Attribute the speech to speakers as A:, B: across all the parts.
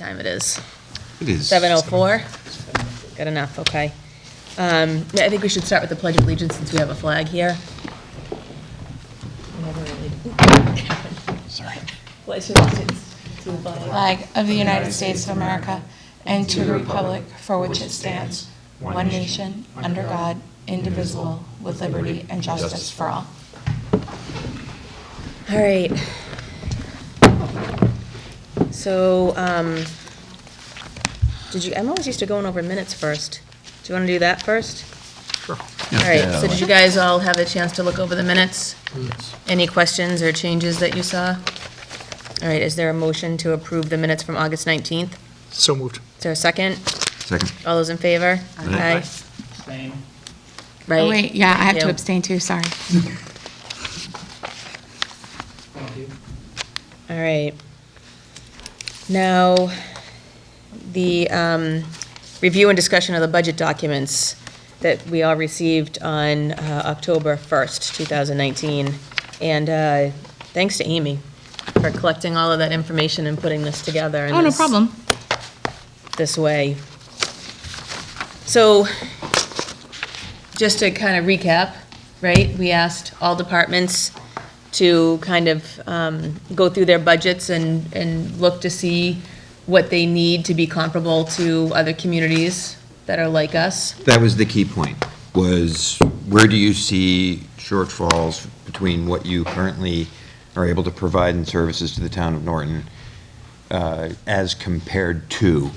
A: time it is.
B: It is.
A: 7:04? Good enough, okay. Yeah, I think we should start with the Pledge of Allegiance since we have a flag here. We never really-
B: Sorry.
A: Pledge of Allegiance to the flag.
C: Flag of the United States of America and to the republic for which it stands, one nation, under God, indivisible, with liberty and justice for all.
A: All right. So, I'm always used to going over minutes first. Do you want to do that first?
B: Sure.
A: All right, so did you guys all have a chance to look over the minutes?
B: Yes.
A: Any questions or changes that you saw? All right, is there a motion to approve the minutes from August 19th?
D: So moved.
A: Is there a second?
B: Second.
A: All those in favor?
B: Aye.
D: Abstain.
A: Right?
C: Oh, wait, yeah, I have
A: Thank
C: to
A: you.
C: abstain too, sorry.
D: Thank you.
A: All right. Now, the review and discussion of the budget documents that we all received on October 1st, 2019. And thanks to Amy for collecting all of that information and putting this together. in
C: Oh, no
A: this-
C: problem.
A: This way. So, just to kind of recap, right? We asked all departments to kind of go through their budgets and look to see what they need to be comparable to other communities that are like us.
B: That was the key point, was where do you see shortfalls between what you currently are able to provide in services to the town of Norton as compared to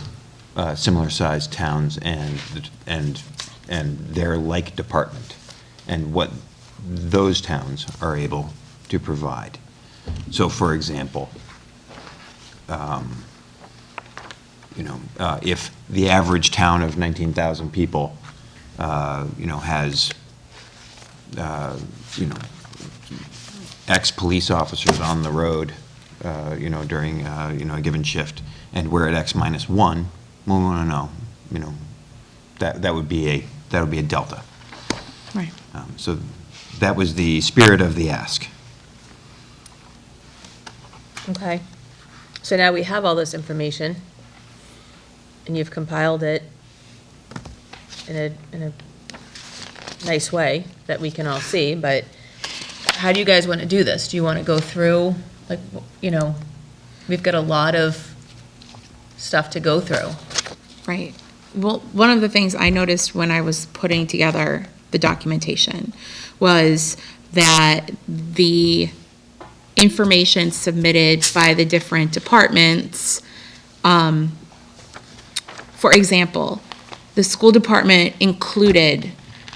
B: similar-sized towns and their like department, and what those towns are able to provide. So, for example, if the average town of 19,000 people, has, X police officers on the road, during, a given shift, and we're at X minus one, well, we want to know, that would be a delta.
C: Right.
B: So that was the spirit of the ask.
A: Okay. So now we have all this information, and you've compiled it in a nice way that we can all see, but how do you guys want to do this? Do you want to go through, like, we've got a lot of stuff to go through.
C: Right. Well, one of the things I noticed when I was putting together the documentation was that the information submitted by the different departments, for example, the school department included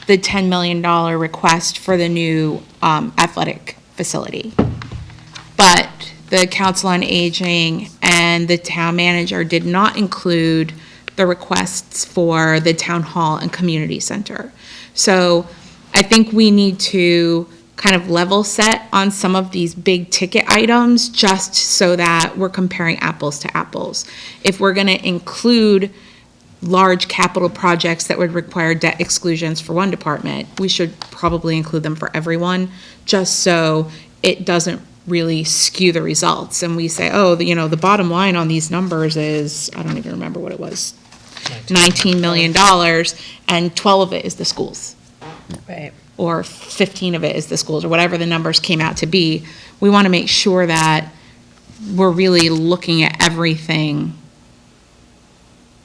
C: the $10 million request for the new athletic facility. But the Council on Aging and the town manager did not include the requests for the town hall and community center. So I think we need to kind of level set on some of these big ticket items just so that we're comparing apples to apples. If we're going to include large capital projects that would require debt exclusions for one department, we should probably include them for everyone, just so it doesn't really skew the results. And we say, oh, the bottom line on these numbers is, I don't even remember what it was, $19 million, and 12 of it is the schools.
A: Right.
C: Or 15 of it is the schools, or whatever the numbers came out to be. We want to make sure that we're really looking at everything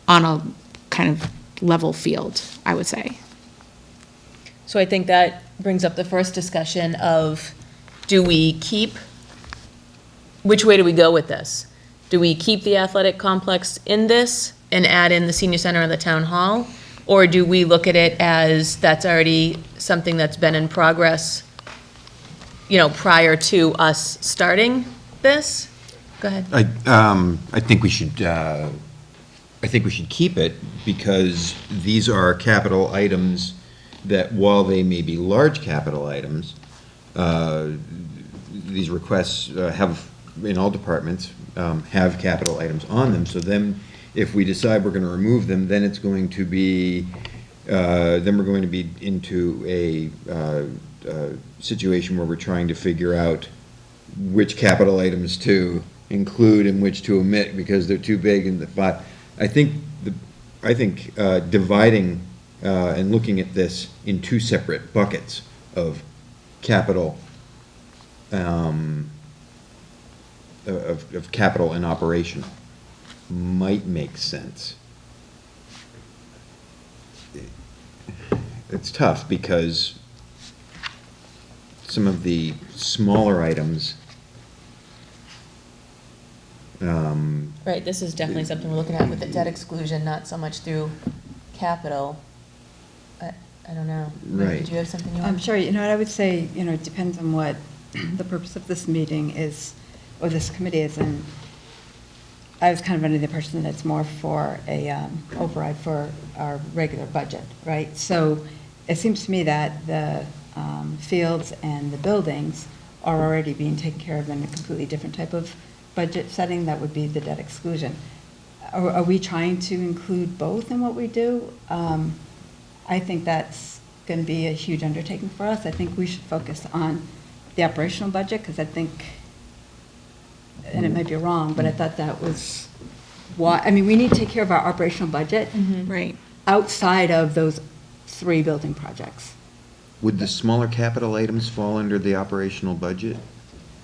C: on a kind of level field, I would say.
A: So I think that brings up the first discussion of, which way do we go with this? Do we keep the athletic complex in this and add in the senior center and the town hall? Or do we look at it as that's already something that's been in progress, prior to us starting this? Go ahead.
B: I think we should keep it, because these are capital items that, while they may be large capital items, these requests have, in all departments, have capital items on them. So then, if we decide we're going to remove them, then it's going to be, then we're going to be into a situation where we're trying to figure out which capital items to include and which to omit because they're too big, but I think, dividing and looking at this in two separate buckets of capital, of capital and operation might make sense. It's tough because some of the smaller items,
A: Right, this is definitely something we're looking at with the debt exclusion, not so much through capital. I don't know.
B: Right.
A: Did you have something you
E: I'm
A: wanted?
E: sure, what I would say, it depends on what the purpose of this meeting is, or this committee is, and I was kind of under the impression that it's more for a override for our regular budget, right? So it seems to me that the fields and the buildings are already being taken care of in a completely different type of budget setting, that would be the debt exclusion. Are we trying to include both in what we do? I think that's going to be a huge undertaking for us. I think we should focus on the operational budget, because I think, and it might be wrong, but I thought that was why, we need to take care of our operational budget
C: Right.
E: outside of those 3 building projects.
B: would the smaller capital items fall under the operational budget?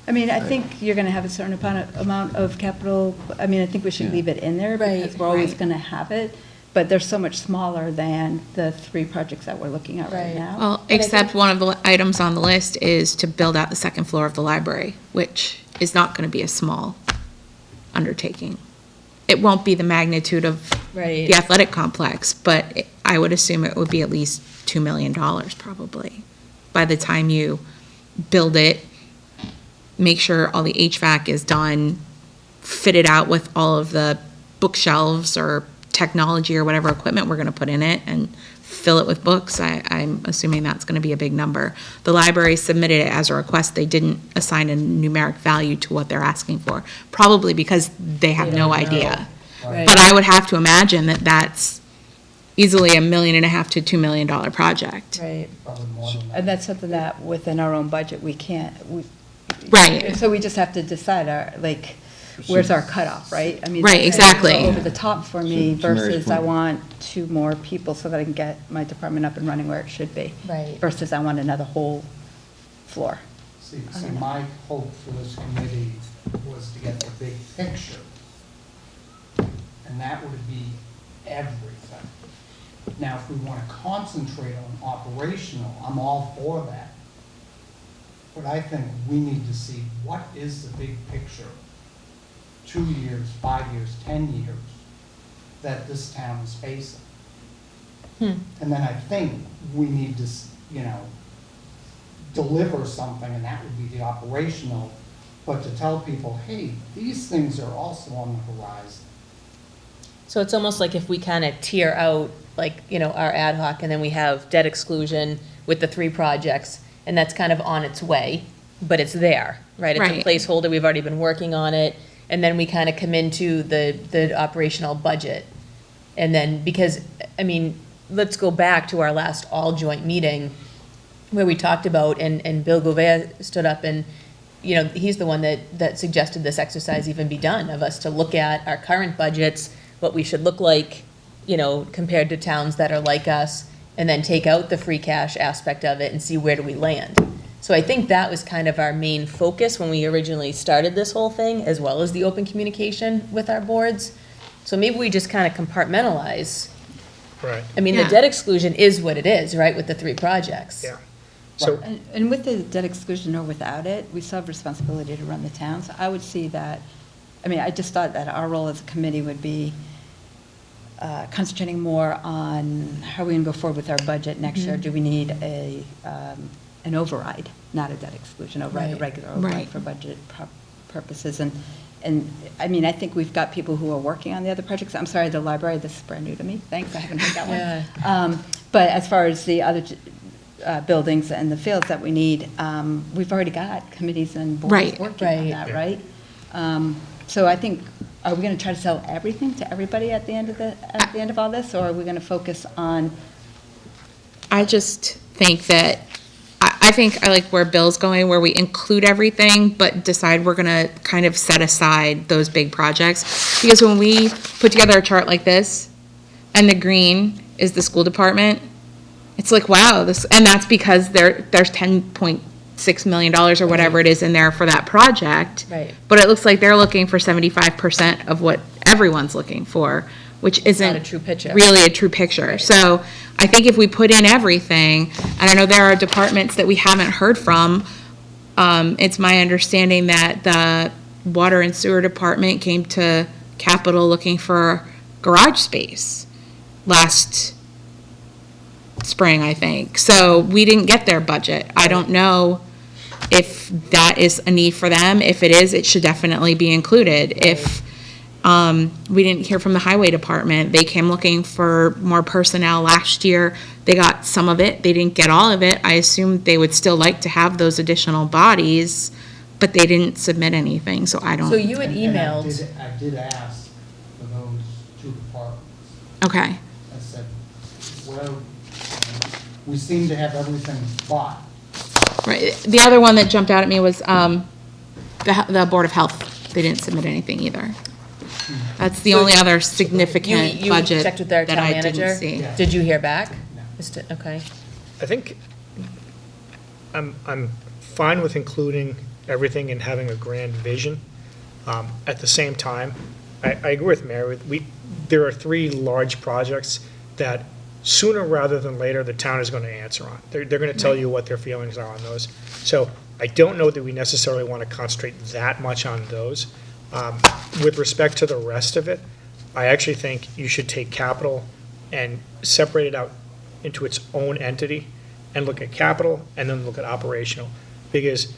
E: I think you're going to have a certain amount of capital, I think we should
B: Yeah.
E: leave it in there, because
A: Right,
E: we're always
C: right.
E: going to have it, but they're so much smaller than the 3 projects that we're looking at right
A: Right.
E: now.
C: Well, except one of the items on the list is to build out the second floor of the library, which is not going to be a small undertaking. It won't be the magnitude of
A: Right.
C: the athletic complex, but I would assume it would be at least $2 million probably. By the time you build it, make sure all the HVAC is done, fit it out with all of the bookshelves or technology or whatever equipment we're going to put in it, and fill it with books. I'm assuming that's going to be a big number. The library submitted it as a request. They didn't assign a numeric value to what they're asking for, probably because they have no idea.
A: Right.
C: But I would have to imagine that that's easily $1.5 million to $2 million project.
A: Right.
D: Probably more than that.
E: And that's something that within our own budget, we can't,
C: Right.
E: so we just have to decide where's our cutoff, right?
C: Right, exactly.
E: Over the top for me
B: To Mary's
E: versus I
B: point.
E: want 2 more people so that I can get my department up and running where it should be.
A: Right.
E: Versus I want another whole floor.
D: See, my hope for this committee was to get the big picture. And that would be everything. Now, if we want to concentrate on operational, I'm all for that. But I think we need to see what is the big picture, 2 years, 5 years, 10 years, that this town is facing. And then I think we need to, deliver something, and that would be the operational, but to tell people, hey, these things are also on the horizon.
A: So it's almost like if we kind of tier out, our ad hoc, and then we have debt exclusion with the 3 projects, and that's kind of on its way, but it's there, right? It's a
C: Right.
A: placeholder, we've already been working on it, and then we kind of come into the operational budget. And then, because, let's go back to our last all-joint meeting, where we talked about, and Bill Gouvet stood up and, he's the one that suggested this exercise even be done, of us to look at our current budgets, what we should look like, compared to towns that are like us, and then take out the free cash aspect of it and see where do we land. So I think that was kind of our main focus when we originally started this whole thing, as well as the open communication with our boards. So maybe we just kind of compartmentalize.
D: Right.
A: The
C: Yeah.
A: debt exclusion is what it is, right, with the 3 projects.
D: Yeah. So,
E: And with the debt exclusion or without it, we still have responsibility to run the town. So I would see that, I just thought that our role as a committee would be concentrating more on how we're going to go forward with our budget next year. Do we need an override, not a debt exclusion, override, a
A: Right.
E: regular override
C: Right.
E: for budget purposes? And I think we've got people who are working on the other projects. I'm sorry, the library, this is brand new to me. Thanks, I haven't heard that one. But as far as the other buildings and the fields that we need, we've already got committees and boards
C: Right.
E: working on
A: Right.
E: that, right? So I think, are we going to try to sell everything to everybody at the end of all this, or are we going to focus on?
C: I just think that, I I think I like where Bill's going, where we include everything, but decide we're gonna kind of set aside those big projects. Because when we put together a chart like this, and the green is the school department, it's like, wow, this, and that's because there's $10.6 million or whatever it is in there for that project.
A: Right.
C: But it looks like they're looking for 75% of what everyone's looking for, which isn't
A: Not a true picture.
C: really a true picture. So I think if we put in everything, and I know there are departments that we haven't heard from, it's my understanding that the water and sewer department came to Capitol looking for garage space last spring, I think. So we didn't get their budget. I don't know if that is a need for them. If it is, it should definitely be included. If we didn't hear from the highway department, they came looking for more personnel last year. They got some of it. They didn't get all of it. I assume they would still like to have those additional bodies, but they didn't submit anything, so I don't.
A: So you had
D: And
A: emailed,
D: I did ask for those two departments.
C: Okay,
D: I said, well, we seem to have everything bought.
C: right. The other one that jumped out at me was the Board of Health. They didn't submit anything either. That's the
A: So
C: only other
A: you
C: significant budget
A: checked with their
C: that
A: town
C: I
A: manager?
C: didn't see.
D: Yeah.
A: Did you hear back?
D: No.
A: Okay.
F: I think I'm fine with including everything and having a grand vision. At the same time, I agree with Mary. There are 3 large projects that sooner rather than later, the town is going to answer on. They're going to tell you what their feelings are on those. So I don't know that we necessarily want to concentrate that much on those. With respect to the rest of it, I actually think you should take capital and separate it out into its own entity and look at capital and then look at operational. Because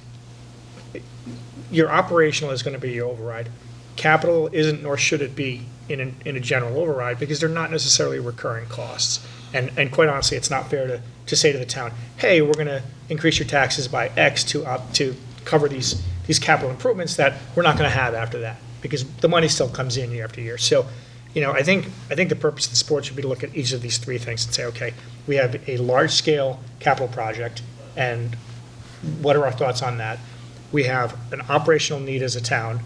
F: your operational is going to be your override. Capital isn't, nor should it be in a general override, because they're not necessarily recurring costs. And quite honestly, it's not fair to say to the town, hey, we're going to increase your taxes by X to cover these capital improvements that we're not going to have after that, because the money still comes in year after year. So, I think the purpose of the sport should be to look at each of these 3 things and say, okay, we have a large-scale capital project, and what are our thoughts on that? We have an operational need as a town.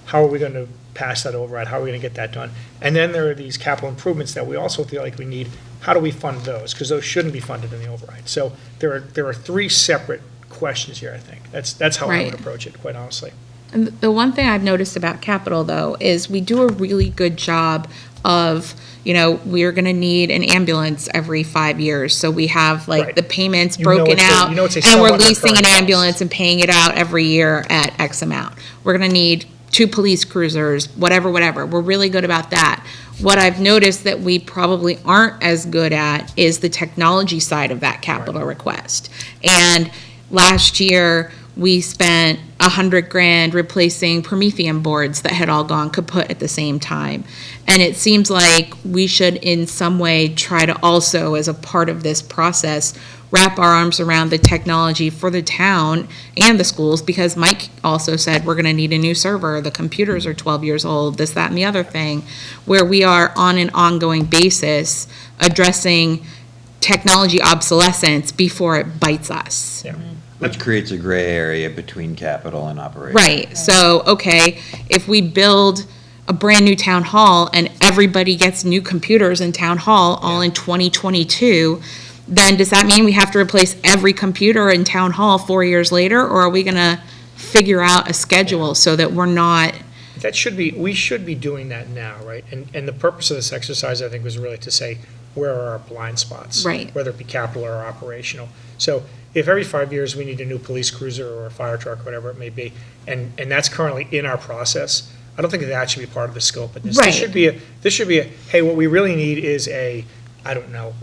F: How are we going to pass that override? How are we going to get that done? And then there are these capital improvements that we also feel like we need. How do we fund those? Because those shouldn't be funded in the override. So there are 3 separate questions here, I think. That's how I would
C: Right.
F: approach it, quite honestly.
C: And the one thing I've noticed about capital, though, is we do a really good job of, we're gonna need an ambulance every 5 years, so we have like
F: Right.
C: the payments
F: You know
C: broken
F: it's a-
C: out,
F: you know it's a
C: and we're
F: somewhat
C: leasing an
F: recurring cost.
C: ambulance and paying it out every year at X amount. We're gonna need 2 police cruisers, whatever. We're really good about that. What I've noticed that we probably aren't as good at is the technology side of that capital request. And last year, we spent $100,000 replacing Promethean boards that had all gone kaput at the same time. And it seems like we should in some way try to also, as a part of this process, wrap our arms around the technology for the town and the schools, because Mike also said we're gonna need a new server, the computers are 12 years old, this, that, and the other thing, where we are on an ongoing basis addressing technology obsolescence before it bites us.
F: Yeah.
B: Which creates a gray area between capital and operation.
C: Right, so, okay, if we build a brand-new town hall and everybody gets new computers in town hall all in 2022, then does that mean we have to replace every computer in town hall 4 years later? Or are we gonna figure out a schedule so that we're not,
F: We should be doing that now, right? And the purpose of this exercise, I think, was really to say, where are our blind spots?
C: Right.
F: Whether it be capital or operational. So if every 5 years we need a new police cruiser or a fire truck, whatever it may be, and that's currently in our process, I don't think that should be part of the scope of this.
C: Right.
F: This should be a, hey, what we really need is I don't know,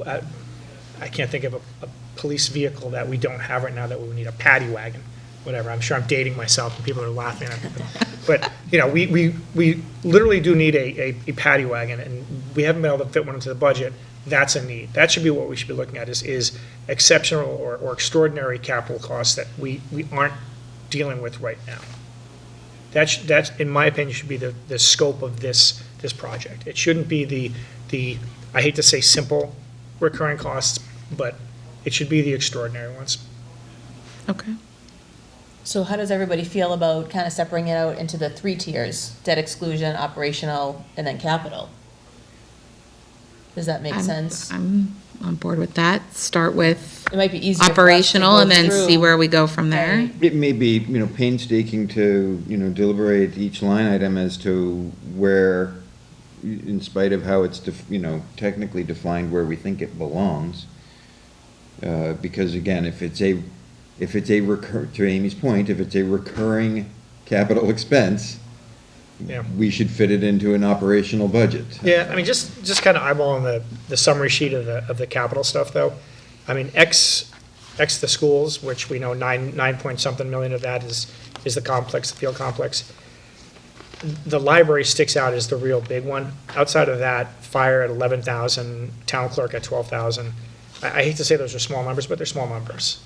F: I can't think of a police vehicle that we don't have right now that we would need, a paddy wagon, whatever. I'm sure I'm dating myself and people are laughing at me. But, we literally do need a paddy wagon, and we haven't been able to fit one into the budget. That's a need. That should be what we should be looking at, is exceptional or extraordinary capital costs that we aren't dealing with right now. That's, in my opinion, should be the scope of this project. It shouldn't be the I hate to say simple recurring costs, but it should be the extraordinary ones.
C: Okay.
A: So how does everybody feel about kind of separating it out into the 3 tiers? Debt exclusion, operational, and then capital? Does that make sense?
C: I'm on board with that. Start with
A: It might be easier for us to
C: operational
A: go
C: and then see
A: through.
C: where we go from there.
A: Right.
B: It may be, painstaking to, deliberate each line item as to where, in spite of how it's, technically defined where we think it belongs. Because again, if it's a to Amy's point, if it's a recurring capital expense,
F: Yeah.
B: we should fit it into an operational budget.
F: Yeah, I mean, just kind of eyeballing the summary sheet of the capital stuff, though. I mean, X the schools, which we know 9 point something million of that is the complex, the field complex. The library sticks out as the real big one. Outside of that, fire at 11,000, town clerk at 12,000. I hate to say those are small numbers, but they're small numbers,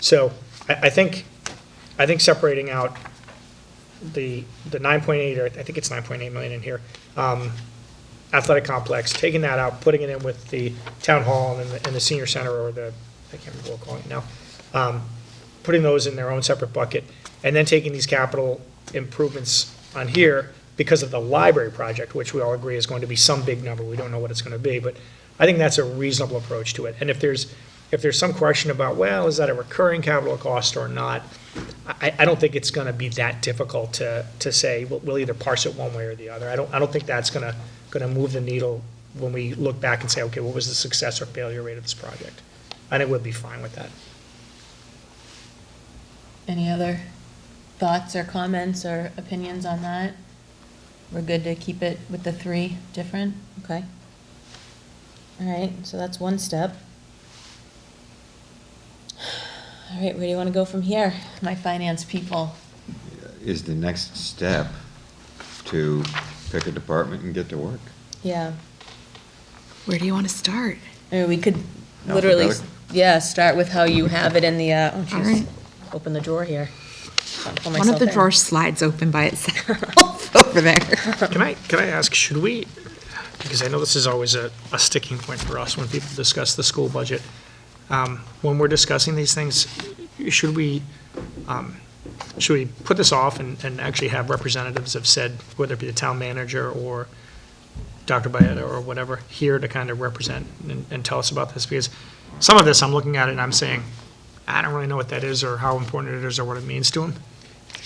F: So I think separating out the 9.8, or I think it's 9.8 million in here, athletic complex, taking that out, putting it in with the town hall and the senior center, or I can't remember what we're calling it now, putting those in their own separate bucket, and then taking these capital improvements on here because of the library project, which we all agree is going to be some big number. We don't know what it's going to be, but I think that's a reasonable approach to it. And if there's some question about, well, is that a recurring capital cost or not, I don't think it's going to be that difficult to say, we'll either parse it one way or the other. I don't think that's going to move the needle when we look back and say, okay, what was the success or failure rate of this project? And it would be fine with that.
A: Any other thoughts or comments or opinions on that? We're good to keep it with the 3 different? Okay. All right, so that's one step. All right, where do you want to go from here, my finance people?
B: Is the next step to pick a department and get to work?
A: Yeah,
C: Where do you want to start?
A: I mean, we could literally,
B: Alphabetic?
A: start with how you have it in the, oh,
C: All
A: jeez,
C: right.
A: open the drawer here. Pull
C: One of
A: myself
C: the
A: in.
C: drawers slides open by itself over there.
F: Can I ask, should we, because I know this is always a sticking point for us when people discuss the school budget, when we're discussing these things, should we put this off and actually have representatives of said, whether it be the town manager or Dr. Byetta or whatever, here to kind of represent and tell us about this? Because some of this, I'm looking at it and I'm saying, I don't really know what that is or how important it is or what it means to them.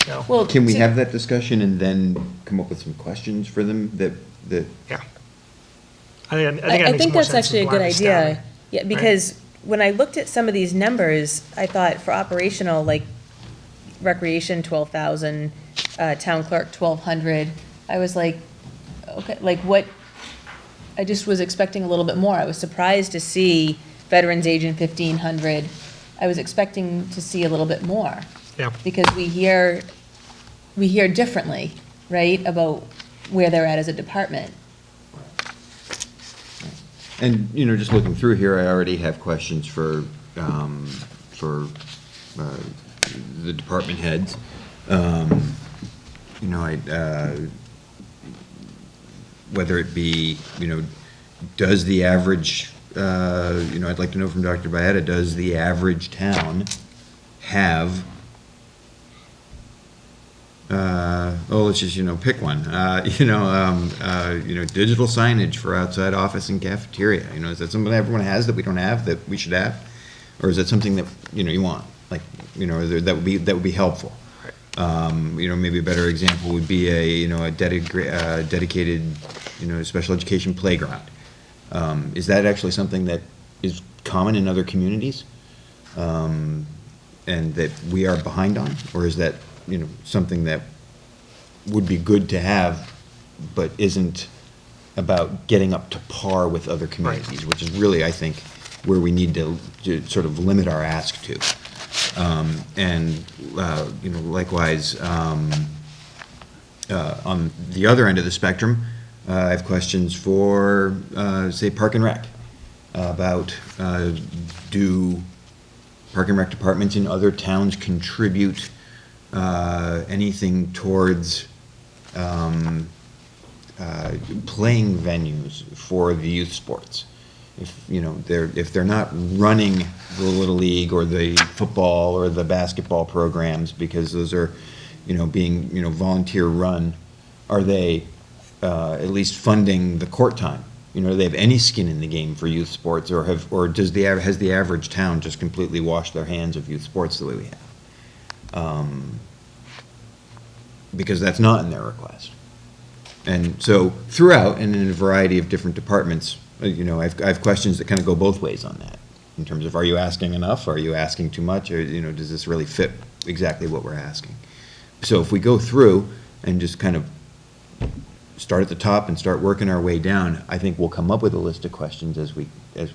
F: So,
A: Well,
B: Can we
A: to-
B: have that discussion and then come up with some questions for them that
F: yeah. I think that
A: I
F: makes
A: think
F: more
A: that's
F: sense
A: actually a
F: than
A: good
F: blindly
A: idea.
F: stabbing.
A: Yeah, because when I looked at some of these numbers, I thought for operational, like recreation, 12,000, town clerk, 1,200, I was like, okay, like what, I just was expecting a little bit more. I was surprised to see veterans agent 1,500. I was expecting to see a little bit more.
F: Yeah.
A: Because we hear differently, right, about where they're at as a department.
B: And, just looking through here, I already have questions for the department heads. Whether it be, does the average, I'd like to know from Dr. Byetta, does the average town have, let's just, pick one, digital signage for outside office and cafeteria, is that something everyone has that we don't have, that we should have? Or is that something that, you want, like, that would be helpful? Maybe a better example would be a dedicated, special education playground. Is that actually something that is common in other communities? And that we are behind on? Or is that, something that would be good to have, but isn't about getting up to par with other communities, which is really, I think, where we need to sort of limit our ask to. Likewise, on the other end of the spectrum, I have questions for, say, Park and Rec, about do Park and Rec departments in other towns contribute anything towards playing venues for the youth sports? if they're not running the Little League or the football or the basketball programs, because those are, being, volunteer run, are they at least funding the court time? Do they have any skin in the game for youth sports, or has the average town just completely washed their hands of youth sports the way we have? Because that's not in their request. And so throughout, and in a variety of different departments, I have questions that kind of go both ways on that, in terms of, are you asking enough? Are you asking too much? Or, does this really fit exactly what we're asking? So if we go through and just kind of start at the top and start working our way down, I think we'll come up with a list of questions as we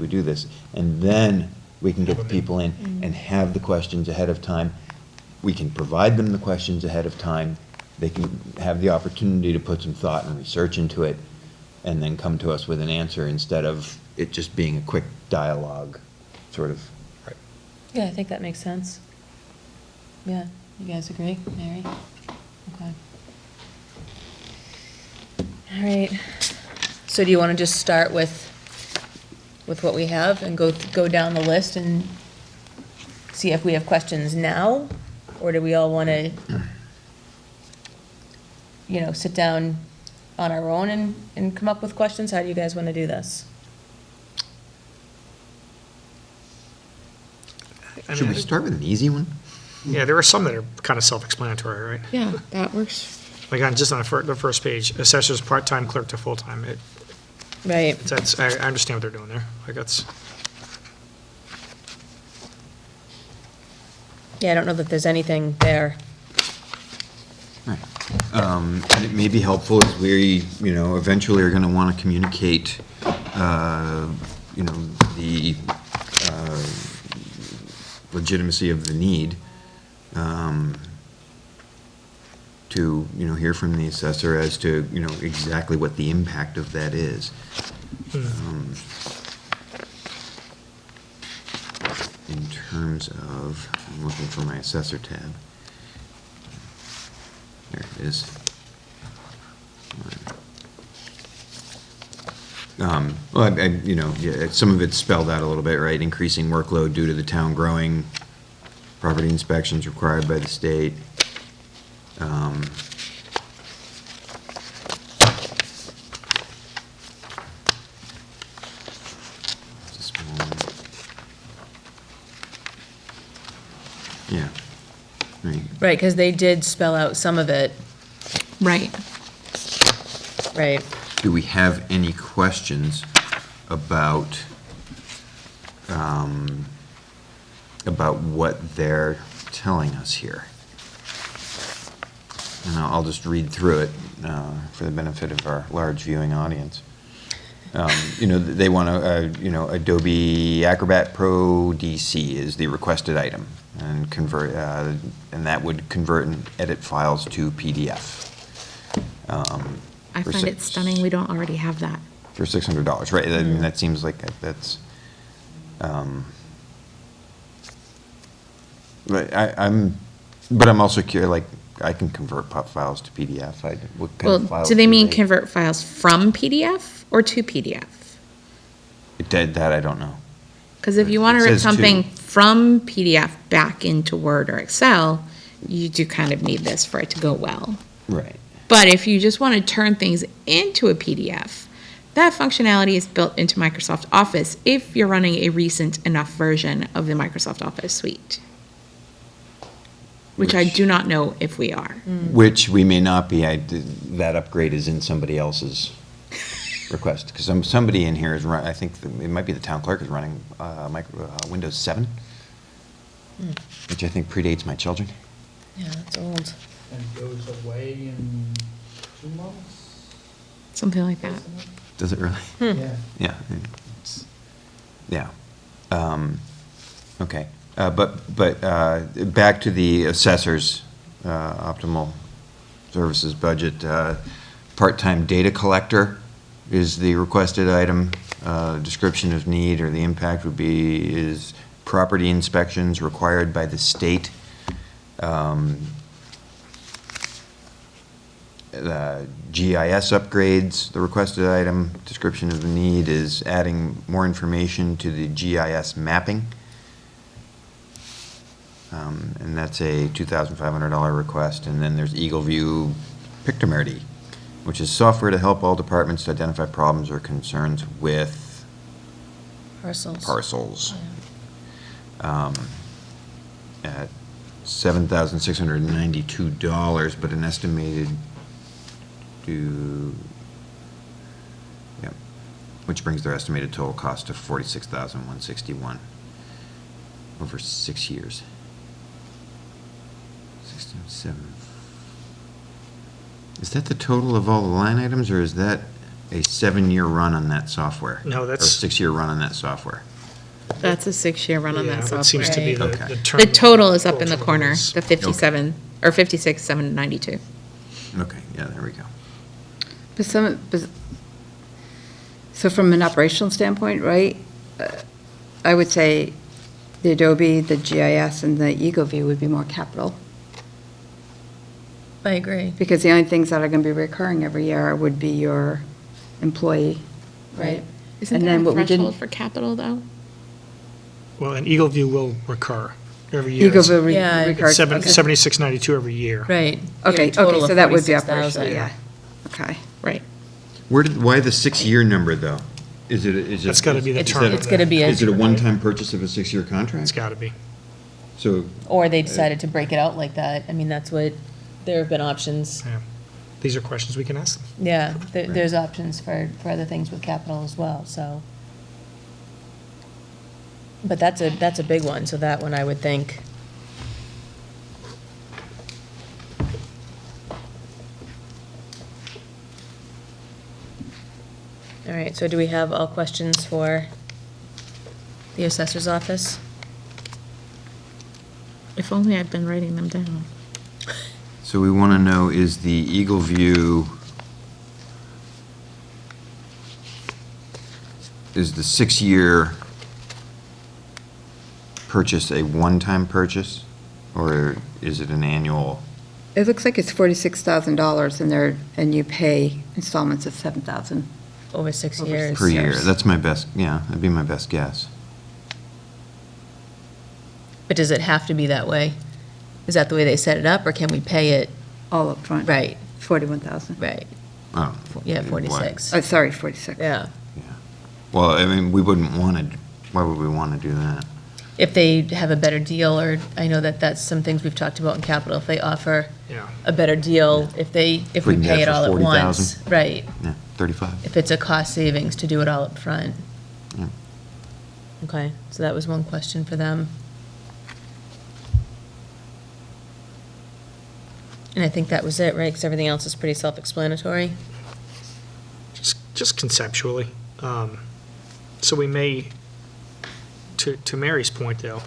B: do this. And then we can get the people in and have the questions ahead of time. We can provide them the questions ahead of time. They can have the opportunity to put some thought and research into it, and then come to us with an answer, instead of it just being a quick dialogue, sort of.
A: Yeah, I think that makes sense. Yeah, you guys agree, Mary? Okay. All right. So do you want to just start with what we have and go down the list and see if we have questions now? Or do we all want to, sit down on our own and come up with questions? How do you guys want to do this?
B: Should we start with an easy one?
F: Yeah, there are some that are kind of self-explanatory, right?
C: Yeah, that works.
F: Like just on the first page, assessors part-time clerk to full-time.
A: Right.
F: I understand what they're doing there. Like that's,
A: Yeah, I don't know that there's anything there.
B: Right. And it may be helpful as we, eventually are going to want to communicate, the legitimacy of the need, to, hear from the assessor as to, exactly what the impact of that is. In terms of, I'm looking for my assessor tab. There it is. Well, yeah, some of it's spelled out a little bit, right? Increasing workload due to the town growing, property inspections required by the state. Just one. Yeah, right.
A: Right, because they did spell out some of it,
C: Right.
A: right?
B: Do we have any questions about, what they're telling us here? And I'll just read through it for the benefit of our large viewing audience. They want Adobe Acrobat Pro DC is the requested item, and convert, and that would convert and edit files to PDF.
C: I
B: For
C: find it
B: six-
C: stunning we don't already have that.
B: For $600, right? I mean, that seems like that's. But I'm also curious. Like, I can convert PUP files to PDF. What kind of
C: Well,
B: files
C: do they mean convert files from PDF or to PDF?
B: That I don't know.
C: Because if you
B: It
C: want to rip
B: says to.
C: something from PDF back into Word or Excel, you do kind of need this for it to go well.
B: Right.
C: But if you just want to turn things into a PDF, that functionality is built into Microsoft Office if you're running a recent enough version of the Microsoft Office suite. Which I do not know if we are.
B: Which we may not be. That upgrade is in somebody else's request, because somebody in here is running. I think it might be the town clerk is running Windows 7, which I think predates my children.
A: Yeah, that's old.
D: And goes away in 2 months?
C: Something like that.
D: isn't it?
B: Does it really?
D: Yeah.
B: Yeah. Yeah. Okay. But back to the assessor's optimal services budget. Part-time data collector is the requested item. Description of need or the impact would be is property inspections required by the state. GIS upgrades, the requested item, description of the need is adding more information to the GIS mapping. And that's a $2,500 request. And then there's Eagle View Pictomerity, which is software to help all departments to identify problems or concerns with
A: Parcels.
B: parcels. At $7,692, but an estimated which brings their estimated total cost to $46,161 over 6 years. 67. Is that the total of all the line items, or is that a 7-year run on that software?
F: No, that's-
B: Or 6-year run on that software?
C: That's a 6-year run on
F: Yeah,
C: that
F: that seems to be
C: software.
F: the
B: Okay.
F: term.
C: The total is up in the
F: Total
C: corner,
F: is-
C: the 57, or 56,792.
B: Okay, yeah, there we go.
E: So from an operational standpoint, right, I would say the Adobe, the GIS, and the Eagle View would be more capital,
A: I agree.
E: because the only things that are going to be recurring every year would be your employee, right?
C: Isn't
E: And
C: there
E: then
C: a
E: what we
C: threshold
E: didn't-
C: for capital, though?
F: Well, and Eagle View will recur every year.
E: Eagle
F: It's-
E: View
A: Yeah,
E: recurs.
F: It's
E: Okay.
F: 7692 every year.
A: Right.
E: Okay,
A: Total
E: okay,
A: of
E: so that would be
A: 46,000.
E: operational, yeah. Okay.
C: Right.
B: Why the 6-year number, though? Is it?
F: That's gotta be the
A: It's-
F: term of
A: it's gonna
F: the-
A: be a-
B: Is it a one-time purchase of a 6-year contract?
F: It's gotta be.
B: So,
A: Or they decided to break it out like that. I mean, that's what, there have been options.
F: Yeah. These are questions we can ask them.
A: Yeah, there's options for other things with capital as well, so. But that's a big one, so that one I would think. All right, so do we have all questions for the assessor's office?
C: If only I'd been writing them down.
B: so we want to know, is the Eagle View, is the 6-year purchase a one-time purchase? Or is it an annual?
E: It looks like it's $46,000 and you pay installments of $7,000.
A: Over 6
E: Over
A: years?
B: Per year?
E: Years.
B: That's my best, yeah, that'd be my best guess.
A: But does it have to be that way? Is that the way they set it up, or can we pay it?
E: All up front.
A: Right,
E: 41,000.
A: right.
B: Oh.
A: Yeah,
B: why-
A: 46.
E: Oh, sorry, 46.
A: Yeah.
B: Well, I mean, we wouldn't want to, why would we want to do that?
A: If they have a better deal, or I know that that's some things we've talked about in capital, if they offer
F: Yeah.
A: a better deal, if
B: We
A: we
B: can get
A: pay
B: it
A: it
B: for
A: all at
B: 40,000?
A: once. Right,
B: Yeah, 35?
A: if it's a cost savings to do it all up front.
B: Yeah.
A: Okay, so that was one question for them. And I think that was it, right? Because everything else is pretty self-explanatory.
F: Just conceptually. So we may, to Mary's point, though,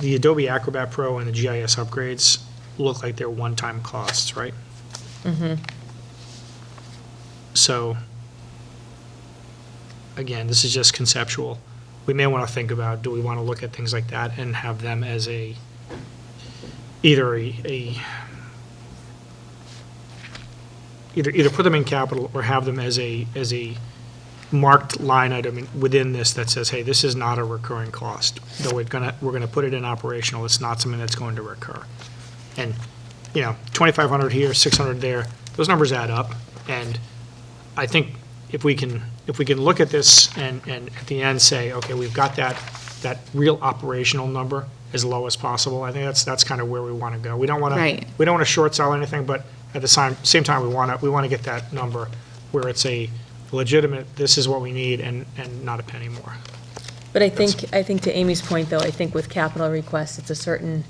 F: the Adobe Acrobat Pro and the GIS upgrades look like they're one-time costs, right? So, again, this is just conceptual. We may want to think about, do we want to look at things like that and have them as either put them in capital or have them as a marked line item within this that says, hey, this is not a recurring cost. Though we're gonna put it in operational, it's not something that's going to recur. And, 2,500 here, 600 there, those numbers add up. And I think if we can look at this and at the end say, okay, we've got that real operational number as low as possible, I think that's kind of where we want to go. We don't want
C: Right.
F: to short sell anything, but at the same time, we want to get that number where it's a legitimate, this is what we need, and not a penny more.
A: But I think to Amy's point, though, I think with capital requests, it's a certain,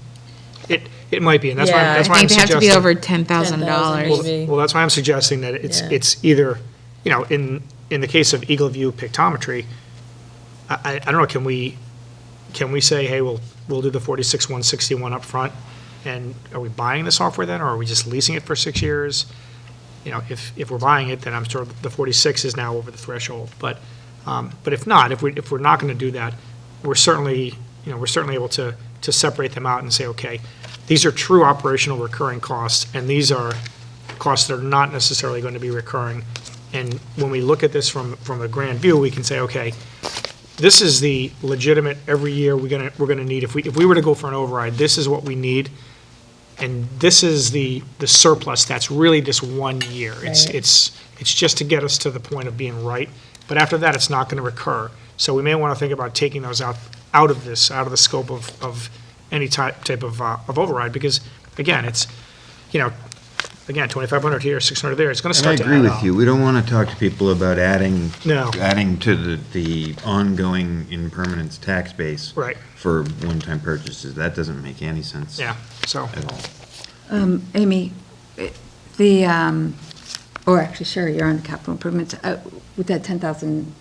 F: It might be, and that's why,
A: Yeah.
F: that's
C: I
F: why I'm
C: think they have to be
F: suggesting.
C: over $10,000.
A: $10,000 maybe.
F: Well, that's why I'm suggesting that
A: Yeah.
F: it's either, in the case of Eagle View Pictometry, I don't know, can we say, hey, we'll do the 46,161 up front, and are we buying the software then, or are we just leasing it for 6 years? If we're buying it, then I'm sure the 46 is now over the threshold, but if not, if we're not going to do that, we're certainly able to separate them out and say, okay, these are true operational recurring costs, and these are costs that are not necessarily going to be recurring. And when we look at this from a grand view, we can say, okay, this is the legitimate, every year we're gonna need, if we were to go for an override, this is what we need. And this is the surplus that's really this 1 year.
A: Right.
F: It's just to get us to the point of being right. But after that, it's not gonna recur. So we may want to think about taking those out of the scope of any type of override, because again, it's, again, 2,500 here, 600 there, it's gonna
B: And I
F: start to
B: agree
F: add
B: with
F: up.
B: you. We don't want to talk to people about adding
F: No.
B: to the ongoing impermanence tax base.
F: Right.
B: For one-time purchases. That doesn't make any sense.
F: Yeah, so,
B: At all.
E: Amy, or actually, sure, you're on the capital improvements. With that 10,000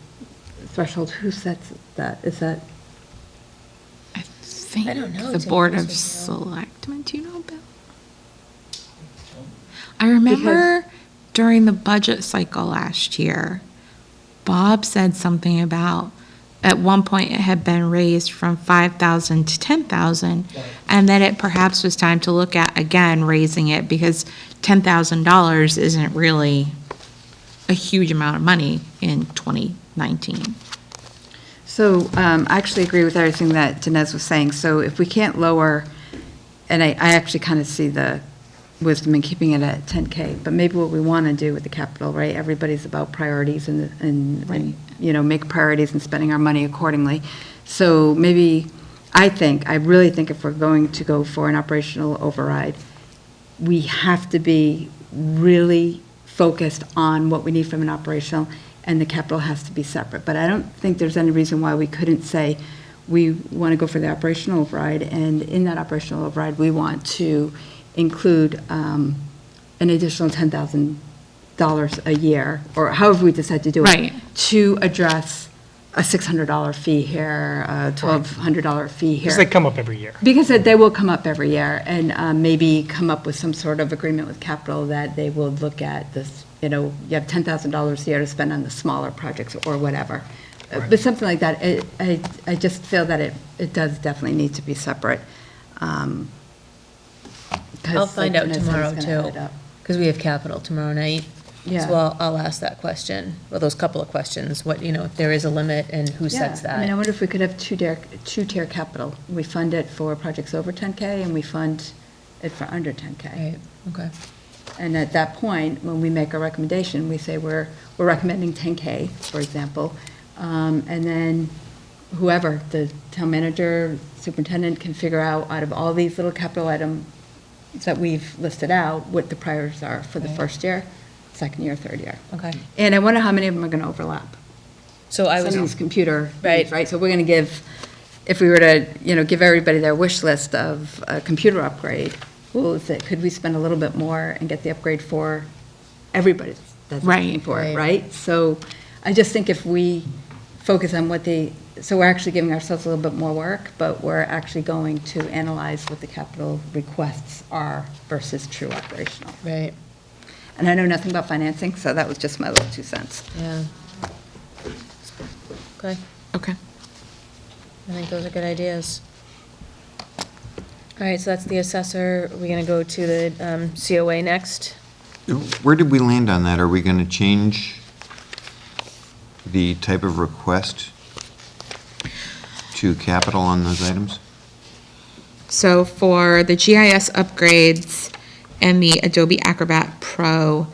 E: threshold, who sets that? Is that,
C: I think
A: I don't know,
C: the
A: Tim,
C: Board
A: this
C: of
A: was, you know.
C: Selectmen, do you know, Bill? I remember during the budget cycle last year, Bob said something about, at one point it had been raised from 5,000 to 10,000, and that it perhaps was time to look at, again, raising it, because $10,000 isn't really a huge amount of money in 2019.
E: so I actually agree with everything that Dinesh was saying. So if we can't lower, and I actually kind of see the wisdom in keeping it at 10K, but maybe what we want to do with the capital, right? Everybody's about priorities and make priorities and spending our money accordingly. So maybe, I really think if we're going to go for an operational override, we have to be really focused on what we need from an operational, and the capital has to be separate. But I don't think there's any reason why we couldn't say we want to go for the operational override, and in that operational override, we want to include an additional $10,000 a year, or however we decide to do it.
C: Right.
E: To address a $600 fee here, a $1,200 fee here.
F: because they come up every year.
E: Because they will come up every year, and maybe come up with some sort of agreement with capital that they will look at this, you have $10,000 a year to spend on the smaller projects or whatever. But something like that, I just feel that it does definitely need to be separate.
A: I'll find out tomorrow too, because we have capital tomorrow night.
E: Yeah.
A: So I'll ask that question, well, those couple of questions, if there is a limit and who sets
E: I mean, I
A: that.
E: wonder if we could have two-tier capital. We fund it for projects over 10K, and we fund it for under 10K.
A: Right, okay.
E: And at that point, when we make a recommendation, we say we're recommending 10K, for example, and then whoever, the town manager, superintendent, can figure out of all these little capital items that we've listed out, what the priorities are for the
A: Right.
E: first year, second year, third year.
A: Okay.
E: And I wonder how many of them are going to overlap.
A: So I
E: Some
A: was,
E: of these computer
A: Right.
E: things, right? So we're going to give, if we were to, give everybody their wish list of a computer upgrade, well, could we spend a little bit more and get the upgrade for everybody that's looking
C: Right.
E: for it,
A: Right.
E: right? So I just think if we focus on so we're actually giving ourselves a little bit more work, but we're actually going to analyze what the capital requests are versus true operational.
A: right,
E: And I know nothing about financing, so that was just my little 2 cents.
A: yeah. Okay,
C: Okay.
A: I think those are good ideas. All right, so that's the assessor. We're going to go to the COA next.
B: Where did we land on that? Are we going to change the type of request to capital on those items?
C: So for the GIS upgrades and the Adobe Acrobat Pro,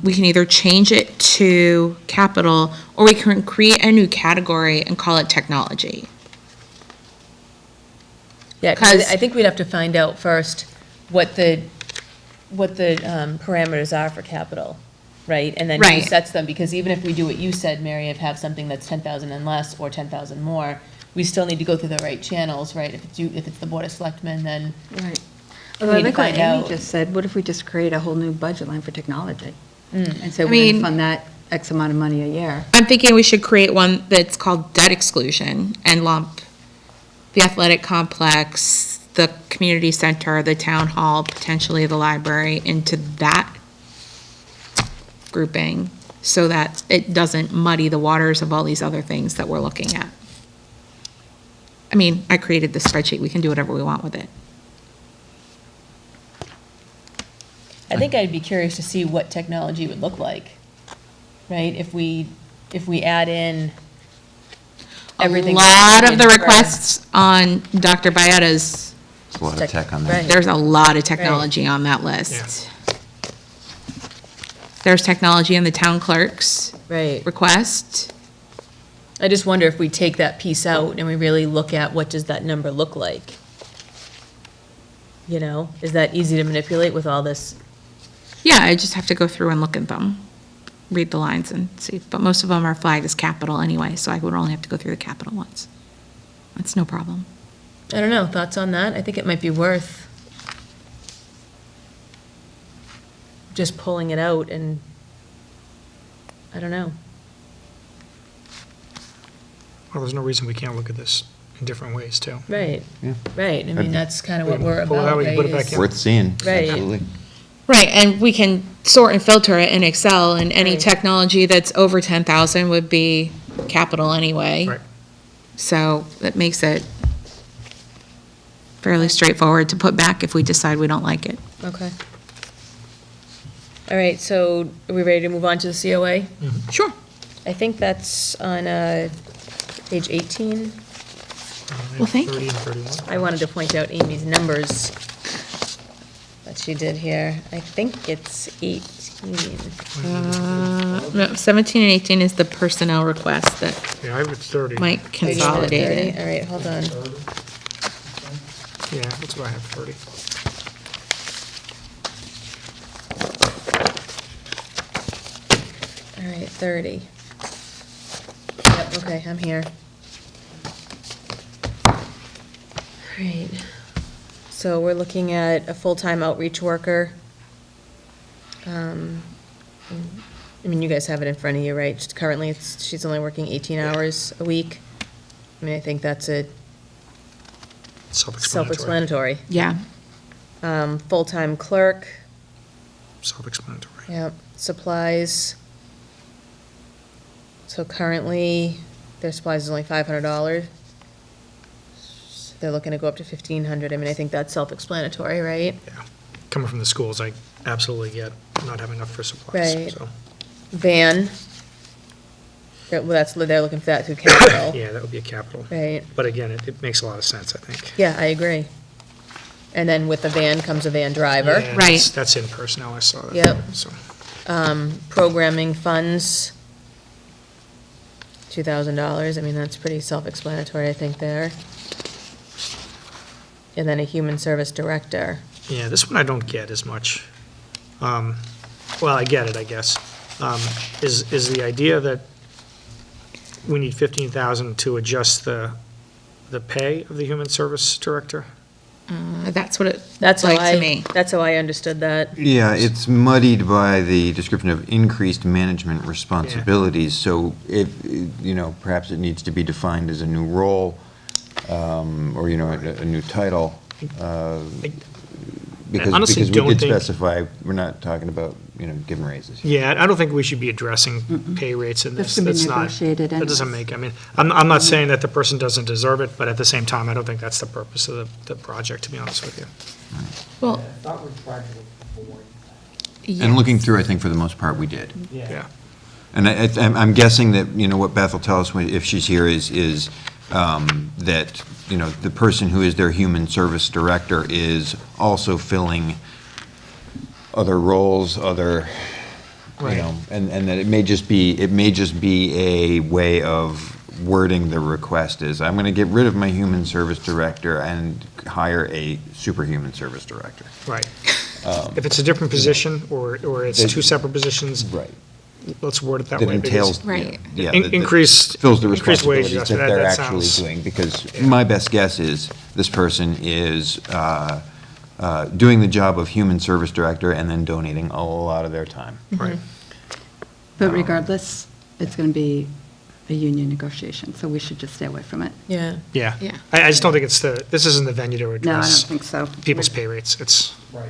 C: we can either change it to capital, or we can create a new category and call it technology.
A: Yeah, 'cause
C: 'Cause-
A: I think we'd have to find out first what the parameters are for capital, right? And then who
C: Right.
A: sets them, because even if we do what you said, Mary, of have something that's 10,000 and less or 10,000 more, we still need to go through the right channels, right? If it's the Board of Selectmen, then,
E: Right.
A: We
E: Although I
A: need to
E: think what
A: find
E: Amy
A: out.
E: just said, what if we just create a whole new budget line for technology? And say
C: I
E: we're going to
C: mean-
E: fund that X amount of money a year.
C: I'm thinking we should create one that's called debt exclusion and lump the athletic complex, the community center, the town hall, potentially the library into that grouping, so that it doesn't muddy the waters of all these other things that we're looking at. I mean, I created this spreadsheet, we can do whatever we want with it.
A: I think I'd be curious to see what technology would look like, right? If we add in everything.
C: A lot of the
A: needed for-
C: requests on Dr. Bietta's,
B: There's a lot of tech on
A: Right.
B: that.
C: there's a lot of technology on that list. There's technology in the town clerk's
A: Right.
C: request.
A: I just wonder if we take that piece out and we really look at what does that number look like? You know, is that easy to manipulate with all this?
C: Yeah, I just have to go through and look at them, read the lines and see. But most of them are flagged as capital anyway, so I would only have to go through the capital ones. That's no problem.
A: I don't know, thoughts on that? I think it might be worth just pulling it out and, I don't know.
F: Well, there's no reason we can't look at this in different ways, too.
A: Right,
B: Yeah.
A: right. I mean, that's kind of what we're
F: Pull it out,
A: about,
F: we can put it
A: right?
F: back
A: is-
F: in.
B: Worth seeing,
A: Right.
B: absolutely.
C: Right, and we can sort and filter it in Excel, and any
A: Right.
C: technology that's over 10,000 would be capital anyway.
F: Right.
C: So that makes it fairly straightforward to put back if we decide we don't like it.
A: Okay. All right, so are we ready to move on to the COA?
C: Sure.
A: I think that's on page 18.
C: Well, thank you.
F: 30 and 31.
A: I wanted to point out Amy's numbers that she did here. I think it's 18.
C: No, 17 and 18 is the personnel request that
F: Yeah, I have it 30.
C: Mike
A: Are you at 30?
C: consolidated.
A: All right, hold on.
F: Yeah, that's what I have, 30.
A: All right, 30. Yep, okay, I'm here. All right. So we're looking at a full-time outreach worker. I mean, you guys have it in front of you, right? Currently, she's only working 18 hours a week. I mean, I think that's a
F: Self-explanatory.
A: self-explanatory.
C: Yeah,
A: Full-time clerk,
F: Self-explanatory.
A: yep, supplies. So currently, their supplies is only $500. They're looking to go up to 1,500. I mean, I think that's self-explanatory, right?
F: Yeah. Coming from the schools, I absolutely get not having enough for supplies,
A: Right.
F: so.
A: Van, they're looking for that through capital,
F: Yeah, that would be a capital.
A: right?
F: But again, it makes a lot of sense, I think.
A: Yeah, I agree. And then with the van comes a van driver.
F: Yeah,
C: Right.
F: That's in personnel, I saw that.
A: Yep.
F: So,
A: Programming funds, $2,000. I mean, that's pretty self-explanatory, I think, there. And then a human service director.
F: yeah, this one I don't get as much. Well, I get it, I guess. Is the idea that we need 15,000 to adjust the pay of the human service director?
C: that's what it
A: That's
C: looks
A: how
C: like to me.
A: That's how I understood that.
B: Yeah, it's muddied by the description of increased management responsibilities, so if, you know, perhaps it needs to be defined as a new role, or, you know, a new title. Because
F: honestly
B: we
F: don't
B: did
F: think-
B: specify, we're not talking about, you know, giving raises.
F: Yeah, I don't think we should be addressing pay rates in this.
E: That's gonna be
F: That's not-
E: negotiated
F: That doesn't
E: anyways.
F: make, I mean, I'm not saying that the person doesn't deserve it, but at the same time, I don't think that's the purpose of the project, to be honest with you.
C: Well,
D: I thought we tried to avoid that.
B: And looking through, I think for the most part, we did.
F: Yeah.
B: And I'm guessing that, you know, what Beth will tell us if she's here is that, you know, the person who is their human service director is also filling other roles, other, you
F: Right.
B: know, and that it may just be a way of wording the request is, I'm going to get rid of my human service director and hire a superhuman service director.
F: Right. If it's a different position, or it's two separate positions,
B: Right.
F: let's word it that
B: That
F: way. because-
B: entails.
C: Right.
B: Yeah.
F: In-
B: that
F: increased-
B: Fills the
F: increased wage
B: responsibilities that
F: adjustment,
B: they're
F: that
B: actually
F: sounds-
B: doing, because
F: Yeah.
B: my best guess is this person is doing the job of human service director and then donating a lot of their time.
F: Right.
E: But regardless, it's going to be a union negotiation, so we should just stay away from it.
A: Yeah.
F: Yeah.
C: Yeah.
F: I just don't think this isn't the venue to
E: No, I
F: address
E: don't think so.
F: people's pay rates. It's,
D: Right.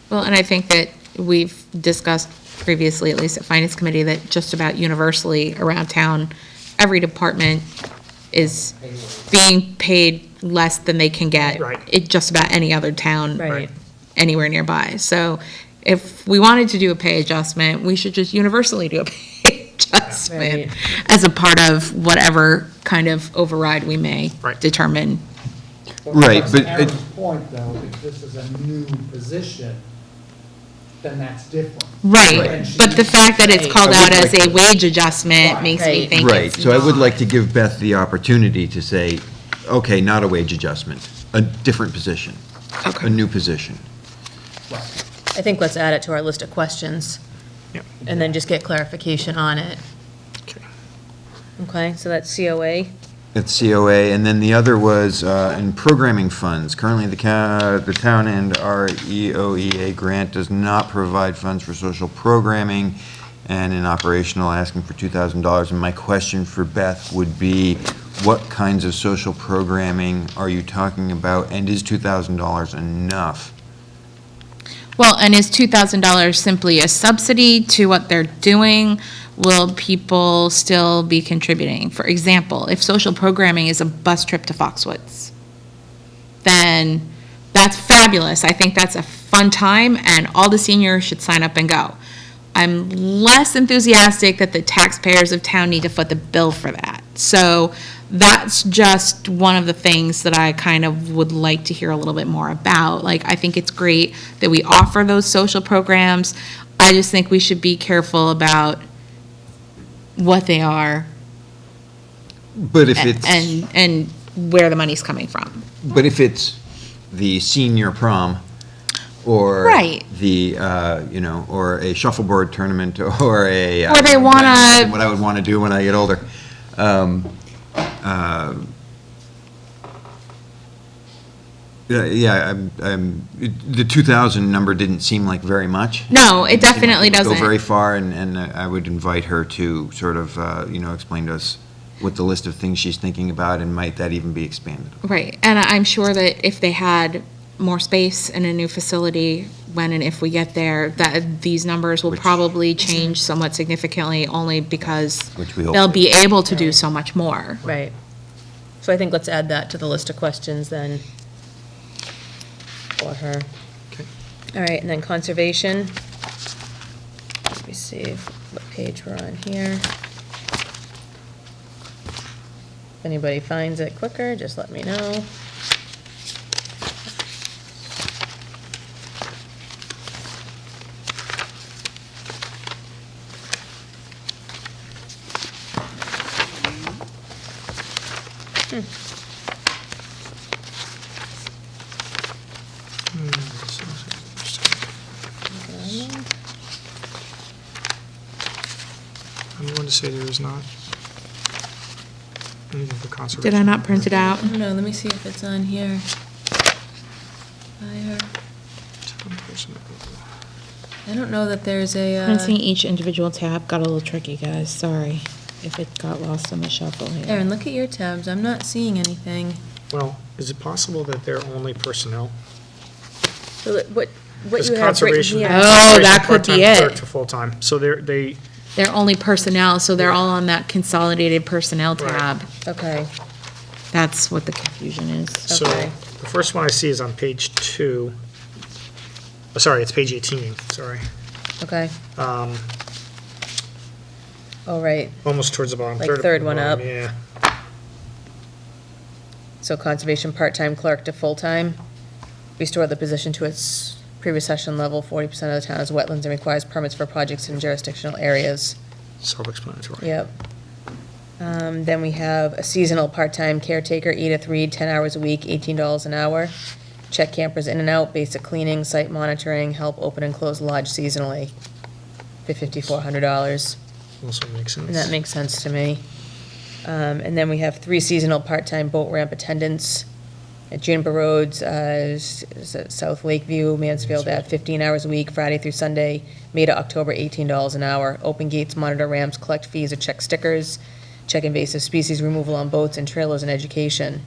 C: well, and I think that we've discussed previously, at least at Finance Committee, that just about universally around town, every department is being paid less than they can get.
F: Right.
C: In just about any other town.
A: Right.
C: Anywhere nearby. So if we wanted to do a pay adjustment, we should just universally do a pay adjustment as a part of whatever kind of override we may
F: Right.
C: determine.
B: Right,
D: to
B: but
D: Aaron's
B: it-
D: point, though, if this is a new position, then that's different.
C: Right,
D: And
C: but the fact that it's
A: Right.
C: called
B: I would
C: out as
B: like
C: a
B: to-
C: wage adjustment makes me
A: Right.
C: think
B: right,
C: it's
B: so I would
C: not.
B: like to give Beth the opportunity to say, okay, not a wage adjustment, a different position,
C: Okay.
B: a new position.
D: Right.
A: I think let's add it to our list of questions,
F: Yep.
A: and then just get clarification on it.
F: Okay.
A: Okay, so that's COA.
B: It's COA, and then the other was in programming funds. Currently, the town and our EOEA grant does not provide funds for social programming, and in operational, asking for $2,000. And my question for Beth would be, what kinds of social programming are you talking about, and is $2,000 enough?
C: Well, and is $2,000 simply a subsidy to what they're doing? Will people still be contributing? For example, if social programming is a bus trip to Foxwoods, then that's fabulous. I think that's a fun time, and all the seniors should sign up and go. I'm less enthusiastic that the taxpayers of town need to foot the bill for that. So that's just one of the things that I kind of would like to hear a little bit more about. Like, I think it's great that we offer those social programs. I just think we should be careful about what they are
B: But if it's,
C: and where the money's coming from.
B: but if it's the senior prom, or
C: Right.
B: the, or a shuffleboard tournament, or a.
C: Or they wanna-
B: What I would want to do when I get older. Yeah, the 2,000 number didn't seem like very much.
C: No, it
B: Didn't seem like
C: definitely
B: would
C: doesn't.
B: Go very far, and I would invite her to sort of, explain to us what the list of things she's thinking about, and might that even be expanded?
C: Right, and I'm sure that if they had more space in a new facility, when and if we get there, that these numbers will
B: Which-
C: probably change somewhat significantly, only because
B: Which we hope
C: they'll
B: to.
C: be able to do so much more.
A: Right. So I think let's add that to the list of questions then for her.
F: Okay.
A: All right, and then conservation. Let me see what page we're on here. If anybody finds it quicker, just let me know.
F: I'm going to say there is not anything for conservation.
C: Did I not print it out?
A: I don't know, let me see if it's on here. Fire. I don't know that there's a,
C: Printing each individual tab got a little tricky, guys, sorry if it got lost in the shuffle here.
A: Aaron, look at your tabs, I'm not seeing anything.
F: Well, is it possible that they're only personnel?
A: So what
F: Because
A: you have written
F: conservation.
A: here.
C: Oh,
F: conservation
C: that could be
F: part-time clerk
C: it.
F: to full-time, so they,
C: They're only personnel, so they're all on that consolidated personnel
F: Right.
C: tab.
A: Okay,
C: That's what the confusion is.
F: so,
A: Okay.
F: the first one I see is on page 2. Oh, sorry, it's page 18, sorry.
A: okay,
F: Um,
A: all right.
F: Almost towards the bottom.
A: Like
F: up
A: third
F: from the
A: one
F: bottom,
A: up.
F: Yeah.
A: So conservation part-time clerk to full-time. Restore the position to its previous session level. 40% of the town is wetlands and requires permits for projects in jurisdictional areas.
F: Self-explanatory.
A: Yep. Then we have a seasonal part-time caretaker, Edith Reed, 10 hours a week, $18 an hour. Check campers in and out, basic cleaning, site monitoring, help open and close lodge seasonally, for $5,400.
F: Also makes sense.
A: And that makes sense to me. And then we have 3 seasonal part-time boat ramp attendants at Juniper Roads, is it South Lakeview, Mansfield, at 15 hours a week, Friday through Sunday, May to October, $18 an hour. Open gates, monitor ramps, collect fees, or check stickers, check invasive species removal on boats and trailers, and education.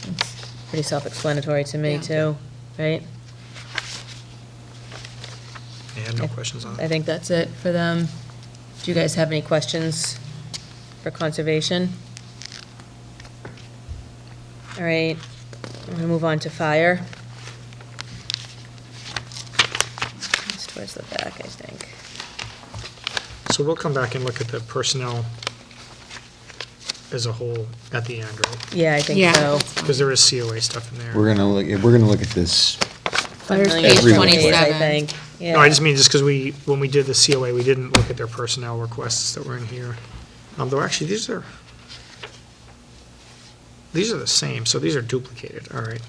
A: It's pretty self-explanatory to me,
C: Yeah.
A: too, right?
F: I had no questions on
A: I
F: it.
A: think that's it for them. Do you guys have any questions for conservation? All right, I'm gonna move on to fire. towards the back, I think.
F: So we'll come back and look at the personnel as a whole at the end, right?
A: Yeah, I think
C: Yeah.
A: so.
F: Because there is COA stuff in there.
B: We're gonna look at this.
A: Page
B: Every
C: 27.
A: I think, yeah.
F: No, I just mean just because when we did the COA, we didn't look at their personnel requests that were in here. Though actually, these are the same, so these are duplicated, all right,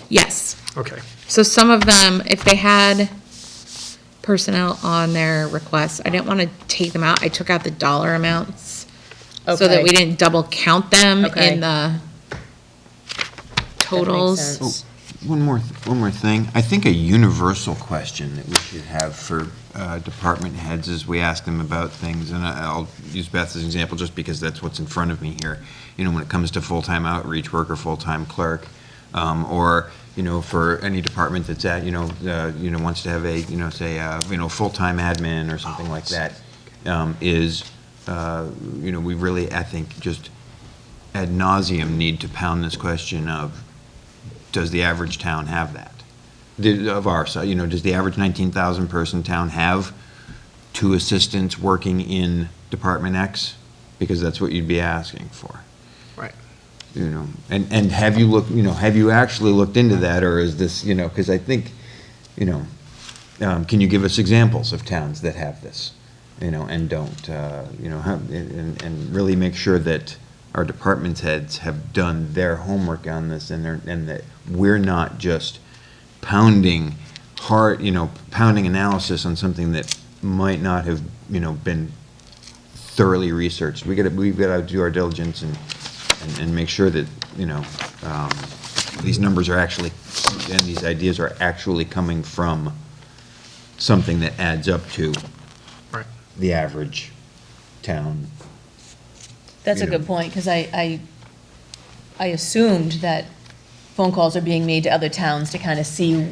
C: Yes.
F: okay.
C: So some of them, if they had personnel on their requests, I didn't want to take them out. I took out the dollar amounts so that
A: Okay.
C: we didn't double count them
A: Okay.
C: in the totals.
A: sense.
B: One more thing. I think a universal question that we should have for department heads as we ask them about things, and I'll use Beth as an example just because that's what's in front of me here. You know, when it comes to full-time outreach worker, full-time clerk, or, you know, for any department that's at, wants to have a, say, full-time admin or something like that, we really, I think, just ad nauseum need to pound this question of, does the average town have that? Of our size, does the average 19,000 person town have 2 assistants working in Department X? Because that's what you'd be asking for.
F: Right.
B: And have you have you actually looked into that, or is this, because I think, can you give us examples of towns that have this, and don't, and really make sure that our department heads have done their homework on this, and that we're not just pounding analysis on something that might not have, been thoroughly researched. We've got to do our diligence and make sure that, these numbers are actually, and these ideas are actually coming from something that adds up to
F: Right.
B: the average town.
A: That's a good point, because I assumed that phone calls are being made to other towns to kind of see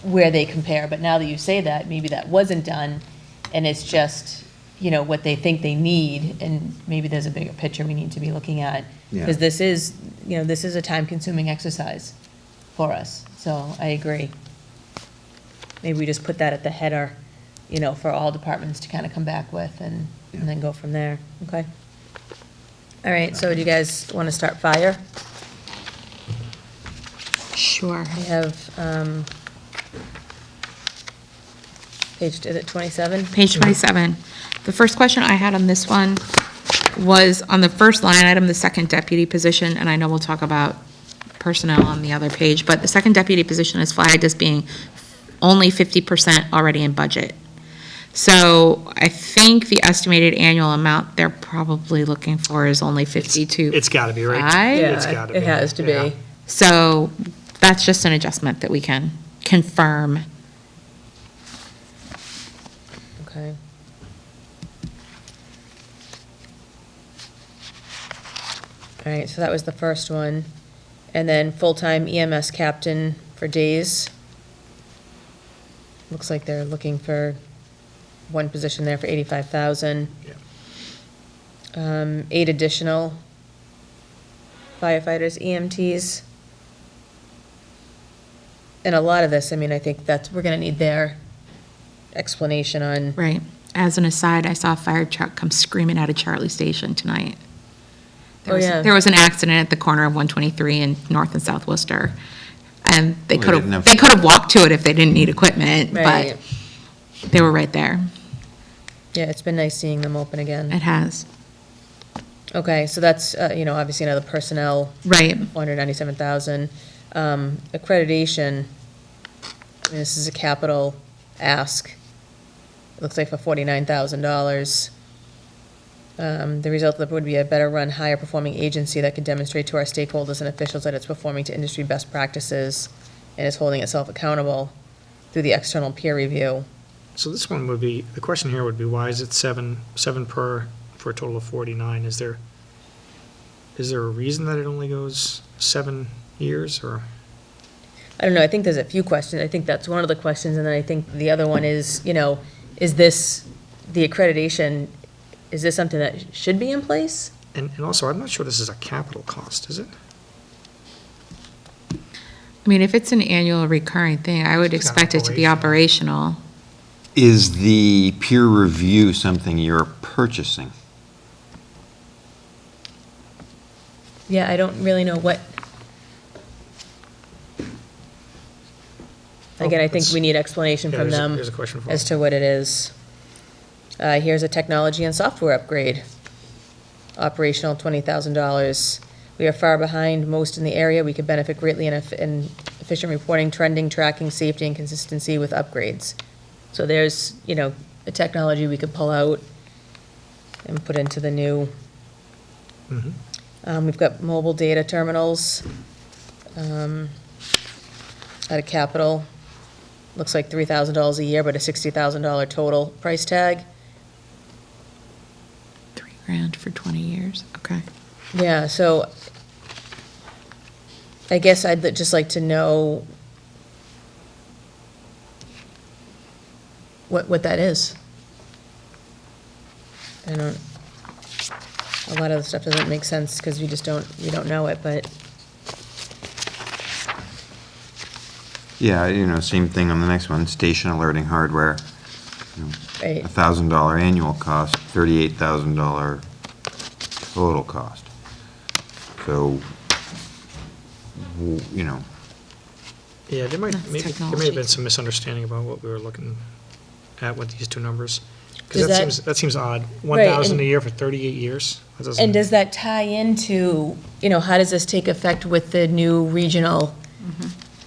A: where they compare, but now that you say that, maybe that wasn't done, and it's just, what they think they need, and maybe there's a bigger picture we need to be looking at.
B: Yeah.
A: Because this is a time-consuming exercise for us, so I agree. Maybe we just put that at the header, for all departments to kind of come back with, and then go from there, okay? All right, so do you guys want to start fire?
C: Sure.
A: We have, is it 27?
C: Page 27. The first question I had on this one was on the first line item, the second deputy position, and I know we'll talk about personnel on the other page, but the second deputy position is flagged as being only 50% already in budget. So I think the estimated annual amount they're probably looking for is only 52.
F: It's got to be, right? It's
A: Yeah,
F: gotta
A: it
F: be,
A: has to
F: yeah.
A: be.
C: So that's just an adjustment that we can confirm.
A: Okay. All right, so that was the first one. And then full-time EMS captain for days. Looks like they're looking for one position there for 85,000.
F: Yeah.
A: 8 additional firefighters, EMTs. And a lot of this, I think we're gonna need their explanation on,
C: Right. As an aside, I saw a fire truck come screaming out of Charlie Station tonight.
A: Oh, yeah.
C: There was an accident at the corner of 123 in North and South Worcester. And they
B: Well,
C: could
B: they didn't have-
C: have, walked to it if they didn't need equipment,
A: right?
C: but they were right there.
A: Yeah, it's been nice seeing them open again.
C: It has.
A: Okay, so that's, obviously another personnel,
C: Right.
A: 497,000. Accreditation, this is a capital ask. It looks like for $49,000. The result of it would be a better-run, higher-performing agency that can demonstrate to our stakeholders and officials that it's performing to industry best practices and is holding itself accountable through the external peer review.
F: So this one would be, the question here would be, why is it seven per for a total of 49? Is there a reason that it only goes 7 years, or?
A: I don't know, I think there's a few questions. I think that's one of the questions, and then I think the other one is, is this, the accreditation, is this something that should be in place?
F: And also, I'm not sure this is a capital cost, is it?
C: I mean, if it's an annual recurring thing, I would
F: It's not
C: expect it to be operational.
B: Is the peer review something you're purchasing?
A: Yeah, I don't really know what. Again, I think we need explanation
F: Yeah,
A: from
F: here's a-
A: them
F: here's a question for
A: as
F: them.
A: to what it is. Here's a technology and software upgrade. Operational, $20,000. We are far behind most in the area. We could benefit greatly in efficient reporting, trending, tracking, safety, and consistency with upgrades. So there's, a technology we could pull out and put into the new.
F: Mhm.
A: We've got mobile data terminals at a capital. Looks like $3,000 a year, but a $60,000 total price tag.
C: $3,000 for 20 years, okay.
A: Yeah, so I guess I'd just like to know what that is. I don't, a lot of the stuff doesn't make sense because we don't know it, but,
B: Yeah, same thing on the next one, station alerting hardware.
A: right.
B: $1,000 annual cost, $38,000 total cost. So,
F: Yeah, there might,
C: That's
F: maybe, there may
C: technology.
F: have been some misunderstanding about what we were looking at with these two numbers.
A: Does
F: Because
A: that-
F: that seems odd.
A: Right,
F: 1,000 a
A: and-
F: year for 38 years? That doesn't-
A: And does that tie into, how does this take effect with the new regional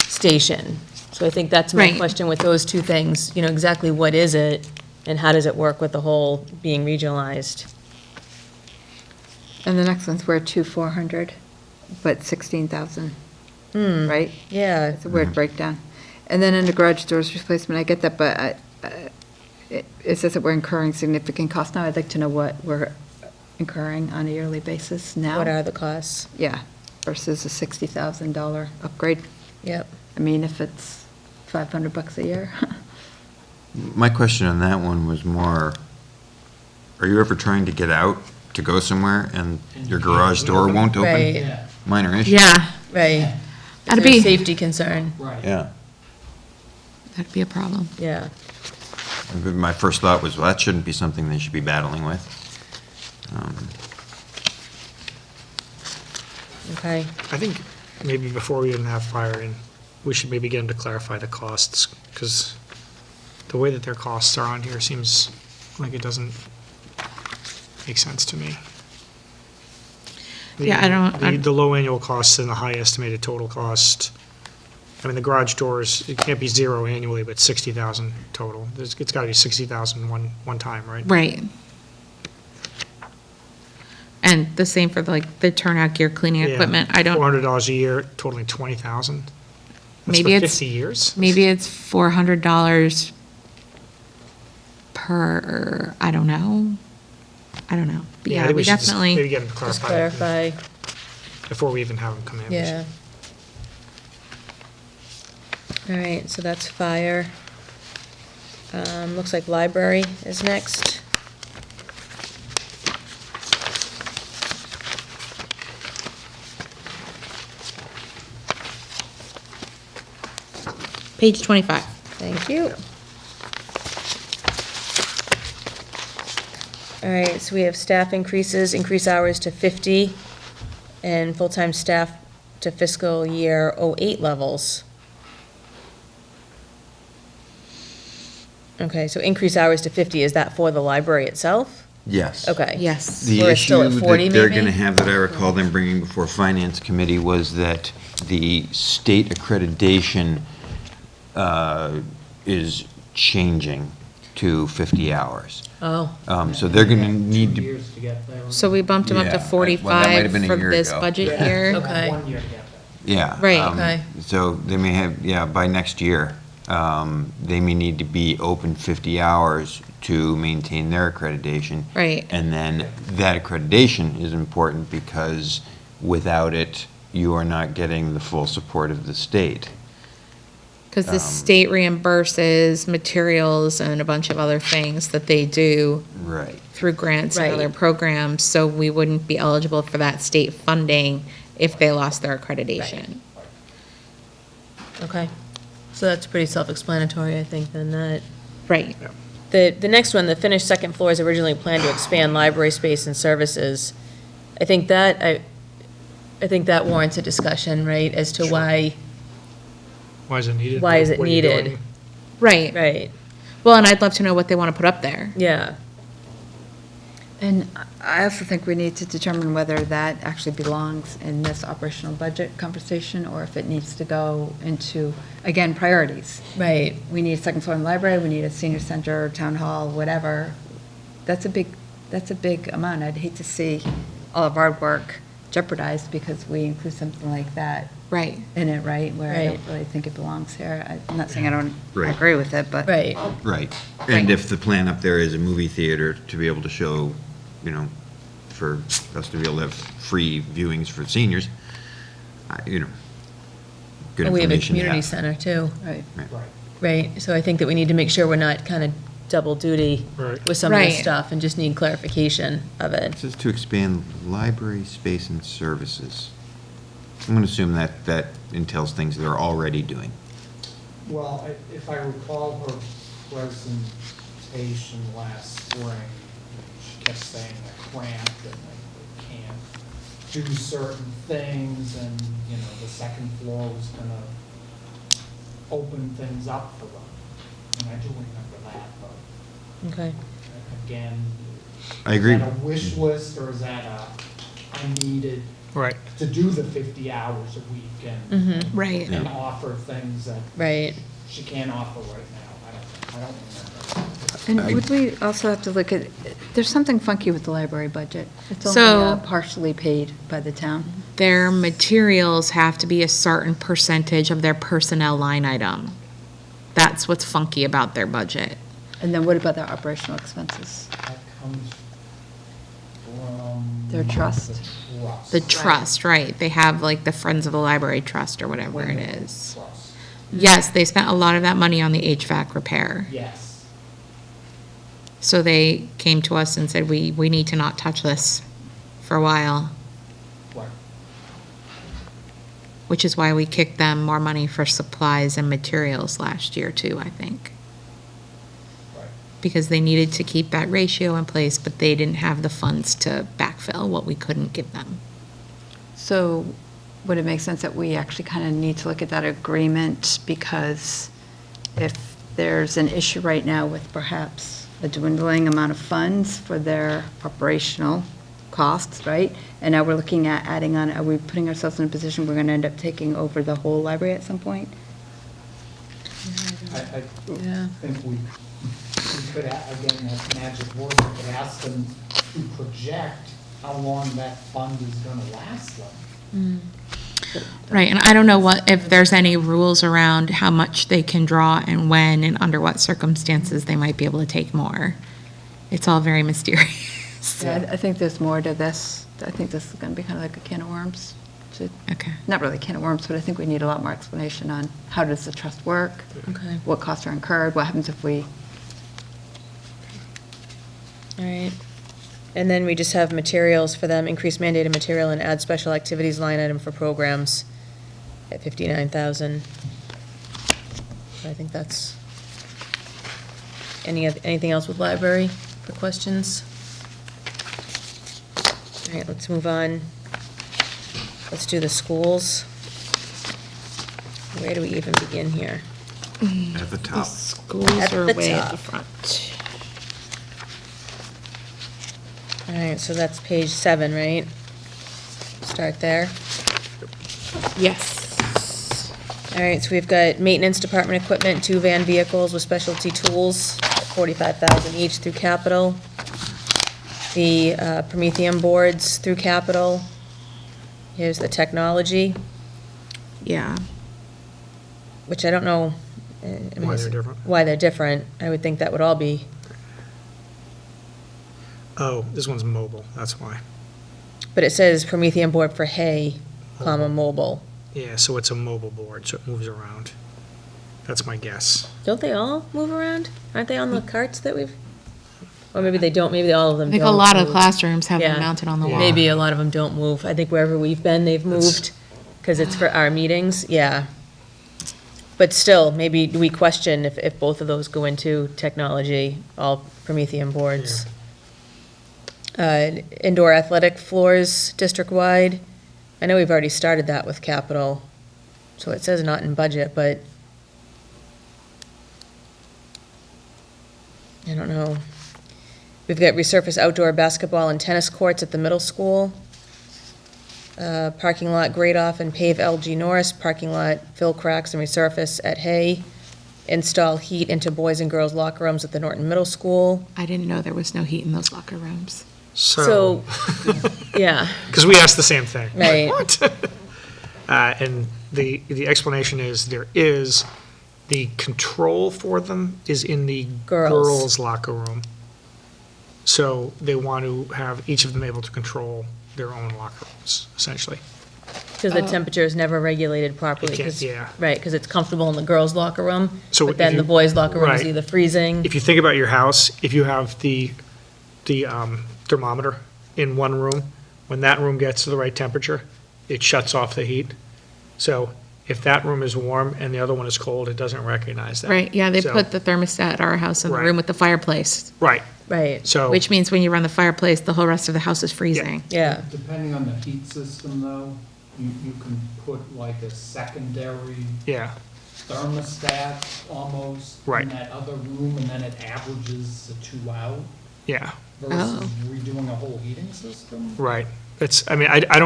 A: station? So I think that's my
C: Right.
A: question with those two things, exactly what is it, and how does it work with the whole being regionalized?
E: And the next one's where 400, but 16,000, right?
A: Yeah,
E: It's a weird breakdown. And then in the garage doors replacement, I get that, but it says that we're incurring significant costs now. I'd like to know what we're incurring on a yearly basis now.
A: what are the costs?
E: Yeah, versus a $60,000 upgrade.
A: Yep.
E: I mean, if it's $500 a year.
B: my question on that one was more, are you ever trying to get out to go somewhere and your garage door won't open?
A: Right.
D: Yeah,
B: Minor issue.
C: Yeah,
A: Right.
C: That'd
A: Is there a
C: be-
A: safety concern?
D: right.
B: Yeah.
C: that'd be a problem.
A: Yeah.
B: But my first thought was, well, that shouldn't be something they should be battling with.
A: Okay.
F: I think maybe before we even have fire in, we should maybe get them to clarify the costs, because the way that their costs are on here seems like it doesn't make sense to me.
C: Yeah, I don't-
F: The low annual costs and the high estimated total cost. I mean, the garage doors, it can't be zero annually, but 60,000 total. It's gotta be 60,000 one time, right?
C: Right. And the same for the turnout gear cleaning
F: Yeah,
C: equipment. I don't,
F: $400 a year, totaling 20,000. That's
C: Maybe
F: for
C: it's-
F: 50 years?
C: maybe it's $400 per, I don't know. But
F: I
C: yeah,
F: think
C: we
F: should just Maybe
C: definitely,
F: get them to
A: Just
F: clarify
A: clarify.
F: before we even have them come in. We should-
A: Yeah. All right, so that's fire. Looks like library is next.
C: page 25.
A: Thank you. All right, so we have staff increases, increase hours to 50, and full-time staff to fiscal year '08 levels. Okay, so increase hours to 50, is that for the library itself?
B: Yes.
A: Okay.
C: Yes.
B: The
A: We're still
B: issue
A: at 40
B: that they're
A: maybe?
B: going to have, that I recall them bringing before Finance Committee, was that the state accreditation is changing to 50 hours.
A: Oh,
B: So they're going to need
D: 2
B: to,
D: years to get there.
C: So we bumped them up
B: Yeah,
C: to
B: well, that might have
C: 45
B: been a
C: for
B: year
C: this
B: ago.
C: budget
D: Yeah,
C: year.
D: they have
A: Okay.
D: 1 year to get there.
B: yeah.
C: Right.
A: Okay.
B: So they may have, by next year, they may need to be open 50 hours to maintain their accreditation.
C: Right.
B: And then that accreditation is important because without it, you are not getting the full support of the state.
C: Because the state reimburses materials and a bunch of other things that they do
B: Right.
C: through grants and
A: Right.
C: other programs, so we wouldn't be eligible for that state funding if they lost their accreditation.
A: Okay, so that's pretty self-explanatory, I think, then that.
C: Right.
A: The next one, the finished second floor is originally planned to expand library space and services. I think that warrants a discussion, right, as to why,
F: Why is it needed?
A: Why is it
F: What are you
A: needed?
F: doing?
C: Right.
A: right,
C: Well, and I'd love to know what they want to put up there.
A: yeah,
E: And I also think we need to determine whether that actually belongs in this operational budget conversation, or if it needs to go into, again, priorities.
A: right,
E: We need a second floor in the library, we need a senior center, town hall, whatever. That's a big amount. I'd hate to see all of our work jeopardized because we include something like that
C: Right.
E: in it, right? Where I
A: Right.
E: don't really think it belongs here. I'm not saying I don't
B: Right.
E: agree with it, but.
A: right,
B: Right. And if the plan up there is a movie theater to be able to show, for us to be able to have free viewings for seniors, good
A: and we have a
B: information to
A: community
B: have.
A: center too,
E: Right.
D: Right.
A: right, so I think that we need to make sure we're not kind of double duty
F: Right.
A: with some of this
C: Right.
A: stuff, and just need clarification of it.
B: It says to expand library space and services. I'm going to assume that entails things they're already doing.
D: Well, if I recall her presentation last spring, she kept saying they're cramped and they can't do certain things, and, the second floor was gonna open things up for them. And I do remember that, but
A: Okay,
D: again,
B: I agree.
D: is that a wish list, or is that I needed
F: Right.
D: to do the 50 hours a week
A: Mhm.
C: Right.
D: and offer things that
A: right,
D: she can't offer right now? I don't remember.
E: And would we also have to look at, there's something funky with the library budget. It's only
C: So-
E: partially paid by the town.
C: Their materials have to be a certain percentage of their personnel line item. That's what's funky about their budget.
E: And then what about their operational expenses?
D: That comes from.
E: Their trust.
C: The trust, right? They have like the Friends of the Library Trust or whatever it
D: Wyndham
C: is.
D: Trust.
C: Yes, they spent a lot of that money on the HVAC repair.
D: Yes.
C: So they came to us and said, we need to not touch this for a while,
D: Right.
C: which is why we kicked them more money for supplies and materials last year too, I think.
D: Right.
C: Because they needed to keep that ratio in place, but they didn't have the funds to backfill what we couldn't give them.
E: So would it make sense that we actually kind of need to look at that agreement? Because if there's an issue right now with perhaps a dwindling amount of funds for their operational costs, right? And now we're looking at adding on, are we putting ourselves in a position we're going to end up taking over the whole library at some point?
D: I
A: yeah.
D: think we could, again, that's magic word, we could ask them to project how long that fund is gonna last them.
C: Right, and I don't know if there's any rules around how much they can draw and when and under what circumstances they might be able to take more. It's all very mysterious.
E: Yeah, I think there's more to this. I think this is going to be kind of like a can of worms.
C: Okay.
E: Not really a can of worms, but I think we need a lot more explanation on how does the trust work?
A: Okay,
E: What costs are incurred? What happens if we,
A: all right. And then we just have materials for them, increase mandated material and add special activities line item for programs at 59,000. I think that's, anything else with library for questions? All right, let's move on. Let's do the schools. Where do we even begin here?
B: At the top.
C: Schools
A: At
C: are
A: the
C: way at
A: top.
C: the front.
A: All right, so that's page 7, right? Start there.
C: Yes.
A: All right, so we've got maintenance department equipment, 2 van vehicles with specialty tools, at 45,000 each through capital. The Prometheum boards through capital. Here's the technology,
C: Yeah.
A: which I don't know. I mean,
F: Why they're different.
A: Why they're different. I would think that would all be,
F: Oh, this one's mobile, that's why.
A: but it says Prometheum board for hay, comma, mobile.
F: Yeah, so it's a mobile board, so it moves around. That's my guess.
A: Don't they all move around? Aren't they on the carts that we've? Or maybe they don't, maybe all of them
C: I
A: don't.
C: think a lot of
A: move.
C: classrooms have
A: Yeah.
C: them mounted on the wall.
A: Maybe a lot of them don't move. I think wherever we've been, they've
F: That's-
A: moved, because it's for our meetings, yeah. But still, maybe we question if both of those go into technology, all Promethean boards. Indoor athletic floors, district-wide. I know we've already started that with capital, so it says not in budget, but I don't know. We've got resurface outdoor basketball and tennis courts at the middle school. Parking lot grade off and pave LG Norris, parking lot fill cracks and resurface at Hay. Install heat into boys and girls locker rooms at the Norton Middle School.
C: I didn't know there was no heat in those locker rooms.
F: So,
A: Yeah,
F: because we asked the same thing. Like,
A: Right.
F: what? And the explanation is the control for them is in the
A: Girls.
F: girls' locker room. So they want to have each of them able to control their own locker rooms, essentially.
A: because the temperature is never regulated properly.
F: It can't-
A: 'Cause-
F: yeah.
A: Right, because it's comfortable in the girls' locker room,
F: So
A: but
F: if
A: then
F: you-
A: the boys' locker room is
F: right.
A: either freezing.
F: If you think about your house, if you have the thermometer in one room, when that room gets to the right temperature, it shuts off the heat. So if that room is warm and the other one is cold, it doesn't recognize that.
C: Right, yeah, they
F: So-
C: put the thermostat at our house in the
F: Right.
C: room with the fireplace,
F: Right,
A: Right,
F: so.
C: which means when you run the fireplace, the whole rest of the house is freezing.
A: yeah,
D: Depending on the heat system though, you can put like a secondary
F: Yeah,
D: thermostat almost
F: Right.
D: in that other room, and then it averages the two out
F: yeah,
D: versus
C: Oh.
D: redoing a whole heating system.
F: right. It's, I mean, I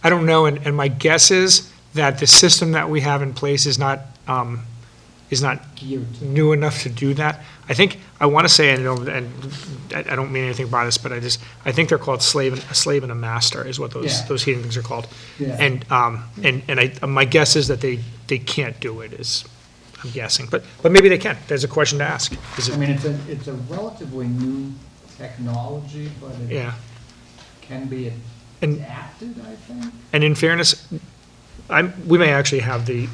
F: don't know, and my guess is that the system that we have in place is not
D: Geared to.
F: new enough to do that. I think, I want to say, and I don't mean anything by this, but I think they're called a slave and a master is what
D: Yeah.
F: those heating things are called.
D: Yeah.
F: And my guess is that they can't do it, is, I'm guessing, but maybe they can. There's a question to ask. Is
D: I
F: it,
D: mean, it's a relatively new technology, but it
F: yeah.
D: can be
F: And-
D: adapted, I think.
F: And in fairness, we may actually have the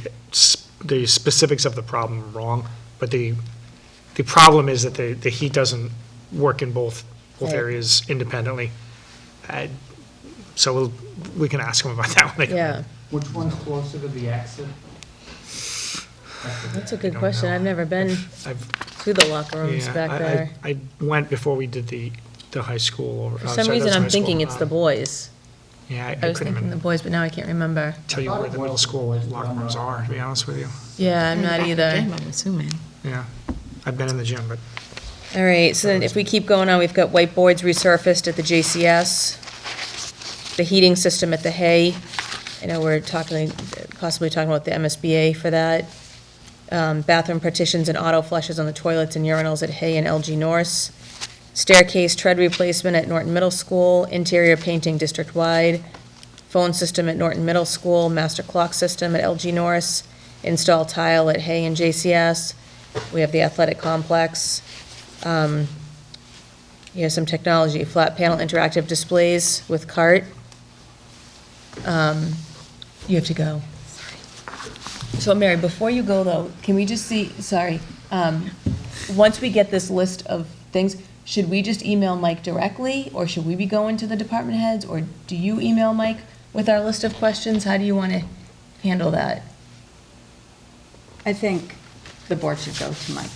F: specifics of the problem wrong, but the problem is that the heat doesn't work in both
A: Right.
F: areas independently. So we can ask them about that when they come in.
A: yeah.
D: Which one's closer to the exit?
A: That's a
F: I
A: good
F: don't
A: question.
F: know.
A: I've never been
F: I've-
A: to the locker rooms
F: yeah,
A: back there.
F: I went before we did the high school.
A: For some reason, I'm thinking it's the boys.
F: Yeah, I
A: I was
F: couldn't
A: thinking the
F: even
A: boys, but now I can't remember.
F: tell you
D: I thought
F: where
D: it
F: the
D: was
F: middle
D: the
F: school
D: boys,
F: locker
D: but I'm
F: rooms
D: not-
F: are, to be honest with you.
A: Yeah, I'm not
C: Back at the
A: either.
C: gym, I'm assuming.
F: Yeah, I've been in the gym, but
A: All right, so then if we keep going on, we've got whiteboards resurfaced at the JCS, the heating system at the Hay. I know we're possibly talking about the MSBA for that. Bathroom partitions and auto flushes on the toilets and urinals at Hay and LG Norris. Staircase tread replacement at Norton Middle School, interior painting district-wide. Phone system at Norton Middle School, master clock system at LG Norris. Install tile at Hay and JCS. We have the athletic complex. Some technology, flat panel interactive displays with cart. You have to go. So Mary, before you go though, can we just see, sorry, once we get this list of things, should we just email Mike directly, or should we be going to the department heads, or do you email Mike with our list of questions? How do you want to handle that?
E: I think the board should go to Mike.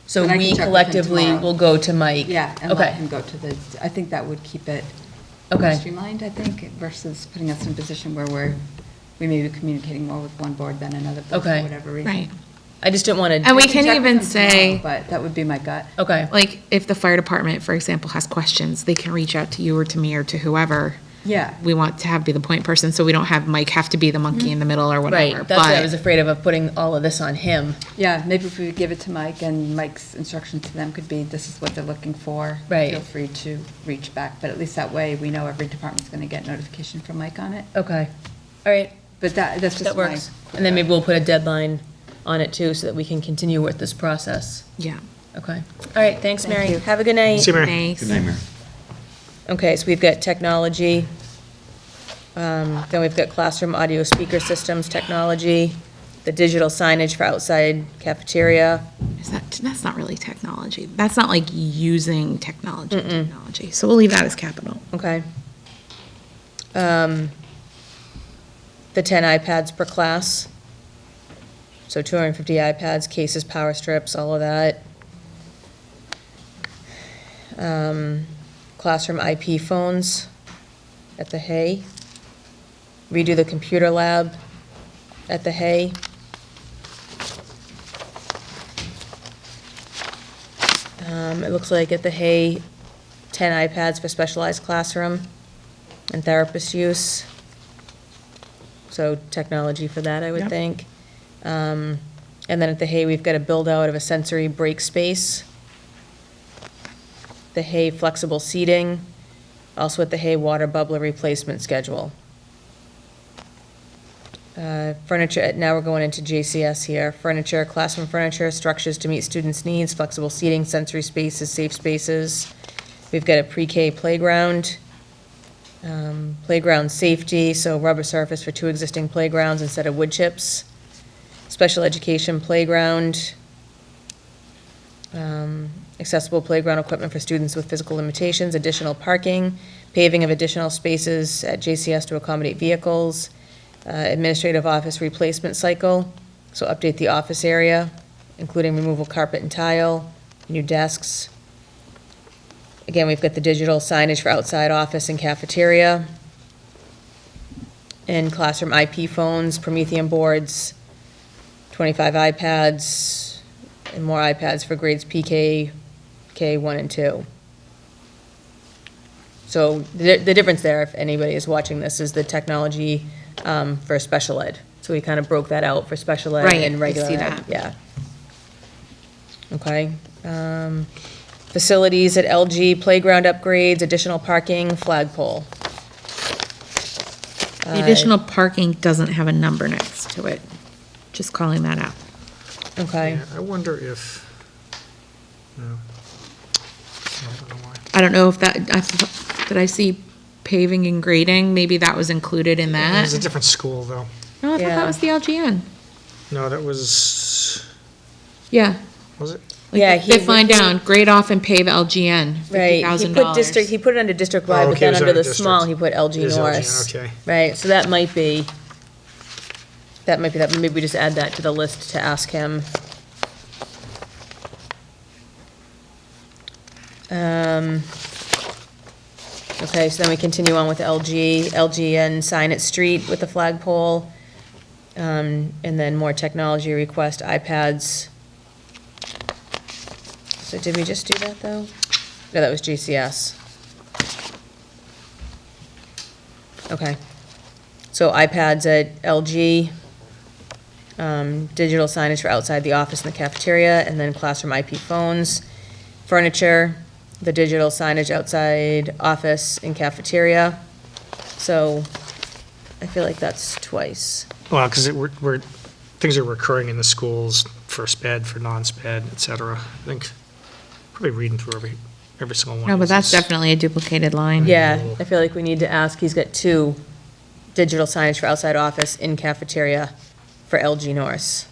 A: So
E: But I can
A: we
E: check with him
A: collectively
E: tomorrow.
A: will go to Mike?
E: Yeah, and let
A: Okay,
E: him go to the, I think that would keep it more
A: okay,
E: streamlined, I think, versus putting us in a position where we may be communicating more with one board than another board for
A: Okay.
E: whatever reason.
C: Right.
A: I just didn't want to.
C: And we
E: I
C: can
E: check with
C: even
E: him tomorrow,
C: say,
E: But that would be my gut.
A: Okay,
C: like, if the fire department, for example, has questions, they can reach out to you or to me or to whoever
E: Yeah.
C: we want to have be the point person, so we don't have Mike have to be the monkey in the middle or whatever.
A: right, that's what I was
C: But
A: afraid of putting all of this on him.
E: Yeah, maybe if we give it to Mike, and Mike's instructions to them could be, this is what they're looking for.
A: Right.
E: Feel free to reach back, but at least that way, we know every department's gonna get notification from Mike on it.
A: Okay, all right,
E: But that's just
A: that
E: my.
A: works. And then maybe we'll put a deadline on it too, so that we can continue with this process.
C: yeah.
A: Okay, all right, thanks,
E: Thank
A: Mary.
E: you.
A: Have a good night.
F: see you, Mary.
C: Thanks.
B: Good night, Mary.
A: Okay, so we've got technology. Then we've got classroom audio speaker systems, technology, the digital signage for outside cafeteria.
C: That's not really technology. That's not like using technology. So we'll leave that as capital.
A: Okay. The 10 iPads per class. So 250 iPads, cases, power strips, all of that. Classroom IP phones at the Hay. Redo the computer lab at the Hay. It looks like at the Hay, 10 iPads for specialized classroom and therapist use. So technology for that, I would
F: Yep.
A: think. And then at the Hay, we've got a build out of a sensory break space. The Hay flexible seating, also at the Hay water bubbler replacement schedule. Furniture, now we're going into JCS here. Furniture, classroom furniture, structures to meet students' needs, flexible seating, sensory spaces, safe spaces. We've got a pre-K playground. Playground safety, so rubber surface for 2 existing playgrounds instead of wood chips. Special education playground. Accessible playground equipment for students with physical limitations, additional parking, paving of additional spaces at JCS to accommodate vehicles. Administrative office replacement cycle, so update the office area, including removal carpet and tile, new desks. Again, we've got the digital signage for outside office and cafeteria. And classroom IP phones, Promethean boards, 25 iPads, and more iPads for grades PK, K1 and 2. So the difference there, if anybody is watching this, is the technology for special ed. So we kind of broke that out for special ed
C: Right,
A: and
C: I
A: regular
C: see
A: ed.
C: that.
A: Yeah. Okay. Facilities at LG, playground upgrades, additional parking, flagpole.
C: The additional parking doesn't have a number next to it. Just calling that out.
A: Okay.
F: Yeah, I wonder if, no. I don't know why.
C: I don't know if did I see paving and grading? Maybe that was included in
F: It
C: that.
F: was a different school, though.
C: No, I thought
A: Yeah.
C: that was the LGN.
F: No, that was,
C: Yeah.
F: was it?
C: Like
A: Yeah,
C: the
A: he-
C: fifth line down, grade off and pave LGN,
A: Right,
C: $50,000.
A: he put it under district-wide,
F: Oh,
A: but
F: okay, it
A: then
F: was
A: under
F: under
A: the small, he
F: district.
A: put LG
F: It is LG,
A: Norris.
F: okay.
A: Right, so that might be that, maybe we just add that to the list to ask him. Okay, so then we continue on with LGN sign at street with the flagpole. And then more technology request, iPads. So did we just do that, though? No, that was GCS. Okay. So iPads at LG, digital signage for outside the office and the cafeteria, and then classroom IP phones. Furniture, the digital signage outside office and cafeteria. So I feel like that's twice.
F: Well, because things are recurring in the schools for sped, for non-sped, et cetera. I think, probably reading through every single one.
C: No, but
F: is
C: that's
F: this-
C: definitely a duplicated line.
A: Yeah, I feel like we need to ask, he's got 2 digital signage for outside office in cafeteria for LG Norris.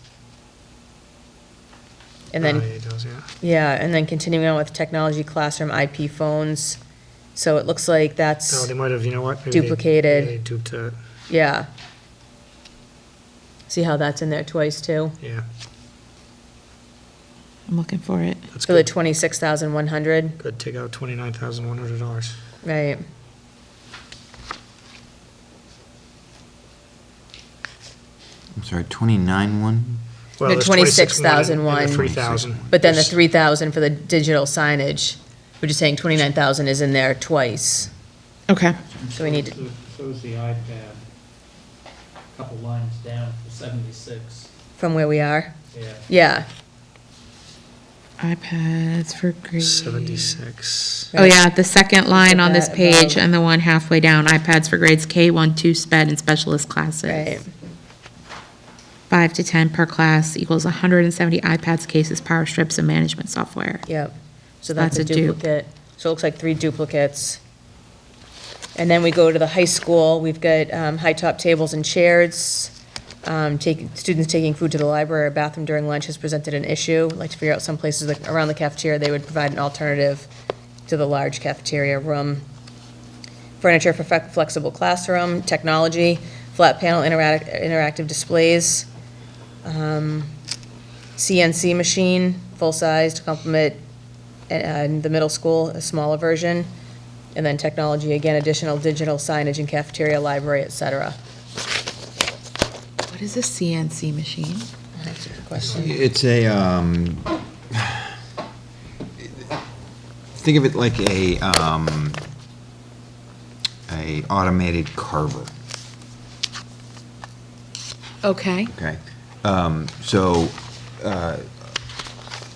A: And
F: Oh,
A: then,
F: yeah, it does, yeah.
A: yeah, and then continuing on with technology classroom IP phones. So it looks like
F: Oh,
A: that's,
F: they might have, you know what? Maybe they-
A: Duplicated.
F: They duped it,
A: yeah. See how that's in there twice, too?
F: yeah.
C: I'm looking for it.
F: That's
A: For the
F: good.
A: 26,100,
F: Good, take out $29,100.
A: right?
B: I'm sorry, 29
F: Well,
A: The
F: there's
A: 26,001.
F: and the 3,000.
A: But then the
F: There's-
A: 3,000 for the digital signage, we're just saying 29,000 is in there twice.
C: Okay.
A: So we need to,
G: So's the iPad, a couple lines down for 76,
A: from where we are,
G: yeah.
A: yeah.
C: iPads for grade.
F: 76.
C: Oh, yeah, the second line on this
A: that
C: page
A: above.
C: and the one halfway down, iPads for grades K1, 2 sped and specialist classes.
A: Right.
C: 5 to 10 per class equals 170 iPads, cases, power strips, and management software.
A: Yep, so that's
C: That's
A: a
C: a dupe.
A: duplicate. So it looks like 3 duplicates. And then we go to the high school, we've got high-top tables and chairs. Students taking food to the library or bathroom during lunch has presented an issue. I'd like to figure out some places like around the cafeteria, they would provide an alternative to the large cafeteria room. Furniture for flexible classroom, technology, flat panel interactive displays. CNC machine, full-size to complement the middle school, a smaller version. And then technology, again, additional digital signage in cafeteria, library, et cetera.
C: What is a CNC machine?
A: That's a good question.
B: It's a, think of it like a automated carver,
C: Okay.
B: okay? So,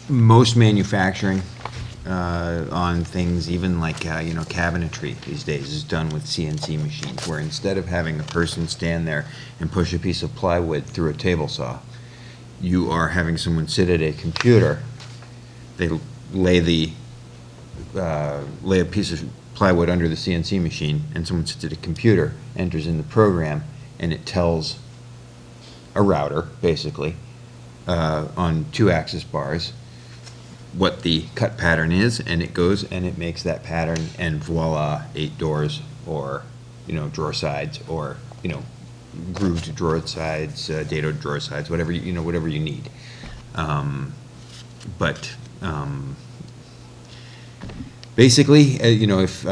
B: most manufacturing on things, even like, cabinetry these days is done with CNC machines, where instead of having a person stand there and push a piece of plywood through a table saw, you are having someone sit at a computer, they lay a piece of plywood under the CNC machine, and someone sits at a computer, enters in the program, and it tells a router, basically, on 2-axis bars, what the cut pattern is, and it goes and it makes that pattern, and voila, 8 doors, or, drawer sides, or, grooved drawer sides, dado drawer sides, whatever, whatever you need. Basically, if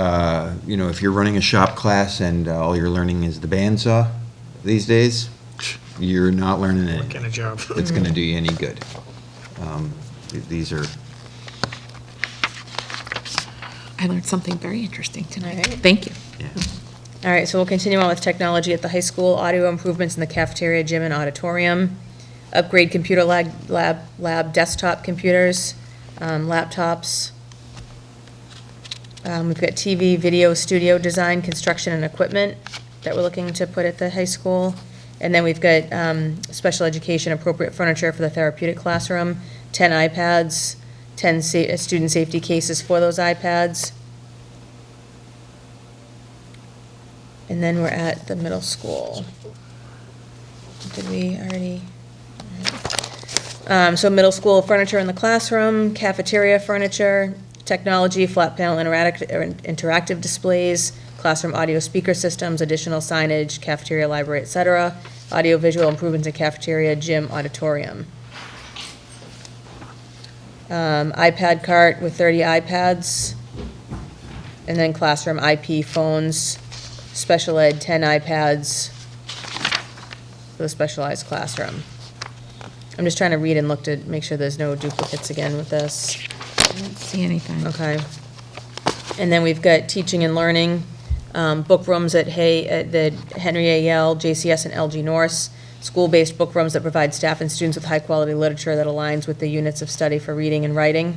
B: you're running a shop class and all you're learning is the bandsaw these days, you're not learning
F: What
B: anything.
F: kind of job?
B: It's gonna do you any good. These are,
C: I learned something very interesting tonight.
A: All right.
C: Thank you.
B: yeah.
A: All right, so we'll continue on with technology at the high school, audio improvements in the cafeteria, gym, and auditorium, upgrade computer lab desktop computers, laptops. We've got TV, video, studio design, construction, and equipment that we're looking to put at the high school. And then we've got special education appropriate furniture for the therapeutic classroom, 10 iPads, 10 student safety cases for those iPads. And then we're at the middle school. Did we already? So middle school furniture in the classroom, cafeteria furniture, technology, flat panel interactive displays, classroom audio speaker systems, additional signage, cafeteria, library, et cetera, audio visual improvements in cafeteria, gym, auditorium. iPad cart with 30 iPads, and then classroom IP phones, special ed, 10 iPads for the specialized classroom. I'm just trying to read and look to make sure there's no duplicates again with this.
C: I don't see anything.
A: Okay. And then we've got teaching and learning, book rooms at the Henry A. Yale, JCS, and LG Norse, school-based book rooms that provide staff and students with high-quality literature that aligns with the units of study for reading and writing.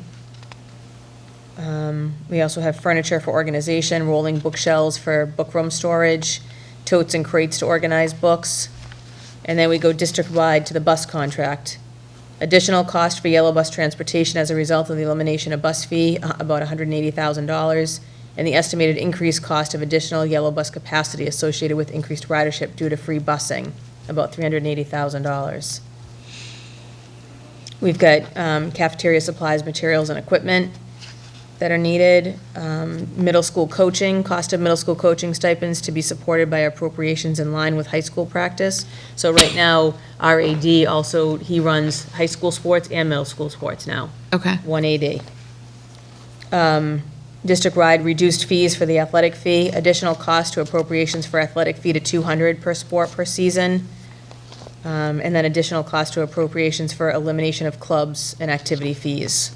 A: We also have furniture for organization, rolling bookshelves for book room storage, totes and crates to organize books. And then we go district-wide to the bus contract. Additional cost for yellow bus transportation as a result of the elimination of bus fee, about $180,000, and the estimated increased cost of additional yellow bus capacity associated with increased ridership due to free busing, about $380,000. We've got cafeteria supplies, materials, and equipment that are needed. Middle school coaching, cost of middle school coaching stipends to be supported by appropriations in line with high school practice. So right now, our AD also, he runs high school sports and middle school sports now,
C: Okay.
A: one AD. District-wide reduced fees for the athletic fee, additional cost to appropriations for athletic fee to $200 per sport per season, and then additional cost to appropriations for elimination of clubs and activity fees.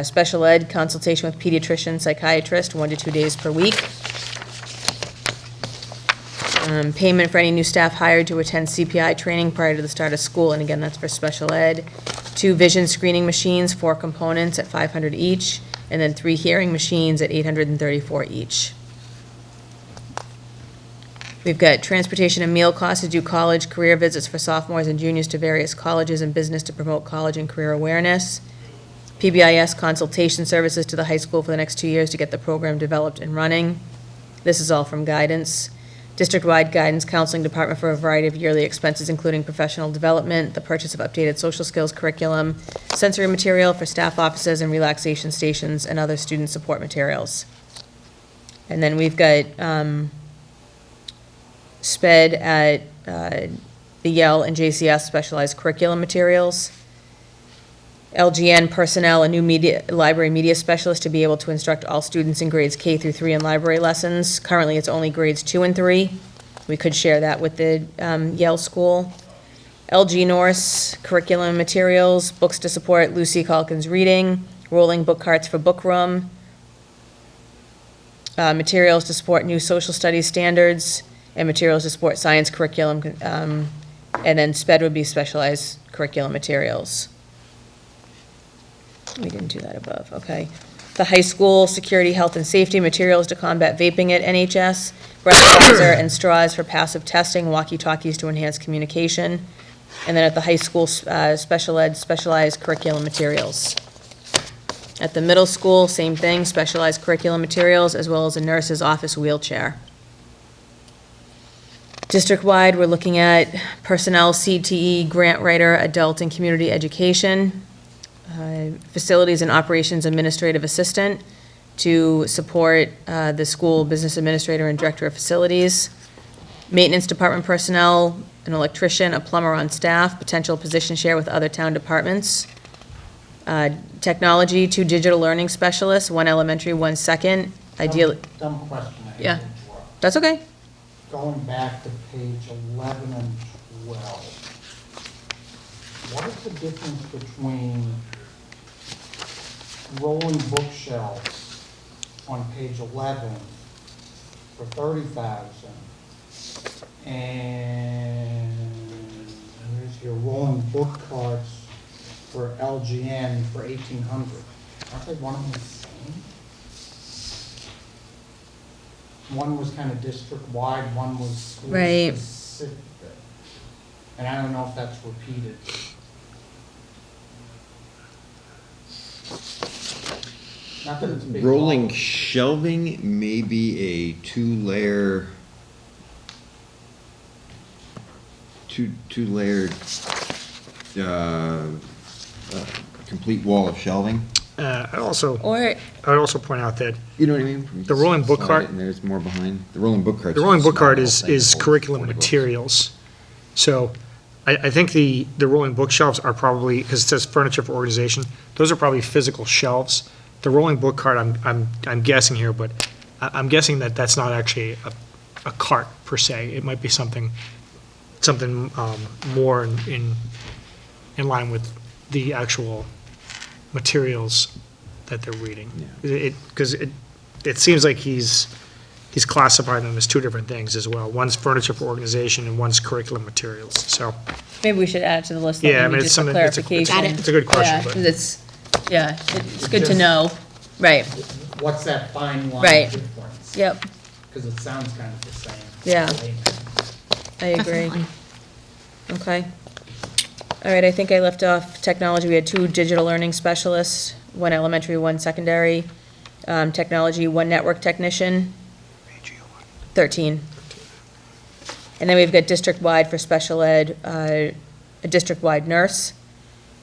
A: Special ed, consultation with pediatrician, psychiatrist, 1 to 2 days per week. Payment for any new staff hired to attend CPI training prior to the start of school, and again, that's for special ed. 2 vision screening machines, 4 components at $500 each, and then 3 hearing machines at $834 each. We've got transportation and meal costs to do college career visits for sophomores and juniors to various colleges and business to promote college and career awareness. PBIS consultation services to the high school for the next 2 years to get the program developed and running. This is all from guidance. District-wide guidance counseling department for a variety of yearly expenses, including professional development, the purchase of updated social skills curriculum, sensory material for staff offices and relaxation stations, and other student support materials. And then we've got SPED at the Yale and JCS specialized curriculum materials. LGN personnel, a new library media specialist to be able to instruct all students in grades K through 3 in library lessons. Currently, it's only grades 2 and 3. We could share that with the Yale school. LG Norse curriculum materials, books to support Lucy Calkins reading, rolling book carts for book room, materials to support new social studies standards, and materials to support science curriculum, and then SPED would be specialized curriculum materials. We didn't do that above, okay. The high school, security, health, and safety materials to combat vaping at NHS, breathalyzer and straws for passive testing, walkie-talkies to enhance communication. And then at the high school, special ed, specialized curriculum materials. At the middle school, same thing, specialized curriculum materials, as well as a nurse's office wheelchair. District-wide, we're looking at personnel, CTE, grant writer, adult and community education, facilities and operations administrative assistant to support the school business administrator and director of facilities, maintenance department personnel, an electrician, a plumber on staff, potential position share with other town departments, technology, 2 digital learning specialists, 1 elementary, 1 second, ideally,
D: Dumb question, I hate
A: Yeah.
D: to interrupt.
A: that's okay.
D: Going back to page 11 and 12, what is the difference between rolling bookshelves on page 11 for 30,000 and there's your rolling book carts for LGN for 1,800? Aren't they one and the same? One was kind of district-wide, one was
A: Right.
D: school-specific. And I don't know if that's repeated. Not that it's a big.
B: Rolling
D: problem.
B: shelving may be a two-layered, complete wall of shelving.
F: I would also point out that
B: You know what I mean?
F: The rolling book
B: Slide
F: cart-
B: it And there's more behind. The rolling book cart.
F: the rolling book cart is curriculum materials. So I think the rolling bookshelves are probably, because it says furniture for organization, those are probably physical shelves. The rolling book cart, I'm guessing here, but I'm guessing that that's not actually a cart per se. It might be something more in line with the actual materials that they're reading.
B: Yeah.
F: Because it seems like he's classified them as 2 different things as well. One's furniture for organization and one's curriculum materials, so.
A: Maybe we should add to the list,
F: Yeah, I
A: maybe
F: mean, it's
A: just for
F: something,
A: clarification.
F: it's a good question,
A: Yeah,
F: but.
A: 'cause it's good to know, right,
D: What's that fine line
A: Right.
D: difference?
A: yep,
D: Because it sounds kind of the same.
A: Yeah. I agree.
C: Definitely.
A: Okay. All right, I think I left off technology. We had 2 digital learning specialists, 1 elementary, 1 secondary. Technology, 1 network technician, 13. And then we've got district-wide for special ed, a district-wide nurse.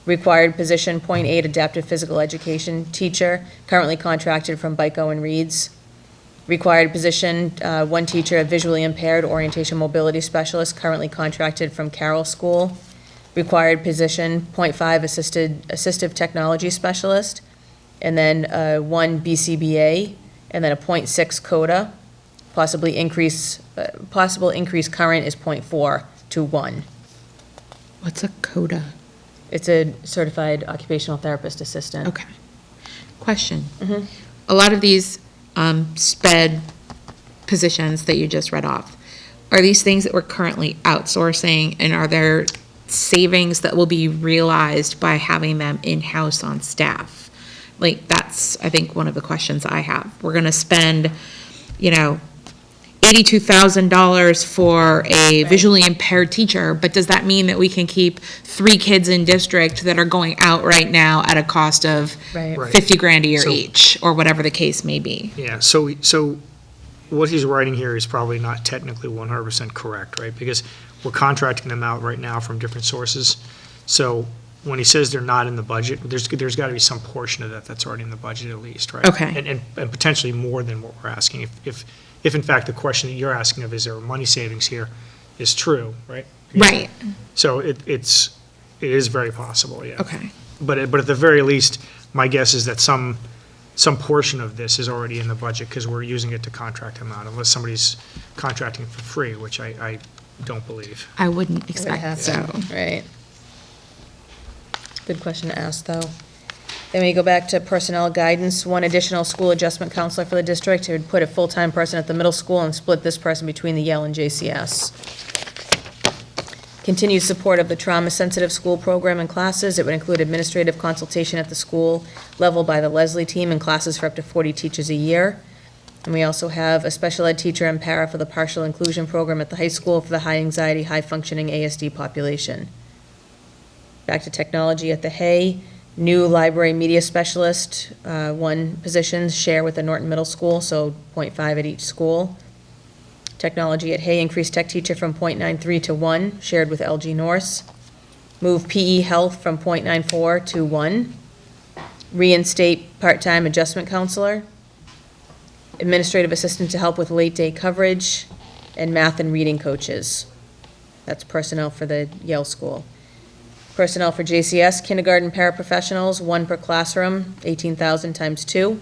A: Required position, .8 adaptive physical education teacher, currently contracted from BICO and Reeds. Required position, 1 teacher, a visually impaired orientation mobility specialist, currently contracted from Carroll School. Required position, .5 assistive technology specialist, and then 1 BCBA, and then a .6 CODA. Possible increase current is .4 to 1.
C: What's a CODA?
A: It's a certified occupational therapist assistant.
C: Okay. Question.
A: Mhm.
C: A lot of these SPED positions that you just read off, are these things that we're currently outsourcing, and are there savings that will be realized by having them in-house on staff? Like, that's, I think, one of the questions I have. We're gonna spend, $82,000 for a visually impaired teacher, but does that mean that we can keep 3 kids in district that are going out right now at a cost of
A: Right.
F: Right.
C: 50 grand a year
F: So-
C: each, or whatever the case may be?
F: Yeah, so what he's writing here is probably not technically 100% correct, right? Because we're contracting them out right now from different sources. So when he says they're not in the budget, there's got to be some portion of that that's already in the budget at least, right?
C: Okay.
F: And potentially more than what we're asking. If in fact the question that you're asking of, is there money savings here, is true, right?
C: Right,
F: So it is very possible, yeah.
C: okay.
F: But at the very least, my guess is that some portion of this is already in the budget because we're using it to contract him out, unless somebody's contracting for free, which I don't believe.
C: I wouldn't
A: Would
C: expect so.
A: happen, right. Good question to ask, though. Then we go back to personnel guidance, one additional school adjustment counselor for the district. It would put a full-time person at the middle school and split this person between the Yale and JCS. Continued support of the trauma-sensitive school program and classes. It would include administrative consultation at the school level by the Leslie team and classes for up to 40 teachers a year. And we also have a special ed teacher and para for the partial inclusion program at the high school for the high-anxiety, high-functioning ASD population. Back to technology at the Hay, new library media specialist, one position, share with the Norton Middle School, so 0.5 at each school. Technology at Hay, increased tech teacher from 0.93 to 1, shared with LG Norse. Move PE health from 0.94 to 1. Reinstate part-time adjustment counselor. Administrative assistant to help with late day coverage, and math and reading coaches. That's personnel for the Yale School. Personnel for JCS, kindergarten paraprofessionals, 1 per classroom, 18,000 times 2.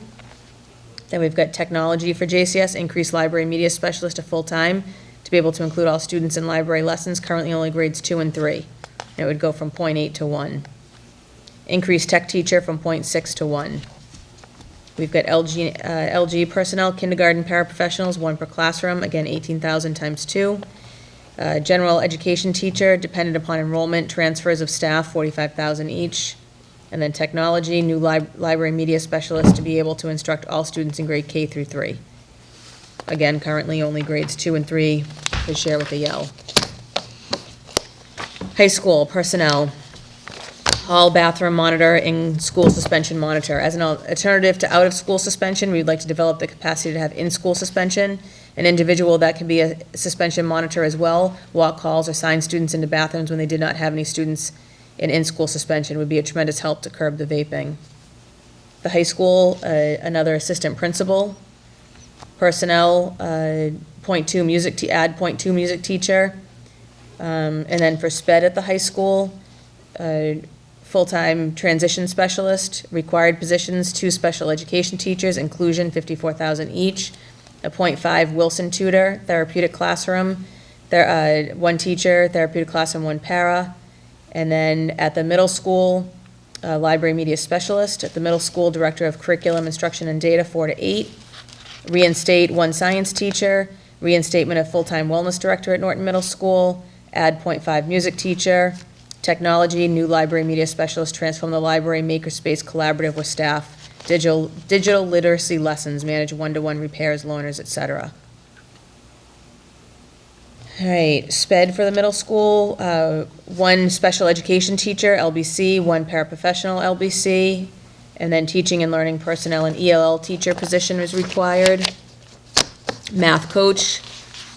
A: Then we've got technology for JCS, increased library media specialist to full-time to be able to include all students in library lessons, currently only grades 2 and 3. And it would go from 0.8 to 1. Increased tech teacher from 0.6 to 1. We've got LG personnel, kindergarten paraprofessionals, 1 per classroom, again, 18,000 times 2. General education teacher, dependent upon enrollment, transfers of staff, 45,000 each. And then technology, new library media specialist to be able to instruct all students in grade K through 3. Again, currently only grades 2 and 3 to share with the Yale. High school personnel, hall bathroom monitor and school suspension monitor. As an alternative to out-of-school suspension, we'd like to develop the capacity to have in-school suspension. An individual that can be a suspension monitor as well, walk calls or sign students into bathrooms when they did not have any students in-school suspension would be a tremendous help to curb the vaping. The high school, another assistant principal. Personnel, add 0.2 music teacher. And then for SPED at the high school, full-time transition specialist, required positions, 2 special education teachers, inclusion, 54,000 each. A 0.5 Wilson tutor, therapeutic classroom, 1 teacher, therapeutic classroom, 1 para. And then at the middle school, library media specialist. At the middle school, director of curriculum, instruction, and data, 4 to 8. Reinstate 1 science teacher. Reinstatement of full-time wellness director at Norton Middle School. Add 0.5 music teacher. Technology, new library media specialist, transform the library makerspace collaborative with staff. Digital literacy lessons, manage one-to-one repairs, loaners, et cetera. All right, SPED for the middle school, 1 special education teacher, LBC, 1 paraprofessional, LBC, and then teaching and learning personnel, an ELL teacher position is required. Math coach,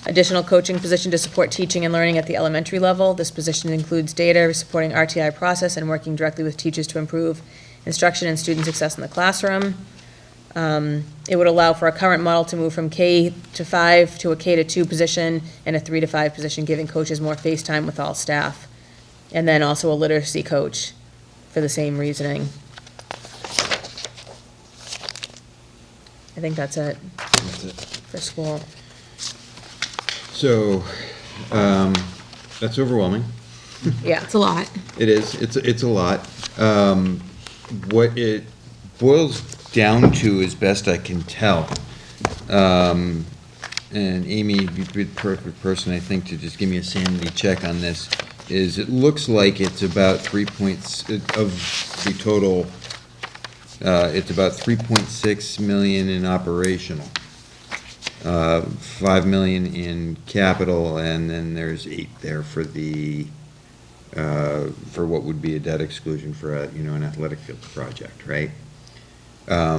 A: additional coaching position to support teaching and learning at the elementary level. This position includes data, supporting RTI process, and working directly with teachers to improve instruction and student success in the classroom. It would allow for a current model to move from K to 5 to a K to 2 position and a 3 to 5 position, giving coaches more face time with all staff. And then also a literacy coach for the same reasoning. I think that's it
B: That's it.
A: for school.
B: So, that's overwhelming.
A: Yeah.
C: It's a lot.
B: It is, it's a lot. What it boils down to, as best I can tell, and Amy, you'd be the perfect person, I think, to just give me a sanity check on this, is it looks like it's about 3 points of the total, it's about 3.6 million in operational, 5 million in capital, and then there's 8 there for the, for what would be a debt exclusion for a, an athletic field project, right? I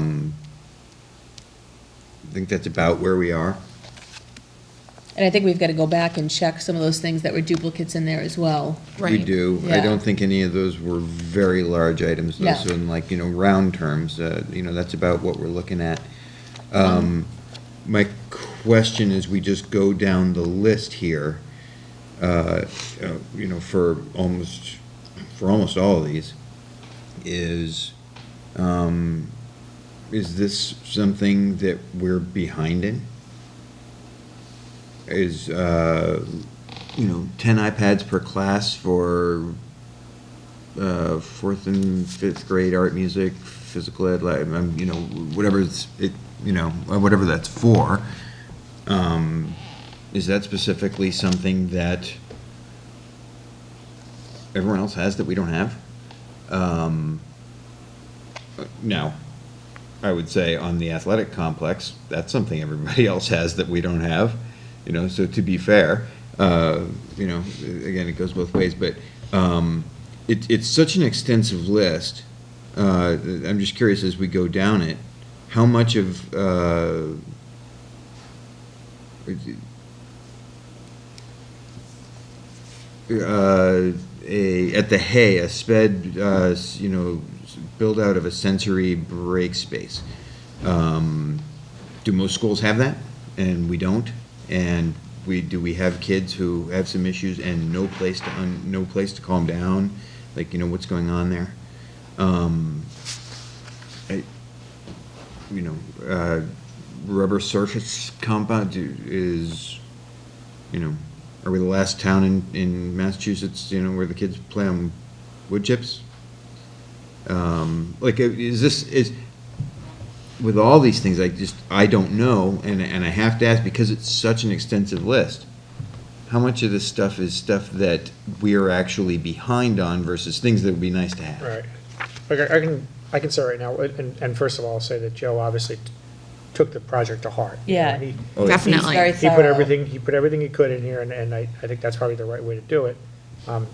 B: think that's about where we are.
A: And I think we've got to go back and check some of those things that were duplicates in there as well.
B: We do. I
A: Yeah.
B: don't think any of those were very large items, though,
A: No.
B: so in like, round terms, that's about what we're looking at. My question is, we just go down the list here. for almost all of these, is this something that we're behind in? Is, 10 iPads per class for fourth and fifth grade art, music, physical ed, whatever whatever that's for. Is that specifically something that everyone else has that we don't have? Now, I would say on the athletic complex, that's something everybody else has that we don't have, so to be fair, again, it goes both ways, but it's such an extensive list. I'm just curious, as we go down it, how much of at the Hay, a sped, build out of a sensory break space. Do most schools have that? And we don't? And do we have kids who have some issues and no place to calm down? What's going on there? Rubber surface compound is, are we the last town in Massachusetts, where the kids play on wood chips? With all these things, I don't know, and I have to ask, because it's such an extensive list, how much of this stuff is stuff that we are actually behind on versus things that would be nice to have?
F: Right. I can say right now, and first of all, I'll say that Joe obviously took the project to heart.
A: Yeah.
F: He
C: Definitely.
F: put everything he could in here, and I think that's probably the right way to do it,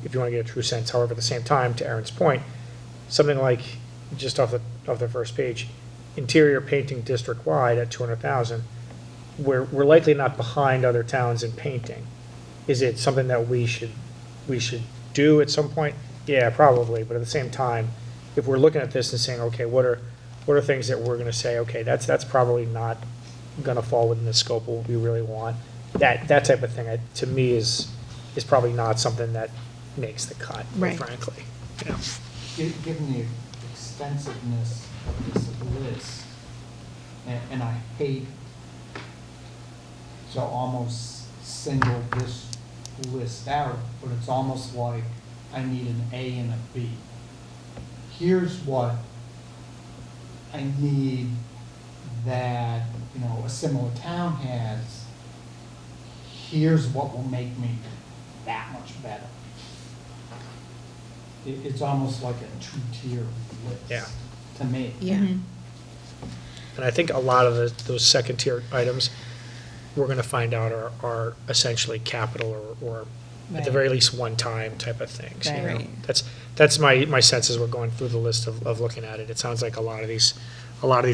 F: if you want to get a true sense. However, at the same time, to Aaron's point, something like, just off the first page, interior painting district-wide at 200,000, we're likely not behind other towns in painting. Is it something that we should do at some point? Yeah, probably, but at the same time, if we're looking at this and saying, okay, what are things that we're gonna say, okay, that's probably not gonna fall within the scope of what we really want, that type of thing, to me, is probably not something that makes the cut, quite
C: Right.
F: frankly.
D: Given the extensiveness of this list, and I hate to almost single this list out, but it's almost like I need an A and a B. Here's what I need that, a similar town has. Here's what will make me that much better. It's almost like a two-tier list.
F: Yeah.
D: To me.
C: Yeah.
F: And I think a lot of those second-tier items, we're gonna find out are essentially capital or at the
A: Right.
F: very least one-time type of things.
A: Right.
C: Right.
F: That's my sense as we're going through the list of looking at it. It sounds like a lot of these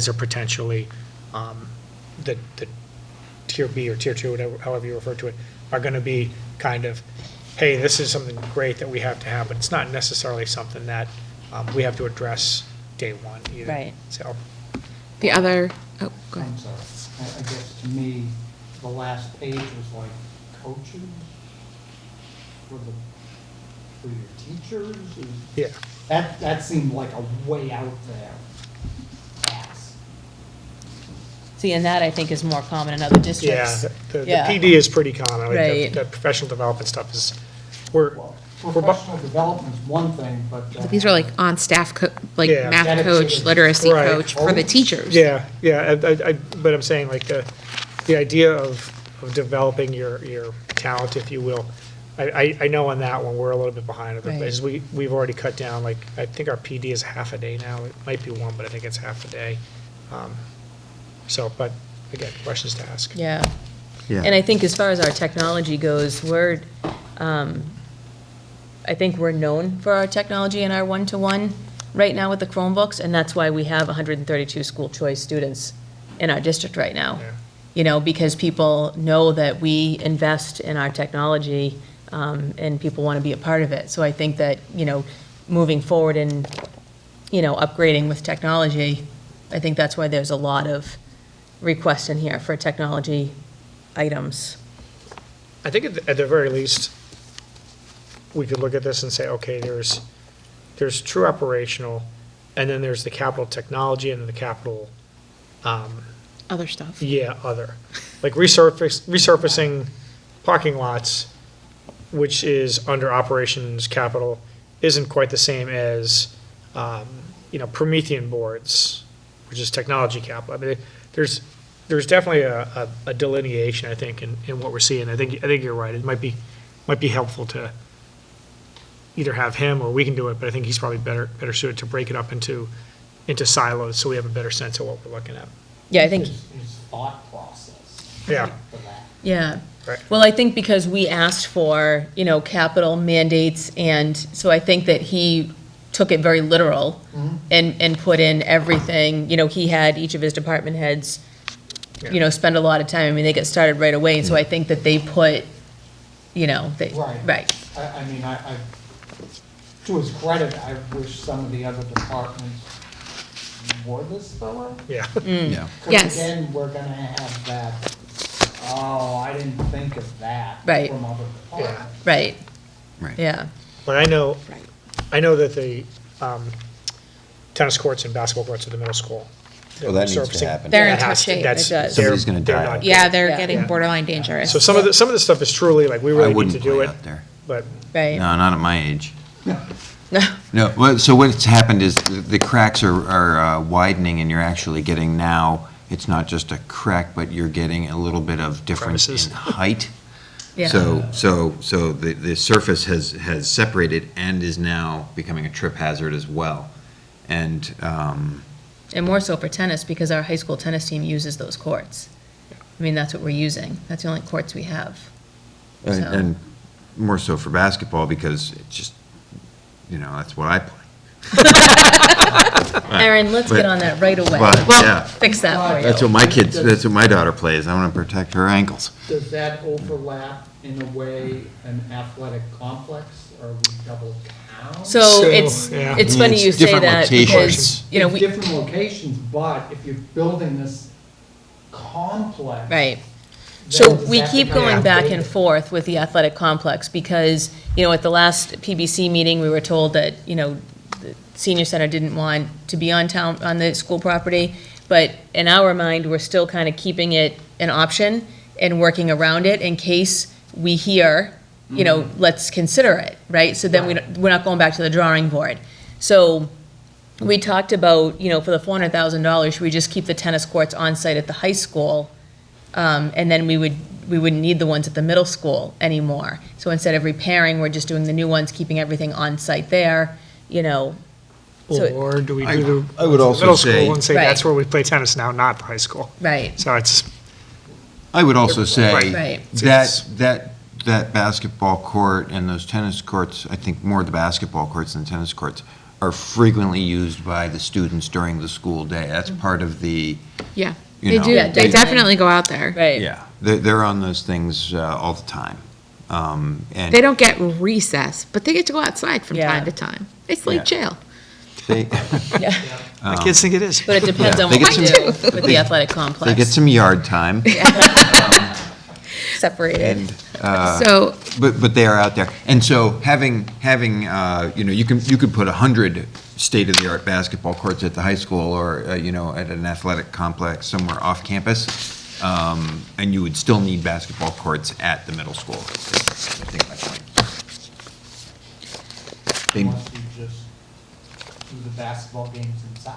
F: are potentially, the tier B or tier 2, whatever, however you refer to it, are gonna be kind of, hey, this is something great that we have to have, but it's not necessarily something that we have to address day one either.
A: Right.
F: So,
C: The other, oh, go ahead.
D: I'm sorry. I guess to me, the last page was like coaches for your teachers.
F: yeah.
D: That seemed like a way out there ask.
A: See, and that I think is more common in other
F: Yeah,
A: districts.
F: the
A: Yeah.
F: PD is pretty common. Like
A: Right.
F: the professional development stuff is, we're,
D: Well, professional development's one thing, but.
C: But these are like on-staff,
F: Yeah.
C: math
D: That
C: coach,
D: activity.
C: literacy
F: Right.
C: coach for the teachers.
F: yeah, but I'm saying like the idea of developing your talent, if you will. I know on that one, we're a little bit behind other
A: Right.
F: places. We've already cut down, like, I think our PD is half a day now. It might be one, but I think it's half a day. But again, questions to ask.
A: Yeah.
B: Yeah.
A: And I think as far as our technology goes, I think we're known for our technology and our one-to-one right now with the Chromebooks, and that's why we have 132 school choice students in our district right now.
F: Yeah.
A: Because people know that we invest in our technology, and people want to be a part of it. So I think that, moving forward and, upgrading with technology, I think that's why there's a lot of requests in here for technology items.
F: I think at the very least, we could look at this and say, okay, there's true operational, and then there's the capital technology and then the capital,
C: Other stuff.
F: yeah, other. Like resurfacing parking lots, which is under operations capital, isn't quite the same as, Promethean boards, which is technology capital. I mean, there's definitely a delineation, I think, in what we're seeing. I think you're right. It might be helpful to either have him or we can do it, but I think he's probably better suited to break it up into silos so we have a better sense of what we're looking at.
A: Yeah, I think,
D: His thought process
F: Yeah,
D: for that.
A: yeah.
F: right.
A: Well, I think because we asked for, capital mandates, and so I think that he took it very literal and put in everything, he had each of his department heads, spend a lot of time, I mean, they get started right away, and so I think that they put,
D: Right.
A: right,
D: I mean, to his credit, I wish some of the other departments were this thorough.
F: Yeah.
B: Yeah.
D: Because
C: Yes.
D: again, we're gonna have that, oh, I didn't think of that.
A: Right.
D: From other departments.
A: right,
B: Right.
A: yeah.
F: But I know that the tennis courts and basketball courts at the middle school.
B: Well, that needs to
F: surfacing-
B: happen.
C: They're in
F: that
C: tough
F: has to-
C: shape.
F: that's-
A: It does.
F: they're-
B: Somebody's gonna
F: they're
B: die
F: not
B: out
F: good.
C: Yeah, they're
A: Yeah.
C: getting
F: Yeah.
C: borderline dangerous.
F: So some of the stuff is truly like, we
B: I
F: really need
B: wouldn't
F: to do
B: play
F: it,
B: out there.
F: but
A: Right.
B: No, not at my age.
A: No.
B: No, well, so what's happened is the cracks are widening, and you're actually getting now, it's not just a crack, but you're getting a little bit of difference
F: Crevices.
B: in height.
A: Yeah.
B: So the surface has separated and is now becoming a trip hazard as well. And,
A: And more so for tennis, because our high school tennis team uses those courts. I mean, that's what we're using. That's the only courts we have. So-
B: and more so for basketball, because it's just, that's what I play.
A: Aaron, let's get
B: But-
A: on that right away.
B: But, yeah,
A: Fix that for you.
B: that's what my daughter plays. I want to protect her ankles.
D: Does that overlap in a way an athletic complex, or we double count?
A: So
F: So,
A: it's,
F: yeah.
A: it's funny
B: It's
A: you say
B: different
A: that, because,
B: locations.
D: It's
A: we,
D: different locations, but if you're building this complex.
A: right.
D: then
A: So
D: does
A: we
D: that
A: keep
D: become
A: going back and
D: outdated?
A: forth with the athletic complex, because, at the last PBC meeting, we were told that, the senior center didn't want to be on the school property, but in our mind, we're still kind of keeping it an option and working around it in case we hear, let's consider it, right? So then we're not going back to the drawing board. So we talked about, for the $400,000, should we just keep the tennis courts on site at the high school? And then we wouldn't need the ones at the middle school anymore. So instead of repairing, we're just doing the new ones, keeping everything on site there, So it-
F: or do we
B: I-
F: do
B: I would
F: the
B: also
F: middle
B: say-
F: school and say
A: Right.
F: that's where we play tennis now, not the high school?
A: Right,
F: So it's,
B: I would also say
A: Right.
B: that basketball court and those tennis courts, I think more the basketball courts than tennis courts, are frequently used by the students during the school day. That's part of the,
C: Yeah,
B: You
C: they
B: know.
C: do,
A: Yeah,
C: they
A: definitely.
C: definitely go out there.
A: right.
B: yeah, they're on those things all the time. And
C: They don't get recess, but they get to go outside from
A: Yeah.
C: time to time. It's like
B: Yeah.
C: jail.
B: they,
A: Yeah,
F: my kids think it is.
A: but it depends
B: Yeah,
A: on
B: they
A: what we
B: get
A: do with the athletic
B: they get
A: complex,
B: some yard time.
A: separated.
B: And,
C: So,
B: but they are out there. And so having, you could put 100 state-of-the-art basketball courts at the high school or, at an athletic complex somewhere off campus, and you would still need basketball courts at the middle school. is, I think my point. They-
D: Unless you just do the basketball games inside.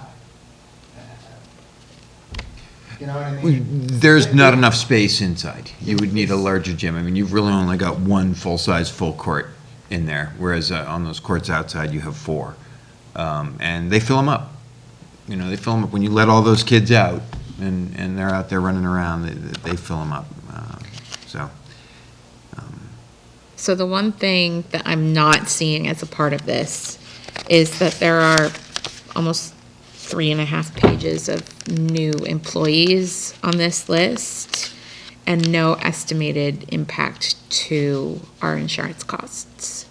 D: You know what I mean?
B: There's not enough space inside. You would need a larger gym. I mean, you've really only got one full-size, full court in there, whereas on those courts outside, you have 4. And they fill them up. They fill them up. When you let all those kids out and they're out there running around, they fill them up.
C: so the one thing that I'm not seeing as a part of this is that there are almost 3.5 pages of new employees on this list and no estimated impact to our insurance costs.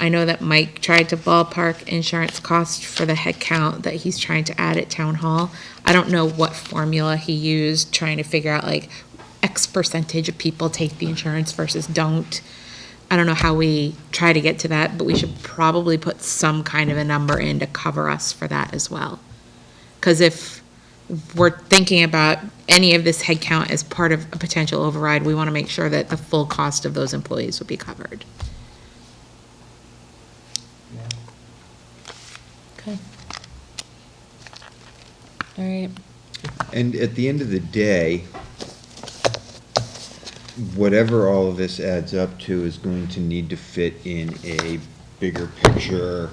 C: I know that Mike tried to ballpark insurance cost for the head count that he's trying to add at town hall. I don't know what formula he used, trying to figure out like X percentage of people take the insurance versus don't. I don't know how we try to get to that, but we should probably put some kind of a number in to cover us for that as well. Because if we're thinking about any of this headcount as part of a potential override, we want to make sure that the full cost of those employees will be covered.
D: Yeah.
A: Okay. All right.
B: And at the end of the day, whatever all of this adds up to is going to need to fit in a bigger picture,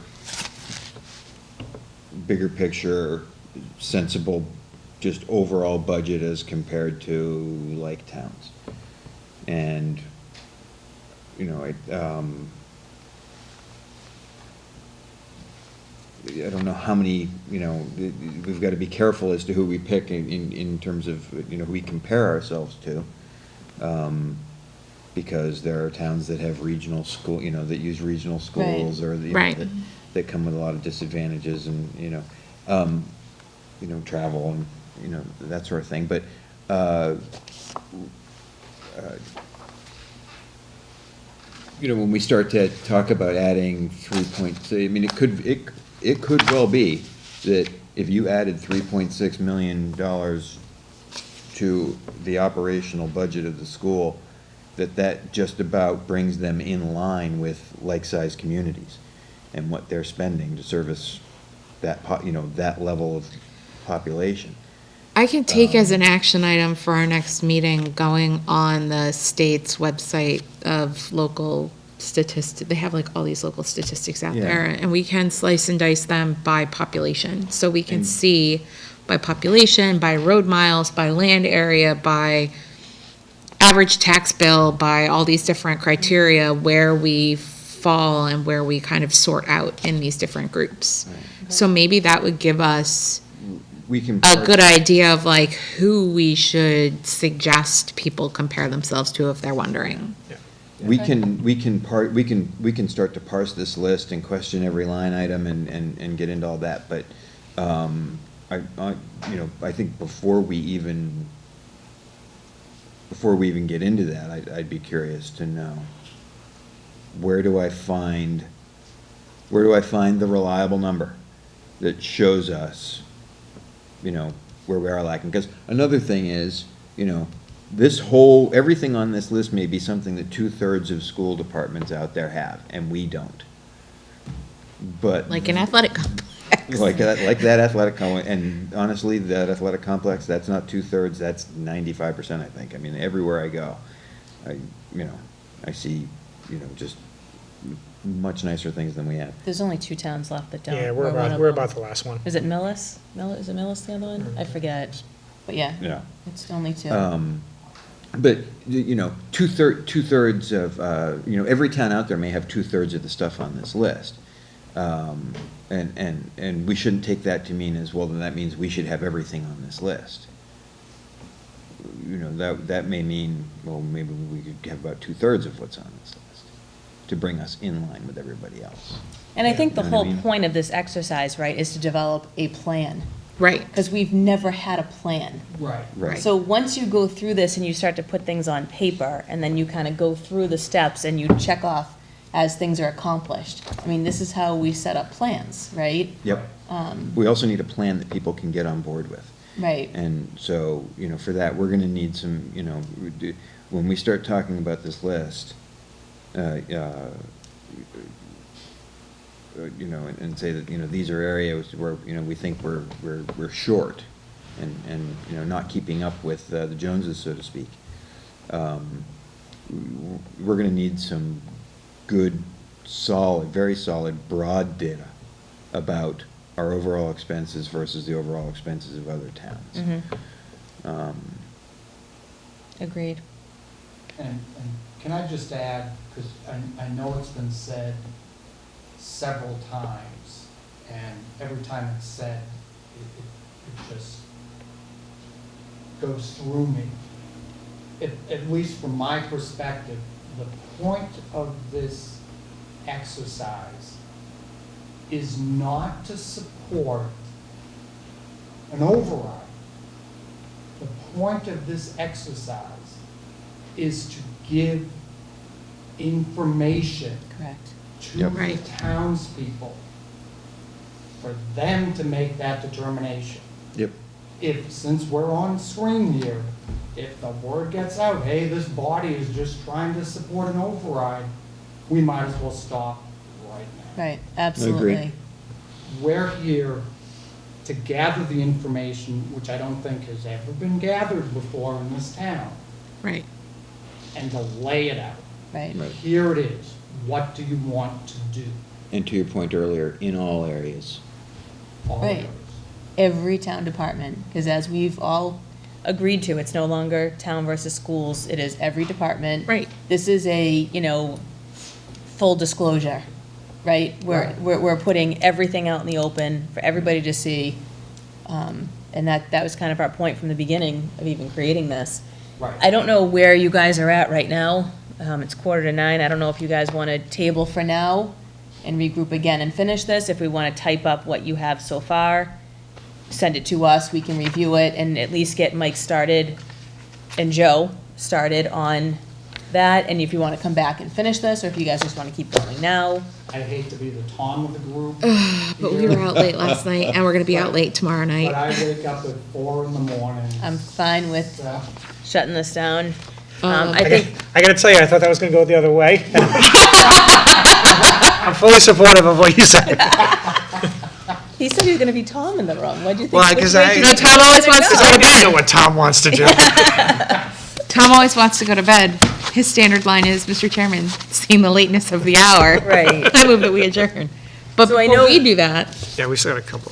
B: sensible, just overall budget as compared to like towns. And, you know, I don't know how many, you know, we've got to be careful as to who we pick in terms of, you know, who we compare ourselves to. Because there are towns that have regional school, you know, that use regional schools or, you know,
C: Right.
B: that come with a lot of disadvantages and, you know, travel and, you know, that sort of thing. But, you know, when we start to talk about adding 3.3, I mean, it could well be that if you added $3.6 million to the operational budget of the school, that just about brings them in line with like-sized communities and what they're spending to service that, you know, that level of population.
C: I can take as an action item for our next meeting, going on the state's website of local statistics. They have like all these local statistics out
B: Yeah.
C: there, and we can slice and dice them by population. So we can
B: And-
C: see by population, by road miles, by land area, by average tax bill, by all these different criteria, where we fall and where we kind of sort out in these different groups. So maybe that would give us
B: We can.
C: a good idea of like who we should suggest people compare themselves to if they're wondering.
B: We can start to parse this list and question every line item and get into all that, but, you know, I think before we even get into that, I'd be curious to know, where do I find the reliable number that shows us, you know, where we are lacking? Because another thing is, you know, everything on this list may be something that 2/3 of school departments out there have, and we don't. But.
C: Like an athletic complex.
B: Like that athletic and honestly, that athletic complex, that's not 2/3, that's 95%, I think. I mean, everywhere I go, I see, you know, just much nicer things than we have.
A: There's only 2 towns left that don't.
F: Yeah, we're
A: one of
F: we're
A: them-
F: about the last one.
A: Is it Millis? Is it Millis the other one? I forget. But yeah.
B: Yeah.
A: It's only 2.
B: But, you know, two-thirds of, you know, every town out there may have 2/3 of the stuff on this list. And we shouldn't take that to mean as, well, then that means we should have everything on this list. You know, that may mean, well, maybe we could have about 2/3 of what's on this list to bring us in line with everybody else.
A: And I think the
B: You know what I
A: whole
B: mean?
A: point of this exercise, right, is to develop a plan.
C: Right.
A: Because we've never had a plan.
D: Right.
B: Right.
A: So once you go through this and you start to put things on paper, and then you kind of go through the steps and you check off as things are accomplished. I mean, this is how we set up plans, right?
B: Yep. We also need a plan that people can get on board with.
A: Right.
B: And so, you know, for that, we're gonna need some, you know, when we start talking about this list, you know, and say that, you know, these are areas where, you know, we think we're short and, you know, not keeping up with the Joneses, so to speak. We're gonna need some good, solid, very solid, broad data about our overall expenses versus the overall expenses of other towns.
A: Agreed.
D: And can I just add, because I know it's been said several times, and every time it's said, it just goes through me. At least from my perspective, the point of this exercise is not to support an override. The point of this exercise is to give information
A: Correct.
D: to
B: Yep.
D: the
C: Right.
D: townspeople for them to make that determination.
B: Yep.
D: If, since we're on screen here, if the word gets out, hey, this body is just trying to support an override, we might as well stop right now.
A: Right, absolutely.
D: We're here to gather the information, which I don't think has ever been gathered before in this town,
C: Right.
D: and to lay it out.
A: Right.
D: Here it is. What do you want to do?
B: And to your point earlier, in all areas.
D: All
A: Right.
D: of those.
A: Every town department, because as we've all agreed to, it's no longer town versus schools, it is every department.
C: Right.
A: This is a, full disclosure, right?
D: Right.
A: We're putting everything out in the open for everybody to see. And that was kind of our point from the beginning of even creating this.
D: Right.
A: I don't know where you guys are at right now. It's 8:45. I don't know if you guys want to table for now and regroup again and finish this. If we want to type up what you have so far, send it to us, we can review it and at least get Mike started and Joe started on that. And if you want to come back and finish this, or if you guys just want to keep going now.
D: I hate to be the Tom of the group.
C: But we were out late last night, and we're gonna be out late tomorrow
D: But
C: night.
D: I wake up at 4 in the morning.
A: I'm fine with
D: So,
A: shutting this down.
C: Um,
A: I think,
F: I gotta tell you, I thought that was gonna go the other way. I'm fully supportive of what you said.
A: he said he was going to be Tom in the room. What do you think?
F: Well,
A: which
F: 'cause
A: way
F: I-
A: do you
C: No,
A: think
C: Tom
A: he was
C: always
A: gonna
C: wants to
A: go?
C: go.
F: I know what Tom wants to do.
C: Tom always wants to go to bed. His standard line is, Mr. Chairman, seeing the lateness of the hour.
A: Right.
C: I move that we adjourn. But
A: So I
C: before
A: know-
C: we do that,
F: Yeah, we still got a couple.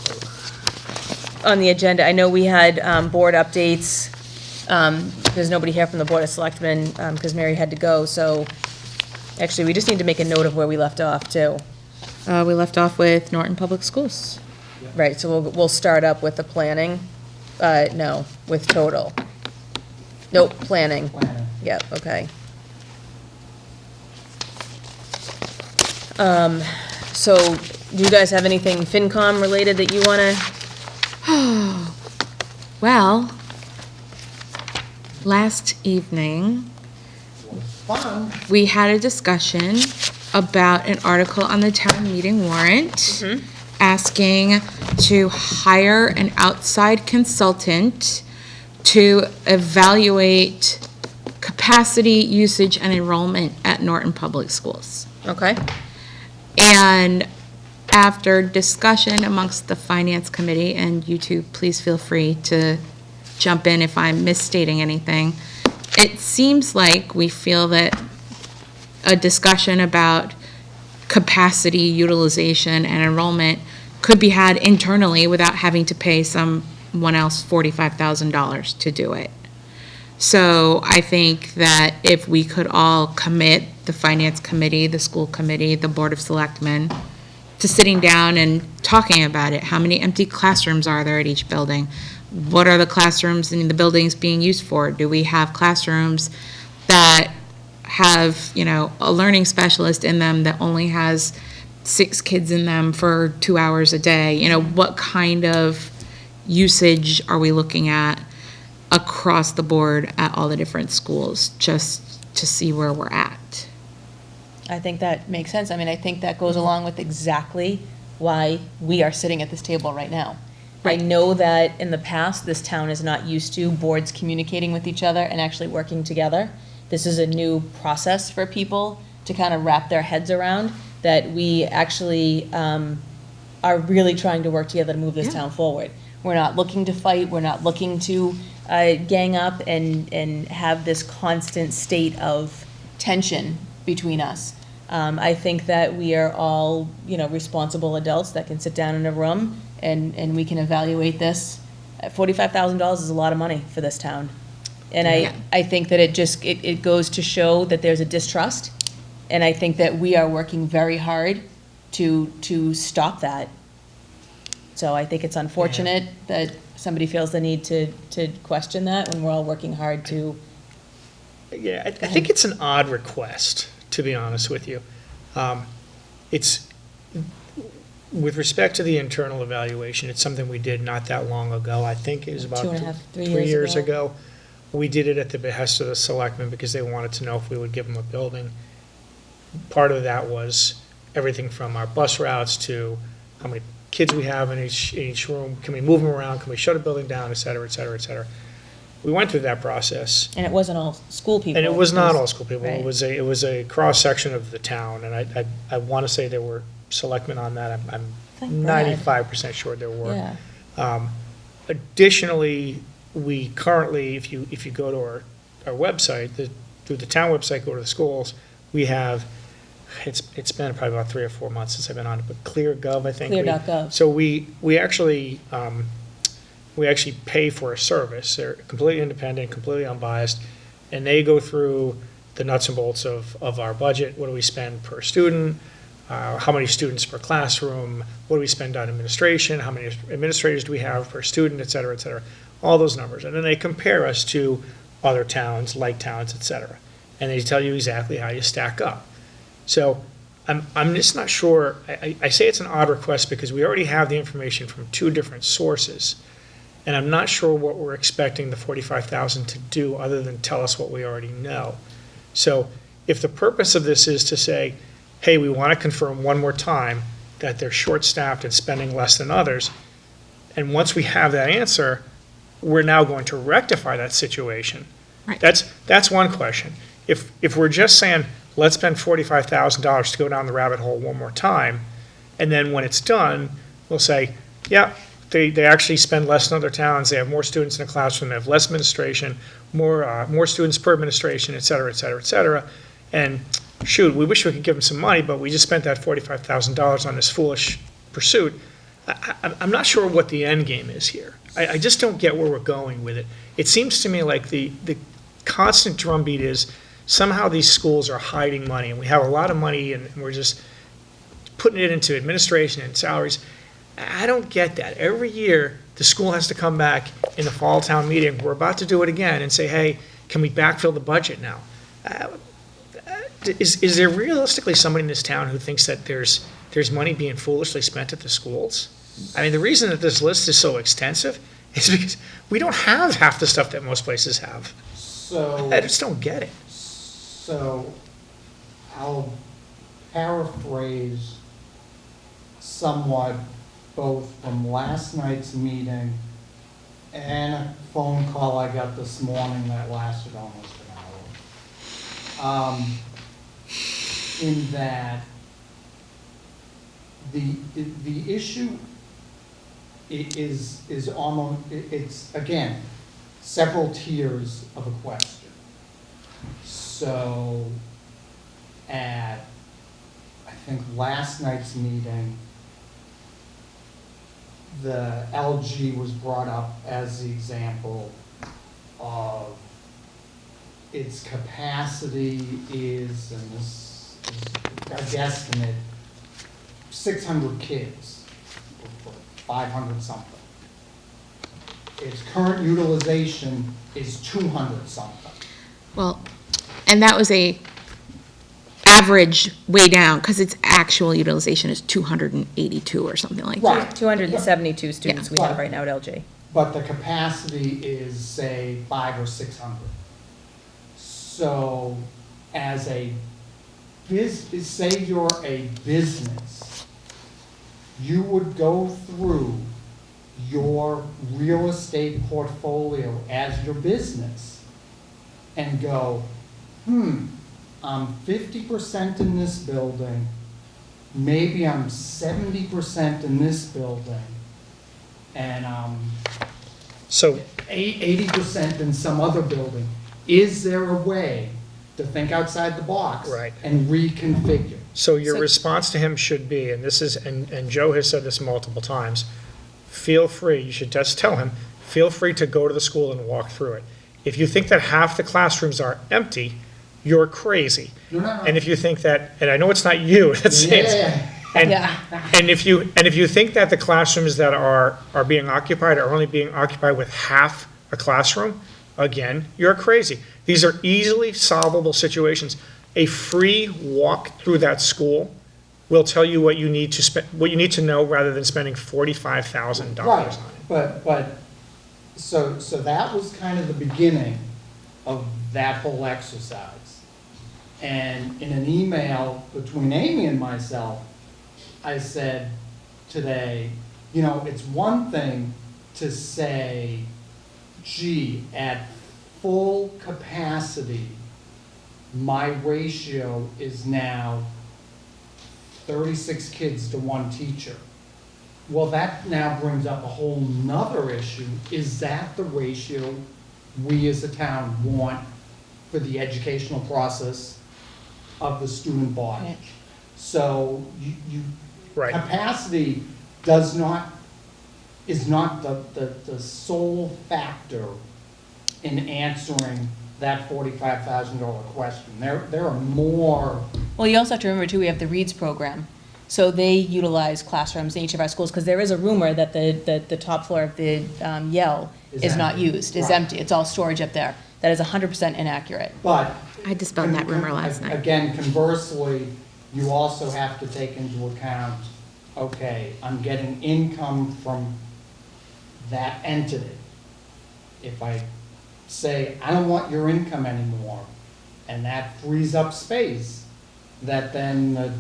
A: On the agenda, I know we had board updates. There's nobody here from the Board of Selectmen because Mary had to go, so actually, we just need to make a note of where we left off, too.
C: we left off with Norton Public Schools.
A: Right, so we'll start up with the planning. No, with total. Nope, planning.
D: planning.
A: Yep, okay. So, do you guys have anything FinCom related that you want to?
C: Well, last evening,
D: Fun.
C: we had a discussion about an article on the town meeting warrant asking to hire an outside consultant to evaluate capacity, usage, and enrollment at Norton Public Schools.
A: Okay,
C: And after discussion amongst the finance committee, and you two, please feel free to jump in if I'm misstating anything, it seems like we feel that a discussion about capacity, utilization, and enrollment could be had internally without having to pay someone else $45,000 to do it. So I think that if we could all commit, the finance committee, the school committee, the board of selectmen, to sitting down and talking about it. How many empty classrooms are there at each building? What are the classrooms in the buildings being used for? Do we have classrooms that have, a learning specialist in them that only has 6 kids in them for 2 hours a day? What kind of usage are we looking at across the board at all the different schools, just to see where we're at?
A: I think that makes sense. I mean, I think that goes along with exactly why we are sitting at this table right now. I know that in the past, this town is not used to boards communicating with each other and actually working together. This is a new process for people to kind of wrap their heads around, that we actually are really trying to work together to move this town forward. We're not looking to fight, we're not looking to gang up and have this constant state of tension between us. I think that we are all, responsible adults that can sit down in a room and we can evaluate this. $45,000 is a lot of money for this town. And I think that it goes to show that there's a distrust. And I think that we are working very hard to stop that. So I think it's unfortunate that somebody feels the need to question that when we're all working hard to.
F: Yeah, I think it's an odd request, to be honest with you. It's, with respect to the internal evaluation, it's something we did not that long ago. I think it was about
A: 2.5, 3
F: 3
A: years
F: years
A: ago.
F: ago. We did it at the behest of the selectmen because they wanted to know if we would give them a building. part of that was everything from our bus routes to how many kids we have in each room, can we move them around, can we shut a building down, et cetera, et cetera, et cetera. We went through that process.
A: And it wasn't all school people.
F: And it was not all school people.
A: Right.
F: It was a cross-section of the town, and I want to say there were selectmen on that. I'm
A: Thank God.
F: 95% sure there were.
A: Yeah.
F: Additionally, we currently, if you go to our website, through the town website, go to the schools, we have, it's been probably about 3 or 4 months since I've been on it, but ClearGov, I think.
A: Clear.gov.
F: So we actually pay for a service. They're completely independent, completely unbiased, and they go through the nuts and bolts of our budget. What do we spend per student? How many students per classroom? What do we spend on administration? How many administrators do we have per student, et cetera, et cetera? All those numbers. And then they compare us to other towns, like towns, et cetera. And they tell you exactly how you stack up. So I'm just not sure. I say it's an odd request because we already have the information from 2 different sources. And I'm not sure what we're expecting the 45,000 to do other than tell us what we already know. So if the purpose of this is to say, hey, we want to confirm one more time that they're short-staffed and spending less than others, and once we have that answer, we're now going to rectify that situation.
C: Right.
F: That's one question. If we're just saying, let's spend $45,000 to go down the rabbit hole one more time, and then when it's done, we'll say, yeah, they actually spend less than other towns, they have more students in the classroom, they have less administration, more students per administration, et cetera, et cetera, et cetera. And shoot, we wish we could give them some money, but we just spent that $45,000 on this foolish pursuit. I'm not sure what the end game is here. I just don't get where we're going with it. It seems to me like the constant drumbeat is somehow these schools are hiding money, and we have a lot of money, and we're just putting it into administration and salaries. I don't get that. Every year, the school has to come back in the fall town meeting, we're about to do it again, and say, hey, can we backfill the budget now? Is there realistically somebody in this town who thinks that there's money being foolishly spent at the schools? I mean, the reason that this list is so extensive is because we don't have half the stuff that most places have.
D: So.
F: I just don't get it.
D: So I'll paraphrase somewhat both from last night's meeting and a phone call I got this morning that lasted almost an hour. In that the issue is almost, it's again, several tiers of a question. So at, I think last night's meeting, the LG was brought up as the example of its capacity is, and this is a guesstimate, 600 kids, or 500 something. Its current utilization is 200 something.
C: Well, and that was a average way down, because its actual utilization is 282 or something like that.
D: Right.
A: 272 students we have
D: Right.
A: right now at LG.
D: But the capacity is, say, 500 or 600. So as a say you're a business, you would go through your real estate portfolio as your business and go, I'm 50% in this building, maybe I'm 70% in this building, and I'm
F: So
D: 80% in some other building. Is there a way to think outside the box?
F: Right.
D: And reconfigure?
F: So your
A: So-
F: response to him should be, and this is, and Joe has said this multiple times, feel free, you should just tell him, feel free to go to the school and walk through it. If you think that half the classrooms are empty, you're crazy.
D: No.
F: And if you think that, and I know it's not you, that's
D: Yeah.
F: and if you think that the classrooms that are being occupied are only being occupied with half a classroom, again, you're crazy. These are easily solvable situations. A free walk through that school will tell you what you need to spend, what you need to know, rather than spending $45,000 on it.
D: Right, but, so that was kind of the beginning of that whole exercise. And in an email between Amy and myself, I said today, you know, it's one thing to say, gee, at full capacity, my ratio is now 36 kids to one teacher. Well, that now brings up a whole nother issue. Is that the ratio we as a town want for the educational process of the student body?
A: Right.
D: So
F: Right.
D: capacity is not the sole factor in answering that $45,000 question. There are more.
A: Well, you also have to remember too, we have the READS program. So they utilize classrooms in each of our schools, because there is a rumor that the top floor of the Yale is not
D: empty.
A: used, is
D: Right.
A: empty. It's all storage up there. That is 100% inaccurate.
D: But.
C: I dispelled that rumor last night.
D: Again, conversely, you also have to take into account, okay, I'm getting income from that entity. If I say, I don't want your income anymore, and that frees up space, that then the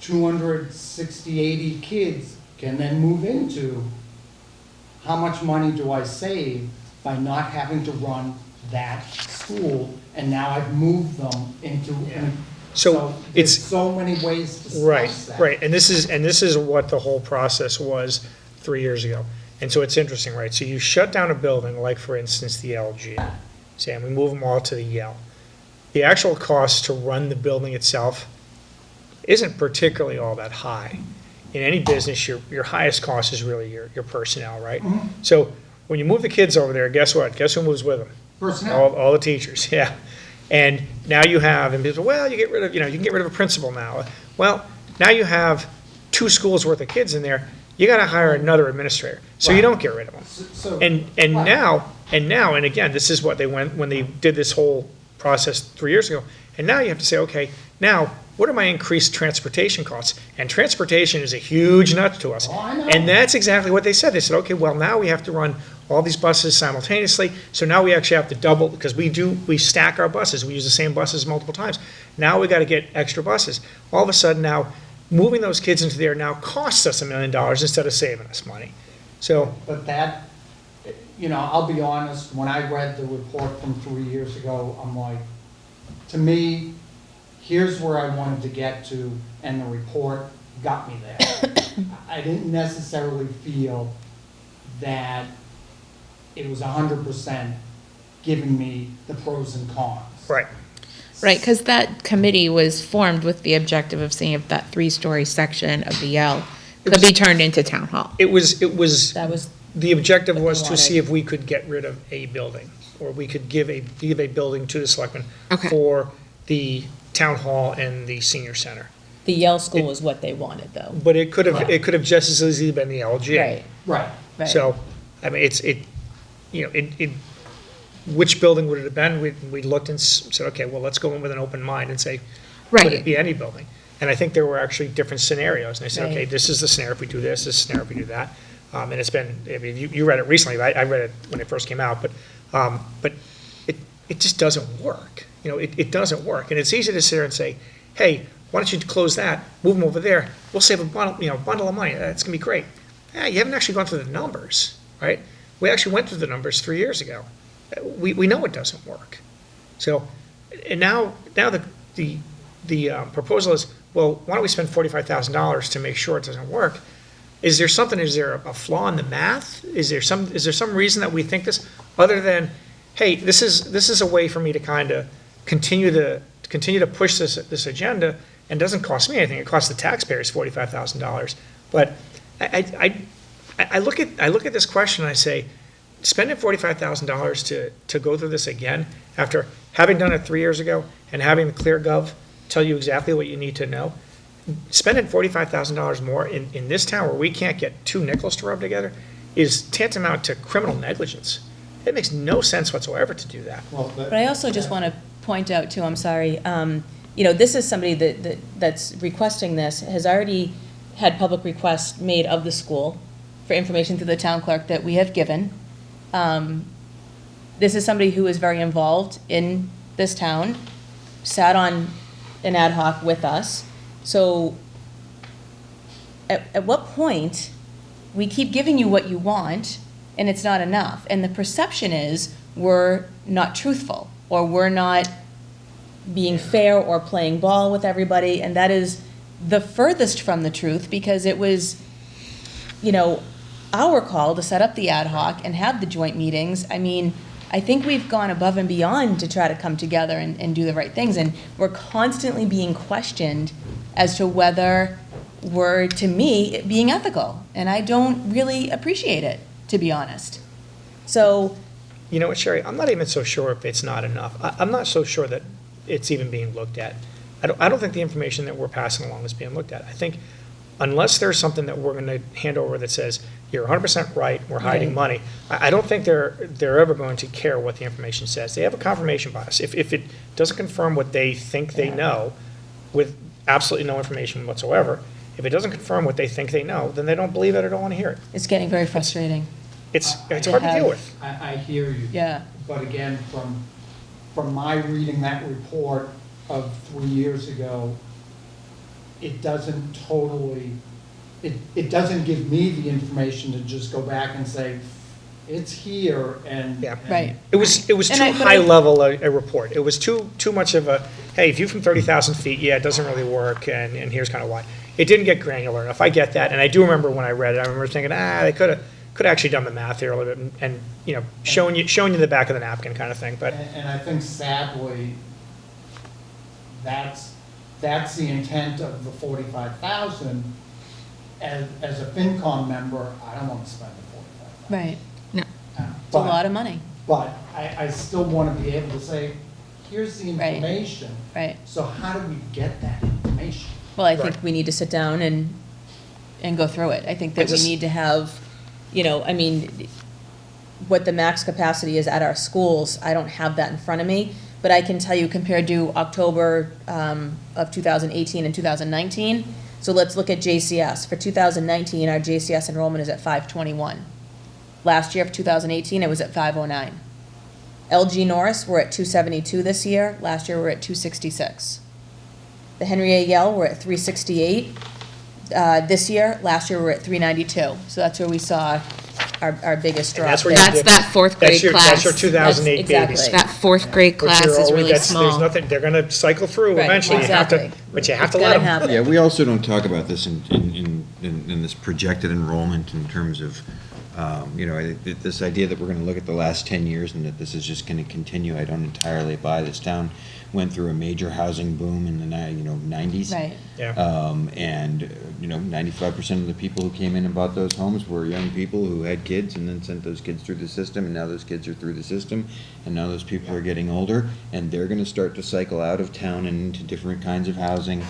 D: 260, 80 kids can then move into, how much money do I save by not having to run that school, and now I've moved them into.
F: So
D: there's
F: it's-
D: so many ways to
F: Right,
D: slice that.
F: right, and this is what the whole process was 3 years ago. And so it's interesting, right, so you shut down a building, like for instance, the LG, say, and we move them all to the Yale. The actual cost to run the building itself isn't particularly all that high. In any business, your highest cost is really your personnel, right? So when you move the kids over there, guess what? Guess who moves with them?
D: Personnel.
F: All the teachers, yeah. And now you have, and people say, well, you can get rid of a principal now. Well, now you have 2 schools worth of kids in there, you gotta hire another administrator, so you
D: Right.
F: don't get rid of them.
D: So.
F: And
D: Right.
F: now, and again, this is what they went, when they did this whole process 3 years ago, and now you have to say, okay, now, what are my increased transportation costs? And transportation is a huge nut to us.
D: Oh, I know.
F: And that's exactly what they said. They said, okay, well, now we have to run all these buses simultaneously, so now we actually have to double, because we stack our buses, we use the same buses multiple times. Now we gotta get extra buses. All of a sudden now, moving those kids into there now costs us $1 million instead of saving us money. So,
D: But that, you know, I'll be honest, when I read the report from 3 years ago, I'm like, to me, here's where I wanted to get to, and the report got me there. I didn't necessarily feel that it was 100% giving me the pros and cons.
F: right,
C: Right, because that committee was formed with the objective of seeing if that 3-story section of the Yale could be turned into town hall.
F: it was,
A: That was,
F: the objective
A: What they
F: was to see
A: wanted.
F: if we could get rid of a building, or we could give a building to the selectmen
C: Okay.
F: for the town hall and the senior center.
A: the Yale school is what they wanted, though.
F: But it could have just as easily been the LG.
A: Right,
D: Right.
A: right.
F: So, I mean, which building would it have been? We looked and said, okay, well, let's go in with an open mind and say, could it
C: Right,
F: be any building? And I think there were actually different scenarios, and they said, okay,
A: Right.
F: this is the scenario if we do this is the scenario if we do that. And it's been, I mean, you read it recently, I read it when it first came out, but it just doesn't work. It doesn't work, and it's easy to sit there and say, hey, why don't you close that, move them over there, we'll save a bundle of money, that's gonna be great. Yeah, you haven't actually gone through the numbers, right? We actually went through the numbers 3 years ago. We know it doesn't work. So, and now the proposal is, well, why don't we spend $45,000 to make sure it doesn't work? Is there a flaw in the math? Is there some reason that we think this, other than, hey, this is a way for me to kind of continue to push this agenda, and doesn't cost me anything, it costs the taxpayers $45,000. But I look at this question and I say, spending $45,000 to go through this again, after having done it 3 years ago and having the ClearGov tell you exactly what you need to know, spending $45,000 more in this town where we can't get 2 nickels to rub together is tantamount to criminal negligence. It makes no sense whatsoever to do that.
D: Well,
A: But I also just want to point out too, I'm sorry, this is somebody that's requesting this, has already had public requests made of the school for information through the town clerk that we have given. This is somebody who is very involved in this town, sat on an ad hoc with us. So at what point, we keep giving you what you want, and it's not enough. And the perception is we're not truthful, or we're not being fair or playing ball with everybody, and that is the furthest from the truth, because it was, our call to set up the ad hoc and have the joint meetings. I mean, I think we've gone above and beyond to try to come together and do the right things, and we're constantly being questioned as to whether we're, to me, being ethical, and I don't really appreciate it, to be honest. So,
F: You know what, Sherry, I'm not even so sure if it's not enough. I'm not so sure that it's even being looked at. I don't think the information that we're passing along is being looked at. I think unless there's something that we're gonna hand over that says, you're 100% right, we're hiding
A: Right.
F: money, I don't think they're ever going to care what the information says. They have a confirmation bias. If it doesn't confirm what they think they know, with absolutely no information whatsoever, if it doesn't confirm what they think they know, then they don't believe it or don't wanna hear it.
A: it's getting very frustrating.
F: It's
A: To
F: hard to
A: have-
F: deal with.
D: I hear you.
A: Yeah.
D: But again, from my reading that report of 3 years ago, it doesn't totally, it doesn't give me the information to just go back and say, it's here and.
F: Yeah.
D: and-
A: Right.
F: It was
A: And
F: too
A: but
F: high level a report. It was too much of a, hey, view from 30,000 feet, yeah, it doesn't really work, and here's kind of why. It didn't get granular enough. I get that, and I do remember when I read it, I remember thinking, they could have actually done the math here a little bit and showing you the back of the napkin kind of thing, but.
D: And I think sadly, that's the intent of the 45,000. As a FinCom member, I don't want to spend the 45,000.
A: Right.
C: No.
A: It's a lot of money.
D: But I still want to be able to say, here's the
A: Right.
D: information.
A: Right.
D: So how do we get that information?
A: Well, I think
F: Right.
A: we need to sit down and go through it. I think that we
F: just-
A: need to have, what the max capacity is at our schools, I don't have that in front of me, but I can tell you compared to October of 2018 and 2019. So let's look at JCS. For 2019, our JCS enrollment is at 521. Last year, for 2018, it was at 509. LG Norris, we're at 272 this year. Last year, we're at 266. The Henry A. Yale, we're at 368 this year. Last year, we're at 392. So that's where we saw our biggest
F: And
A: drop.
F: that's where
A: there.
F: you
C: That's that fourth grade
F: That's your
C: class.
F: 2008
A: That's-
F: babies.
A: exactly.
C: That fourth grade
F: Which
C: class
F: you're
C: is
F: always-
C: really
F: There's
C: small.
F: nothing, they're gonna cycle through
A: Right,
F: eventually. You have to,
A: exactly.
F: but you have to
A: It's
F: let
A: gotta
F: them.
A: happen.
B: Yeah, we also don't talk about this in this projected enrollment in terms of, this idea that we're going to look at the last 10 years and that this is just going to continue. I don't entirely buy. This town went through a major housing boom in the 90s.
A: Right.
F: Yeah.
B: And 95% of the people who came in and bought those homes were young people who had kids and then sent those kids through the system, and now those kids are through the system, and now those people are getting older, and they're gonna start to cycle out of town and into different kinds of housing,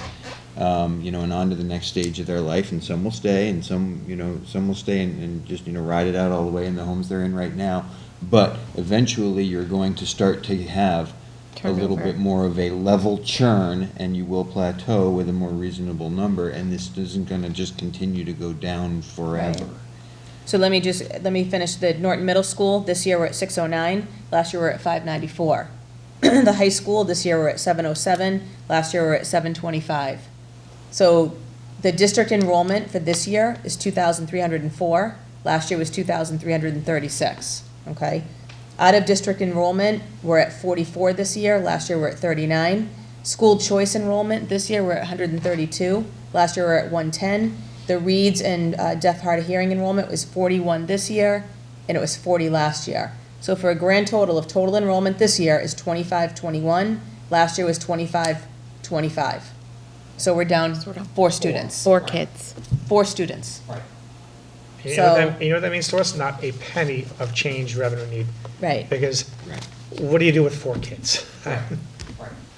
B: and on to the next stage of their life, and some will stay, and some will stay and just, ride it out all the way in the homes they're in right now. But eventually, you're going to start to have a little
C: Turnover.
B: bit more of a level churn, and you will plateau with a more reasonable number, and this isn't gonna just continue to go down forever.
A: So let me finish the Norton Middle School. This year, we're at 609. Last year, we're at 594. The high school, this year, we're at 707. Last year, we're at 725. So the district enrollment for this year is 2,304. Last year was 2,336, okay? Out-of-district enrollment, we're at 44 this year. Last year, we're at 39. School choice enrollment, this year, we're at 132. Last year, we're at 110. The Reads and deaf, hard of hearing enrollment was 41 this year, and it was 40 last year. So for a grand total of total enrollment this year is 2521. Last year was 2525. So we're down 4 students.
C: 4 kids.
A: 4 students.
D: Right.
F: You know
A: So-
F: you know what that means to us? Not a penny of change revenue need,
A: Right.
F: because
B: Right.
F: what do you do with 4 kids?
D: Right.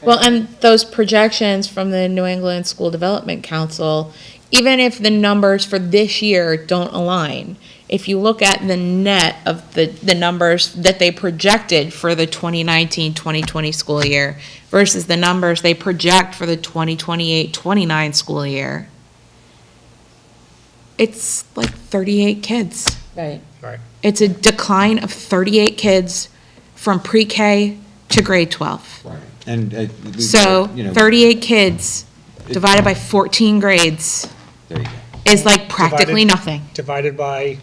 C: Well, and those projections from the New England School Development Council, even if the numbers for this year don't align, if you look at the net of the numbers that they projected for the 2019-2020 school year versus the numbers they project for the 2028-29 school year, it's like 38 kids.
A: Right.
F: Right.
C: It's a decline of 38 kids from pre-K to grade 12.
B: Right. And,
C: So
B: you know,
C: 38 kids divided by 14 grades
B: there you go.
C: is like practically
F: Divided-
C: nothing.
F: Divided by,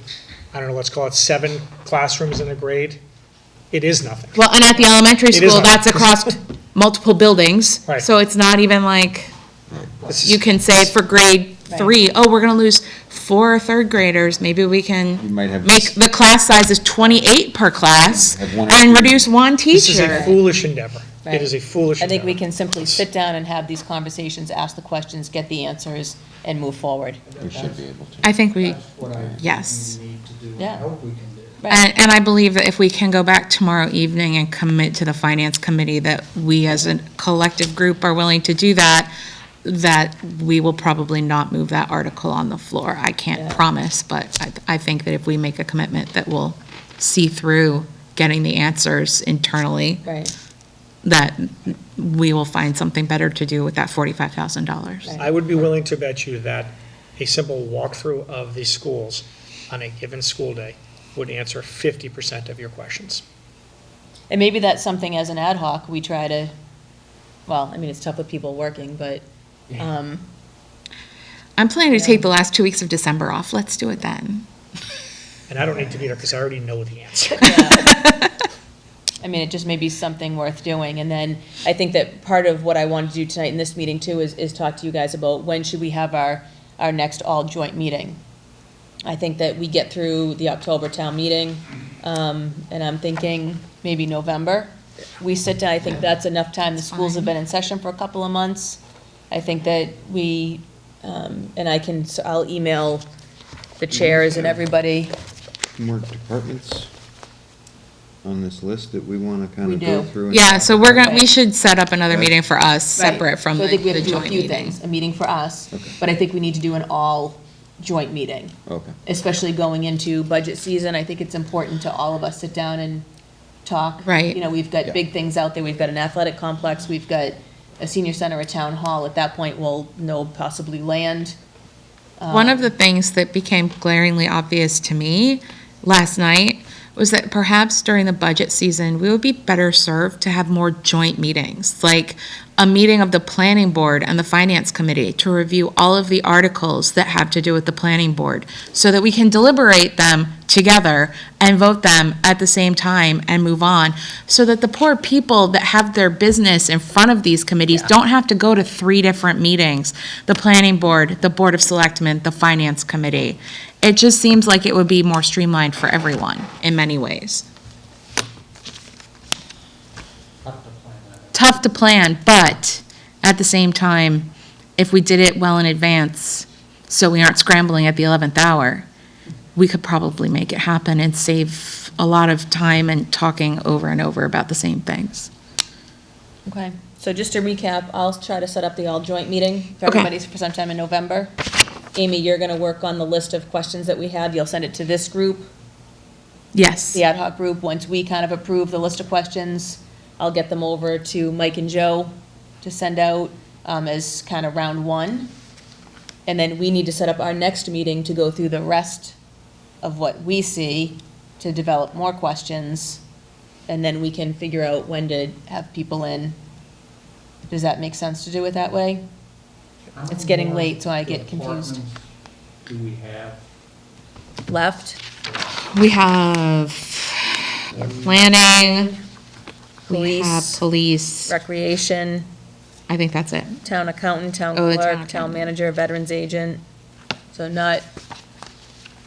F: I don't know, let's call it 7 classrooms in a grade, it is nothing.
C: Well, and at the elementary
F: It is
C: school,
F: not.
C: that's across multiple buildings.
F: Right.
C: So it's not even like,
F: This is-
C: you can say for grade 3, oh, we're gonna lose 4 third graders, maybe we
B: You
C: can
B: might have
C: make the class sizes 28 per class
B: Have one or
C: and
B: two.
C: reduce one
F: This is a
C: teacher.
F: foolish endeavor.
A: Right.
F: It is a foolish
A: I
F: endeavor.
A: think we can simply sit down and have these conversations, ask the questions, get the answers, and move forward.
B: We should be able to.
C: I think we,
D: That's what I
C: yes.
D: think we need to do,
A: Yeah.
D: I hope we can do.
A: Right.
C: And I believe that if we can go back tomorrow evening and commit to the finance committee that we as a collective group are willing to do that, that we will probably not move that article on the floor. I can't
A: Yeah.
C: promise, but I think that if we make a commitment that we'll see through getting the answers internally,
A: Right.
C: that we will find something better to do with that $45,000.
A: Right.
F: I would be willing to bet you that a simple walkthrough of the schools on a given school day would answer 50% of your questions.
A: And maybe that's something as an ad hoc, we try to, well, I mean, it's tough with people working, but,
C: I'm planning to take the last 2 weeks of December off. Let's do it then.
F: And I don't need to be there because I already know the answer.
A: I mean, it just may be something worth doing. And then I think that part of what I wanted to do tonight in this meeting too is talk to you guys about when should we have our next all joint meeting. I think that we get through the October town meeting, and I'm thinking maybe November. We sit down, I think that's enough time. The schools have been in session for a couple of months. I think that we, and I'll email the chairs and everybody.
B: More departments on this list that we want to kind
A: We
B: of go
A: do.
B: through? and
C: Yeah, so we're gonna, we
A: Right.
C: should set up another
B: Right.
C: meeting for us, separate from
A: So I
C: the
A: think we have
C: the
A: to do a
C: joint
A: few
C: meeting.
A: things, a meeting for us,
B: Okay.
A: but I think we need to do an all joint meeting,
B: Okay.
A: especially going into budget season. I think it's important to all of us sit down and talk.
C: Right.
A: You know, we've
B: Yeah.
A: got big things out there. We've got an athletic complex, we've got a senior center, a town hall. At that point, we'll know possibly land.
C: One of the things that became glaringly obvious to me last night was that perhaps during the budget season, we would be better served to have more joint meetings, like a meeting of the planning board and the finance committee to review all of the articles that have to do with the planning board, so that we can deliberate them together and vote them at the same time and move on, so that the poor people that have their business in front of these committees don't have to go to 3 different meetings, the planning board, the board of selectmen, the finance committee. It just seems like it would be more streamlined for everyone in many ways.
D: Tough to plan that.
C: Tough to plan, but at the same time, if we did it well in advance, so we aren't scrambling at the 11th hour, we could probably make it happen and save a lot of time and talking over and over about the same things.
A: Okay, so just to recap, I'll try to set up the all joint meeting for
C: Okay.
A: everybody's for sometime in November. Amy, you're gonna work on the list of questions that we have. You'll send it to this group,
C: Yes.
A: the ad hoc group. Once we kind of approve the list of questions, I'll get them over to Mike and Joe to send out as kind of round 1. And then we need to set up our next meeting to go through the rest of what we see, to develop more questions, and then we can figure out when to have people in. Does that make sense to do it that way?
D: How
A: It's
D: many
A: getting
D: more
A: late, so I get confused.
D: departments Do we have?
A: Left,
C: We have planning, we have
A: police,
C: police.
A: recreation,
C: I think that's it.
A: town accountant, town
C: Oh, the town
A: clerk, town
C: accountant.
A: manager, veterans agent. So not,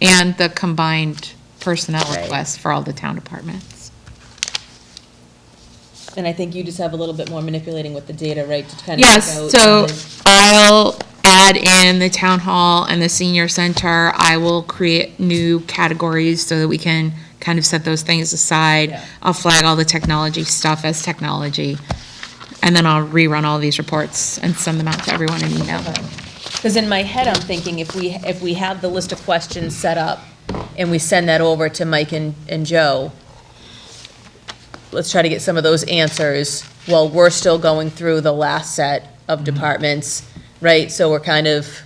C: And the combined personnel
A: Right.
C: requests for all the town departments.
A: and I think you just have a little bit more manipulating with the data, right? To kind of
C: Yes,
A: pick out
C: so
A: the-
C: I'll add in the town hall and the senior center. I will create new categories so that we can kind of set those things aside.
A: Yeah.
C: I'll flag all the technology stuff as technology. And then I'll rerun all these reports and send them out to everyone in email.
A: Because in my head, I'm thinking if we have the list of questions set up and we send that over to Mike and Joe, let's try to get some of those answers while we're still going through the last set of departments, right? So we're kind of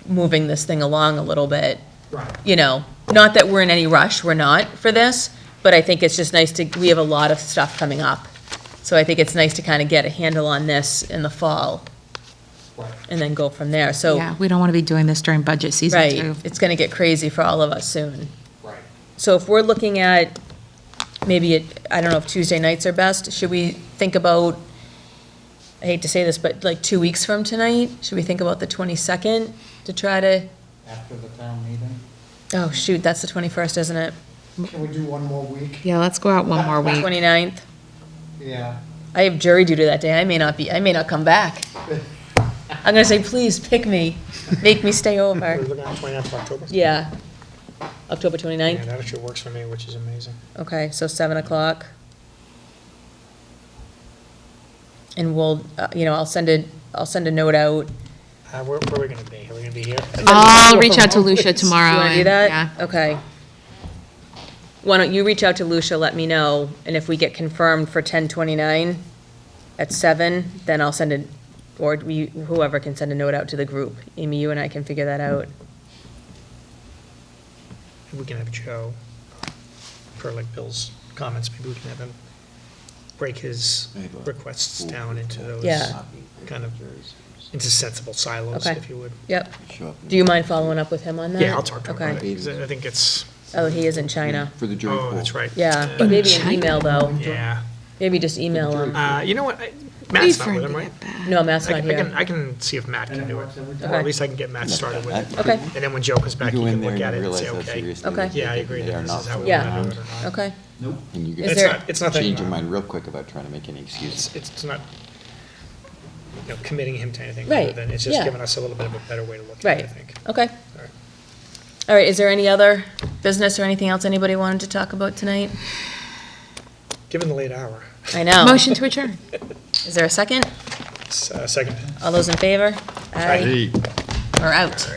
A: moving this thing along a little bit.
D: Right.
A: You know, not that we're in any rush, we're not for this, but I think it's just nice to, we have a lot of stuff coming up. So I think it's nice to kind of get a handle on this in the fall
D: Right.
A: and then go from there. So,
C: Yeah, we don't want to be doing this during budget season
A: right,
C: too.
A: it's going to get crazy for all of us soon.
D: Right.
A: So if we're looking at, maybe I don't know if Tuesday nights are best, should we think about, I hate to say this, but like 2 weeks from tonight? Should we think about the 22nd to try to,
D: After the town meeting.
A: oh shoot, that's the 21st, isn't it?
D: Can we do one more week?
C: Yeah, let's go out one more week.
A: 29th?
D: Yeah.
A: I have jury duty that day, I may not come back. I'm gonna say, please pick me, make me stay
F: We're
A: over.
F: looking at 29th of October?
A: Yeah. October
F: Yeah,
A: 29th?
F: that actually works for me, which is amazing.
A: Okay, so 7 o'clock. And we'll, I'll send a note out.
F: Where are we gonna be? Are we gonna be here?
C: I'll reach out to Lucia tomorrow.
A: You wanna do
C: and-
A: that?
C: Yeah.
A: Okay. Why don't you reach out to Lucia, let me know, and if we get confirmed for 10:29 at 7, then I'll send whoever can send a note out to the group. Amy, you and I can figure that out.
F: We can have Joe, for like Bill's comments, maybe we can have him break his requests down into those.
A: Yeah.
F: Kind of, into sensible silos,
A: Okay.
F: if you would.
A: Yep. Do you mind following up with him on that?
F: Yeah, I'll talk to him about
A: Okay.
F: it, 'cause I think it's,
A: Oh, he is in China.
B: For the jury
F: oh,
B: pool.
F: that's right.
A: Yeah, but maybe an email though.
F: Yeah.
A: Maybe just email him.
F: You know what,
C: Wait
F: Matt's
C: for
F: not with
C: him
F: him,
C: to
F: right?
C: get back.
A: No, Matt's not here.
F: I can see if Matt
D: And
F: can
D: it
F: do it.
D: works every
F: Or
D: time.
A: Okay.
F: at least I can get Matt started with it.
A: Okay,
F: And then when Joe comes back, he
B: You go in
F: can
B: there
F: look at
B: and
F: it
B: you
F: and say,
B: realize how
F: okay.
B: seriously
A: Okay.
B: they
F: Yeah, I
B: take
F: agree
B: it.
F: that
B: They are
F: this
B: not
F: is how we
B: following
A: Yeah.
F: want
B: it.
F: to do it or not.
A: okay.
G: Nope.
B: And you
A: Is
B: get,
A: there-
F: It's not that,
B: change your mind real quick about trying to make any excuses.
F: it's not, committing him to anything
A: Right,
F: other than, it's just
A: yeah.
F: giving us a little bit of a better way to look at it, I
A: Right,
F: think.
A: okay.
F: All right.
A: All right, is there any other business or anything else anybody wanted to talk about tonight?
F: Given the late hour,
A: I know.
C: Motion to adjourn.
A: Is there a second?
F: it's, second.
A: All those in favor?
F: Aye.
A: We're out.